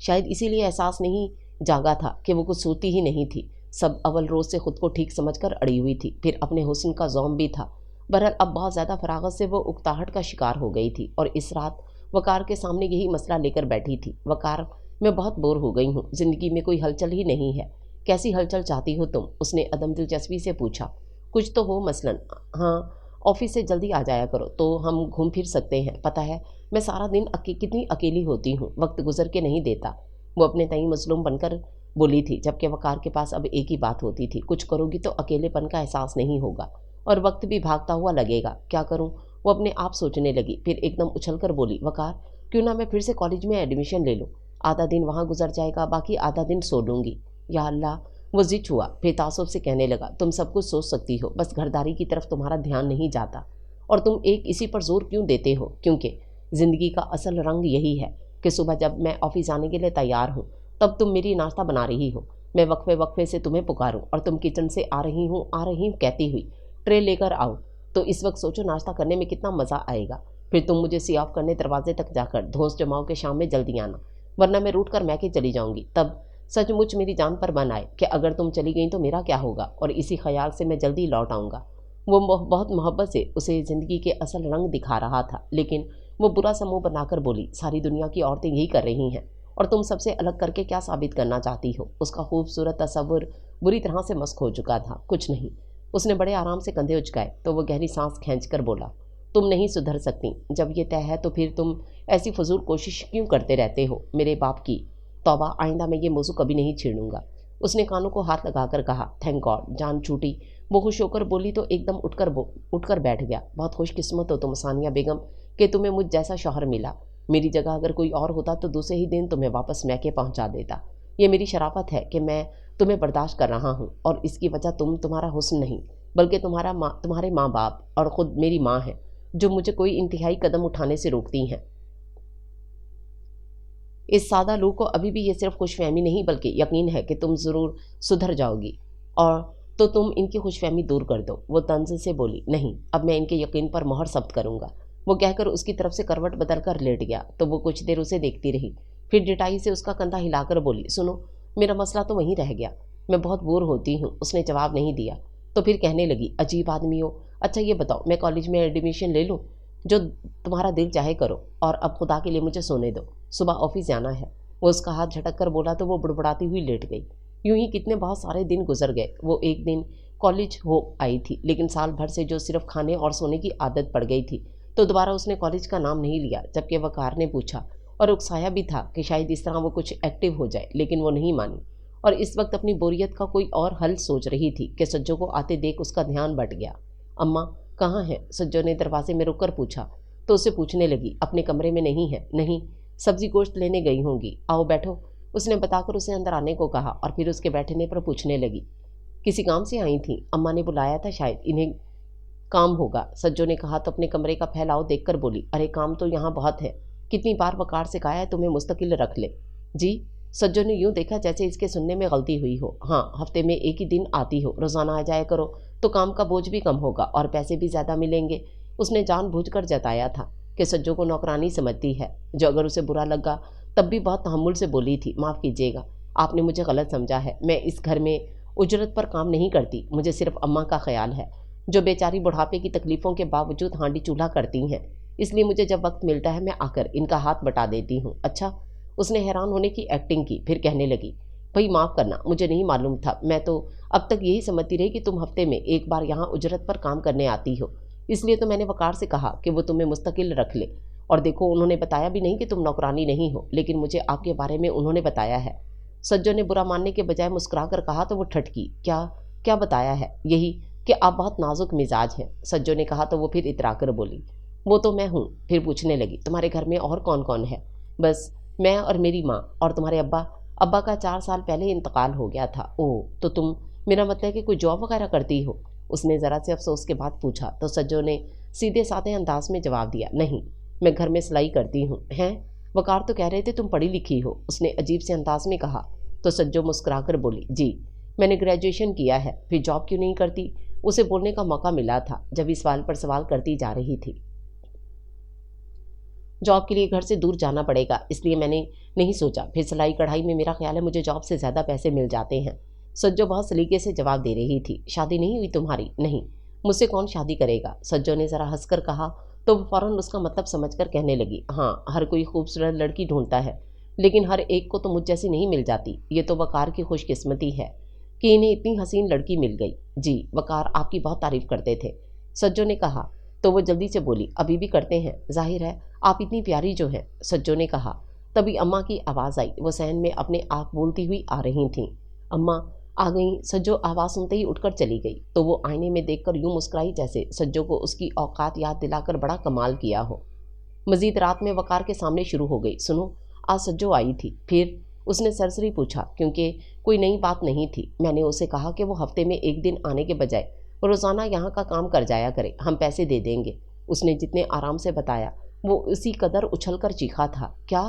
शायद इसीलिए एहसास नहीं जागा था कि वो कुछ सोती ही नहीं थी। सब अव्वल रोज से खुद को ठीक समझकर अड़ी हुई थी, फिर अपने हुस्न का ज़ौम भी था। बहरहाल अब बहुत ज़्यादा फरागत से वो उकताहट का शिकार हो गई थी और इस रात वकार के सामने यही मसला लेकर बैठी थी। वकार, मैं बहुत बोर हो गई हूँ, ज़िंदगी में कोई हलचल ही नहीं है। कैसी हलचल चाहती हो तुम? उसने अदम दिलचस्पी से पूछा। कुछ तो हो मसलन। हाँ, ऑफिस से जल्दी आ जाया करो तो हम घूम फिर सकते हैं। पता है मैं सारा दिन कितनी अकेली होती हूँ, वक्त गुजर के नहीं देता। वो अपने तई मजलूम बनकर बोली थी, जबकि वकार के पास अब एक ही बात होती थी, कुछ करोगी तो अकेलेपन का एहसास नहीं होगा और वक्त भी भागता हुआ लगेगा। क्या करूँ, वो अपने आप सोचने लगी। फिर एकदम उछलकर बोली, वकार क्यों ना मैं फिर से कॉलेज में एडमिशन ले लूँ। आधा दिन वहाँ गुजर जाएगा, बाकी आधा दिन सो लूँगी। या अल्लाह, वो जिद हुआ। फिर तासुब से कहने लगा, तुम सब कुछ सोच सकती हो, बस घरदारी की तरफ तुम्हारा ध्यान नहीं जाता। और तुम एक इसी पर जोर क्यों देते हो? क्योंकि ज़िंदगी का असल रंग यही है कि सुबह जब मैं ऑफिस जाने के लिए तैयार हूँ तब तुम मेरी नाश्ता बना रही हो, मैं वक्फे वक्फे से तुम्हें पुकारूं और तुम किचन से आ रही हूँ कहती हुई ट्रे लेकर आओ। तो इस वक्त सोचो नाश्ता करने में कितना मज़ा आएगा। फिर तुम मुझे सी ऑफ करने दरवाजे तक जाकर धोस जमाओ के शाम में जल्दी आना, वरना मैं रूट कर मैके चली जाऊंगी। तब सचमुच मेरी जान पर बन आए कि अगर तुम चली गई तो मेरा क्या होगा, और इसी ख्याल से मैं जल्दी लौट आऊँगा। वो बहुत मोहब्बत से उसे ज़िंदगी के असल रंग दिखा रहा था, लेकिन वो बुरा सा मुँह बनाकर बोली, सारी दुनिया की औरतें यही कर रही हैं और तुम सबसे अलग करके क्या साबित करना चाहती हो? उसका खूबसूरत तस्वुर बुरी तरह से मस्क हो चुका था। कुछ नहीं। उसने बड़े आराम से कंधे उचकाए तो वो गहरी सांस खींचकर बोला, तुम नहीं सुधर सकती। जब ये तय है तो फिर तुम ऐसी फजूल कोशिश क्यों करते रहते हो? मेरे बाप की तौबा, आइंदा मैं ये मौजू कभी नहीं छेड़ूंगा। उसने कानों को हाथ लगाकर कहा, थैंक गॉड। जान छूटी। वो खुश होकर बोली तो एकदम उठकर बैठ गया। बहुत खुशकिस्मत हो तुम सानिया बेगम कि तुम्हें मुझ जैसा शौहर मिला। मेरी जगह अगर कोई और होता तो दूसरे ही दिन तुम्हें वापस मैके पहुंचा देता। ये मेरी शराफत है कि मैं तुम्हें बर्दाश्त कर रहा हूँ, और इसकी वजह तुम्हारा हुस्न नहीं, बल्कि तुम्हारे माँ बाप और ख़ुद मेरी माँ है, जो मुझे कोई इंतहाई कदम उठाने से रोकती हैं। इस सादा लू को अभी भी ये सिर्फ खुशफहमी नहीं बल्कि यकीन है कि तुम ज़रूर सुधर जाओगी, और तो तुम इनकी खुशफहमी दूर कर दो। वो तंज से बोली, नहीं, अब मैं इनके यकीन पर मोहर जब्त करूँगा। वो कहकर उसकी तरफ से करवट बदल कर लेट गया तो वो कुछ देर उसे देखती रही। फिर डिटाई से उसका कंधा हिलाकर बोली, सुनो, मेरा मसला तो वहीं रह गया, मैं बहुत बोर होती हूँ। उसने जवाब नहीं दिया तो फिर कहने लगी, अजीब आदमी हो। अच्छा ये बताओ, मैं कॉलेज में एडमिशन ले लूँ? जो तुम्हारा दिल चाहे करो, और अब खुदा के लिए मुझे सोने दो, सुबह ऑफिस जाना है। वो उसका हाथ झटक कर बोला तो वो बुड़बुड़ाती हुई लेट गई। यूं ही कितने बहुत सारे दिन गुजर गए। वो एक दिन कॉलेज हो आई थी, लेकिन साल भर से जो सिर्फ खाने और सोने की आदत पड़ गई थी, तो दोबारा उसने कॉलेज का नाम नहीं लिया। जबकि वकार ने पूछा और उकसाया भी था कि शायद इस तरह वो कुछ एक्टिव हो जाए, लेकिन वो नहीं मानी, और इस वक्त अपनी बोरियत का कोई और हल सोच रही थी कि सज्जो को आते देख उसका ध्यान बट गया। अम्मा कहाँ हैं? सज्जो ने दरवाजे में रुककर पूछा तो उसे पूछने लगी, अपने कमरे में नहीं है। नहीं, सब्जी गोश्त लेने गई होंगी, आओ बैठो। उसने बताकर उसे अंदर आने को कहा और फिर उसके बैठने पर पूछने लगी, किसी काम से आई थी? अम्मा ने बुलाया था, शायद इन्हें काम होगा। सज्जो ने कहा तो अपने कमरे का फैलाव देखकर बोली, अरे काम तो यहाँ बहुत है, कितनी बार वकार से कहा है तुम्हें मुस्तकिल रख ले। जी? सज्जो ने यूं देखा जैसे इसके सुनने में गलती हुई हो। हाँ, हफ्ते में एक ही दिन आती हो, रोजाना आ जाया करो तो काम का बोझ भी कम होगा और पैसे भी ज़्यादा मिलेंगे। उसने जानबूझकर जताया था कि सज्जो को नौकरानी समझती है, जो अगर उसे बुरा लगा तब भी बहुत तहम्मुल से बोली थी, माफ़ कीजिएगा, आपने मुझे गलत समझा है, मैं इस घर में उजरत पर काम नहीं करती, मुझे सिर्फ अम्मा का ख्याल है, जो बेचारी बुढ़ापे की तकलीफ़ों के बावजूद हांडी चूल्हा करती हैं, इसलिए मुझे जब वक्त मिलता है मैं आकर इनका हाथ बटा देती हूँ। अच्छा? उसने हैरान होने की एक्टिंग की, फिर कहने लगी, भाई माफ़ करना, मुझे नहीं मालूम था, मैं तो अब तक यही समझती रही कि तुम हफ्ते में एक बार यहाँ उजरत पर काम करने आती हो, इसलिए तो मैंने वकार से कहा कि वो तुम्हें मुस्तकिल रख ले। और देखो, उन्होंने बताया भी नहीं कि तुम नौकरानी नहीं हो, लेकिन मुझे आपके बारे में उन्होंने बताया है। सज्जो ने बुरा मानने के बजाय मुस्कुरा कर कहा तो वो ठटकी, क्या क्या बताया है? यही कि आप बहुत नाजुक मिजाज हैं। सज्जो ने कहा तो वो फिर इतरा कर बोली, वो तो मैं हूँ। फिर पूछने लगी, तुम्हारे घर में और कौन कौन है? बस मैं और मेरी माँ। और तुम्हारे अब्बा? अब्बा का 4 साल पहले इंतकाल हो गया था। ओह, तो तुम, मेरा मतलब है कि कोई जॉब वगैरह करती हो? उसने ज़रा से अफसोस के बाद पूछा तो सज्जो ने सीधे साधे अंदाज में जवाब दिया, नहीं, मैं घर में सिलाई करती हूँ। हैं? वकार तो कह रहे थे तुम पढ़ी लिखी हो, उसने अजीब से अंदाज में कहा। तो सज्जो मुस्कुरा कर बोली, जी, मैंने ग्रेजुएशन किया है। फिर जॉब क्यों नहीं करती? उसे बोलने का मौका मिला था जब इस सवाल पर सवाल करती जा रही थी। जॉब के लिए घर से दूर जाना पड़ेगा, इसलिए मैंने नहीं सोचा। फिर सिलाई कढ़ाई में मेरा ख्याल है मुझे जॉब से ज़्यादा पैसे मिल जाते हैं। सज्जो बहुत सलीके से जवाब दे रही थी। शादी नहीं हुई तुम्हारी? नहीं। मुझसे कौन शादी करेगा? सज्जो ने ज़रा हंसकर कहा तो वो फ़ौरन उसका मतलब समझकर कहने लगी, हाँ, हर कोई खूबसूरत लड़की ढूंढता है, लेकिन हर एक को तो मुझ जैसी नहीं मिल जाती। ये तो वकार की खुशकिस्मती है। कि इन्हें इतनी हसीन लड़की मिल गई। जी, वकार आपकी बहुत तारीफ करते थे, सज्जो ने कहा। तो वो जल्दी से बोली, अभी भी करते हैं, जाहिर है आप इतनी प्यारी जो हैं, सज्जो ने कहा। तभी अम्मा की आवाज़ आई। वो सहन में अपने आँख बोलती हुई आ रही थीं। अम्मा आ गई। सज्जो आवाज़ सुनते ही उठकर चली गई। तो वो आईने में देखकर यूं मुस्कुराई जैसे सज्जो को उसकी औकात याद दिलाकर बड़ा कमाल किया हो। मजीद रात में वकार के सामने शुरू हो गई, सुनो आज सज्जो आई थी। फिर उसने सरसरी पूछा, क्योंकि कोई नई बात नहीं थी। मैंने उसे कहा कि वो हफ्ते में एक दिन आने के बजाय रोज़ाना यहाँ का काम कर जाया करे, हम पैसे दे देंगे। उसने जितने आराम से बताया वो उसी कदर उछल कर चीखा था। क्या?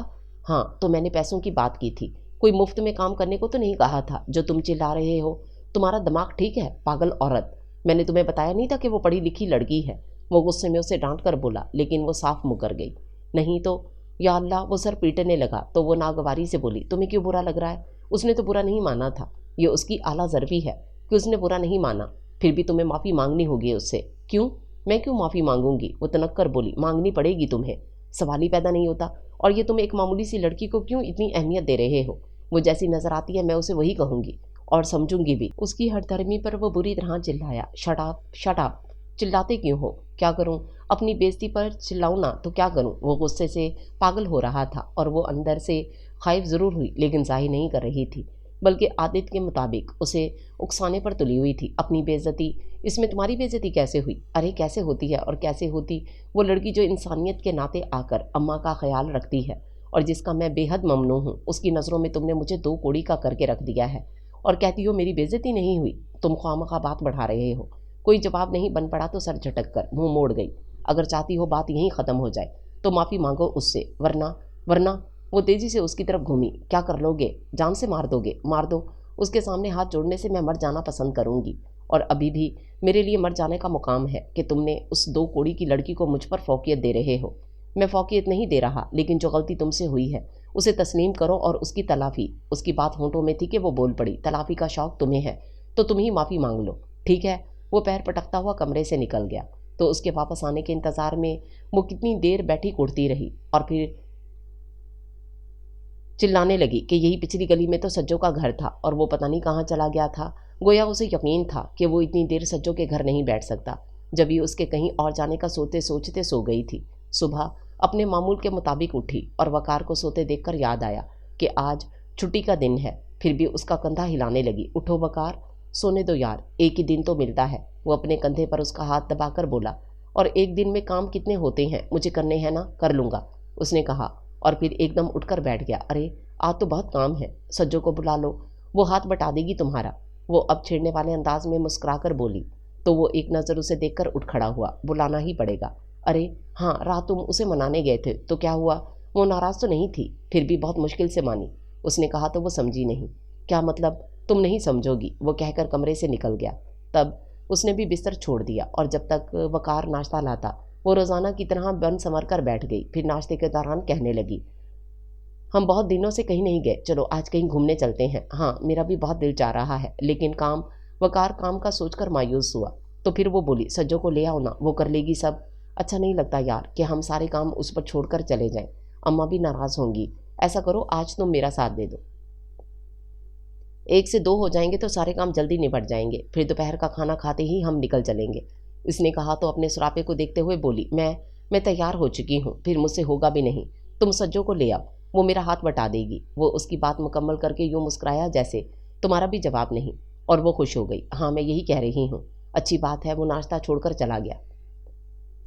हाँ, तो मैंने पैसों की बात की थी, कोई मुफ्त में काम करने को तो नहीं कहा था जो तुम चिल्ला रहे हो। तुम्हारा दिमाग ठीक है पागल औरत? मैंने तुम्हें बताया नहीं था कि वो पढ़ी लिखी लड़की है? वो गुस्से में उसे डांट कर बोला, लेकिन वो साफ मुकर गई। नहीं तो या अल्लाह, वो सर पीटने लगा। तो वो नागवारी से बोली, तुम्हें क्यों बुरा लग रहा है? उसने तो बुरा नहीं माना था, ये उसकी आला ज़रफ़ी है कि उसने बुरा नहीं माना। फिर भी तुम्हें माफ़ी मांगनी होगी उससे। क्यों? मैं क्यों माफ़ी मांगूंगी? वो तनक कर बोली, मांगनी पड़ेगी तुम्हें, सवाल ही पैदा नहीं होता। और ये तुम एक मामूली सी लड़की को क्यों इतनी अहमियत दे रहे हो? वो जैसी नज़र आती है मैं उसे वही कहूँगी और समझूंगी भी। उसकी हठधर्मी पर वो बुरी तरह चिल्लाया, शट अप शट अप। चिल्लाते क्यों हो? क्या करूं? अपनी बेइज्जती पर चिल्लाऊं ना तो क्या करूं? वो गुस्से से पागल हो रहा था और वो अंदर से खाइफ ज़रूर हुई लेकिन जाहिर नहीं कर रही थी, बल्कि आदत के मुताबिक उसे उकसाने पर तुली हुई थी। अपनी बेइज्जती? इसमें तुम्हारी बेइज्जती कैसे हुई? अरे कैसे होती है और कैसे होती? वो लड़की जो इंसानियत के नाते आकर अम्मा का ख्याल रखती है और जिसका मैं बेहद ममनू हूँ, उसकी नज़रों में तुमने मुझे दो कोड़ी का करके रख दिया है और कहती हो मेरी बेइज्जती नहीं हुई। तुम ख्वामखा बात बढ़ा रहे हो। कोई जवाब नहीं बन पड़ा तो सर झटक कर मुंह मोड़ गई। अगर चाहती हो बात यहीं ख़त्म हो जाए तो माफ़ी मांगो उससे, वरना वरना वो तेज़ी से उसकी तरफ घूमी। क्या कर लोगे? जान से मार दोगे? मार दो। उसके सामने हाथ जोड़ने से मैं मर जाना पसंद करूंगी और अभी भी मेरे लिए मर जाने का मुकाम है कि तुमने उस दो कोड़ी की लड़की को मुझ पर फौकियत दे रहे हो। मैं फौकियत नहीं दे रहा, लेकिन जो गलती तुमसे हुई है उसे तस्लीम करो और उसकी तलाफ़ी। उसकी बात होंठों में थी कि वो बोल पड़ी, तलाफ़ी का शौक़ तुम्हें है तो तुम ही माफ़ी मांग लो, ठीक है? वो पैर पटकता हुआ कमरे से निकल गया। तो उसके वापस आने के इंतज़ार में वो कितनी देर बैठी कुड़ती रही और फिर चिल्लाने लगी कि यही पिछली गली में तो सज्जो का घर था और वो पता नहीं कहाँ चला गया था। गोया उसे यकीन था कि वो इतनी देर सज्जो के घर नहीं बैठ सकता। जब ये उसके कहीं और जाने का सोचते सोचते सो गई थी। सुबह अपने मामूल के मुताबिक उठी और वकार को सोते देखकर याद आया कि आज छुट्टी का दिन है। फिर भी उसका कंधा हिलाने लगी। उठो वकार, सोने दो यार, एक ही दिन तो मिलता है। वो अपने कंधे पर उसका हाथ दबाकर बोला, और एक दिन में काम कितने होते हैं, मुझे करने हैं ना, कर लूँगा, उसने कहा और फिर एकदम उठकर बैठ गया। अरे आज तो बहुत काम है, सज्जो को बुला लो, वो हाथ बटा देगी तुम्हारा। वो अब छेड़ने वाले अंदाज में मुस्कुराकर बोली। तो वो एक नज़र उसे देखकर उठ खड़ा हुआ। बुलाना ही पड़ेगा। अरे हाँ, रात तुम उसे मनाने गए थे तो क्या हुआ? वो नाराज़ तो नहीं थी? फिर भी बहुत मुश्किल से मानी, उसने कहा। तो वो समझी नहीं। क्या मतलब? तुम नहीं समझोगी, वो कहकर कमरे से निकल गया। तब उसने भी बिस्तर छोड़ दिया और जब तक वकार नाश्ता लाता वो रोज़ाना की तरह बन संवर कर बैठ गई। फिर नाश्ते के दौरान कहने लगी, हम बहुत दिनों से कहीं नहीं गए, चलो आज कहीं घूमने चलते हैं। हाँ, मेरा भी बहुत दिल चाह रहा है, लेकिन काम। वकार काम का सोचकर मायूस हुआ। तो फिर वो बोली, सज्जो को ले आओ ना, वो कर लेगी सब। अच्छा नहीं लगता यार कि हम सारे काम उस पर छोड़कर चले जाएं, अम्मा भी नाराज़ होंगी। ऐसा करो आज तुम मेरा साथ दे दो, 1 से 2 हो जाएंगे तो सारे काम जल्दी निपट जाएंगे, फिर दोपहर का खाना खाते ही हम निकल चलेंगे। इसने कहा तो अपने सुरापे को देखते हुए बोली, मैं तैयार हो चुकी हूँ, फिर मुझसे होगा भी नहीं। तुम सज्जो को ले आओ, वो मेरा हाथ बटा देगी। वो उसकी बात मुकम्मल करके यूँ मुस्कुराया जैसे तुम्हारा भी जवाब नहीं, और वो खुश हो गई। हाँ, मैं यही कह रही हूँ, अच्छी बात है। वो नाश्ता छोड़कर चला गया।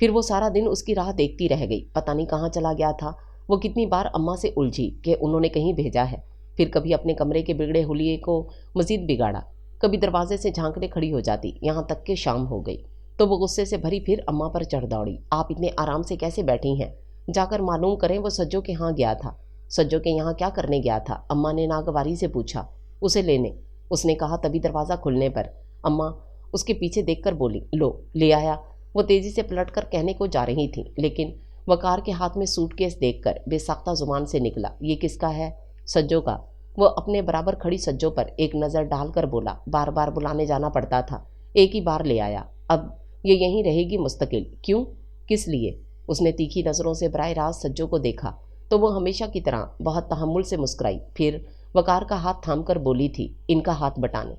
फिर वो सारा दिन उसकी राह देखती रह गई। पता नहीं कहाँ चला गया था। वो कितनी बार अम्मा से उलझी कि उन्होंने कहीं भेजा है। फिर कभी अपने कमरे के बिगड़े हुलिये को मज़ीद बिगाड़ा, कभी दरवाजे से झांकने खड़ी हो जाती, यहाँ तक कि शाम हो गई तो वो गुस्से से भरी फिर अम्मा पर चढ़ दौड़ी। आप इतने आराम से कैसे बैठी हैं? जाकर मालूम करें वो सज्जो के यहाँ गया था। सज्जो के यहाँ क्या करने गया था? अम्मा ने नागवारी से पूछा। उसे लेने, उसने कहा। तभी दरवाज़ा खुलने पर अम्मा उसके पीछे देखकर बोली, लो ले आया। वो तेज़ी से पलटकर कहने को जा रही थी, लेकिन वकार के हाथ में सूटकेस देखकर बेसाख्ता जुबान से निकला, ये किसका है? सज्जो का। वो अपने बराबर खड़ी सज्जो पर एक नज़र डालकर बोला, बार बार बुलाने जाना पड़ता था, एक ही बार ले आया, अब ये यहीं रहेगी मुस्तकिल। क्यों? किस लिए? उसने तीखी नज़रों से बराह रास्त सज्जो को देखा तो वो हमेशा की तरह बहुत तहम्मुल से मुस्कुराई। फिर वकार का हाथ थाम कर बोली थी, इनका हाथ बटाने।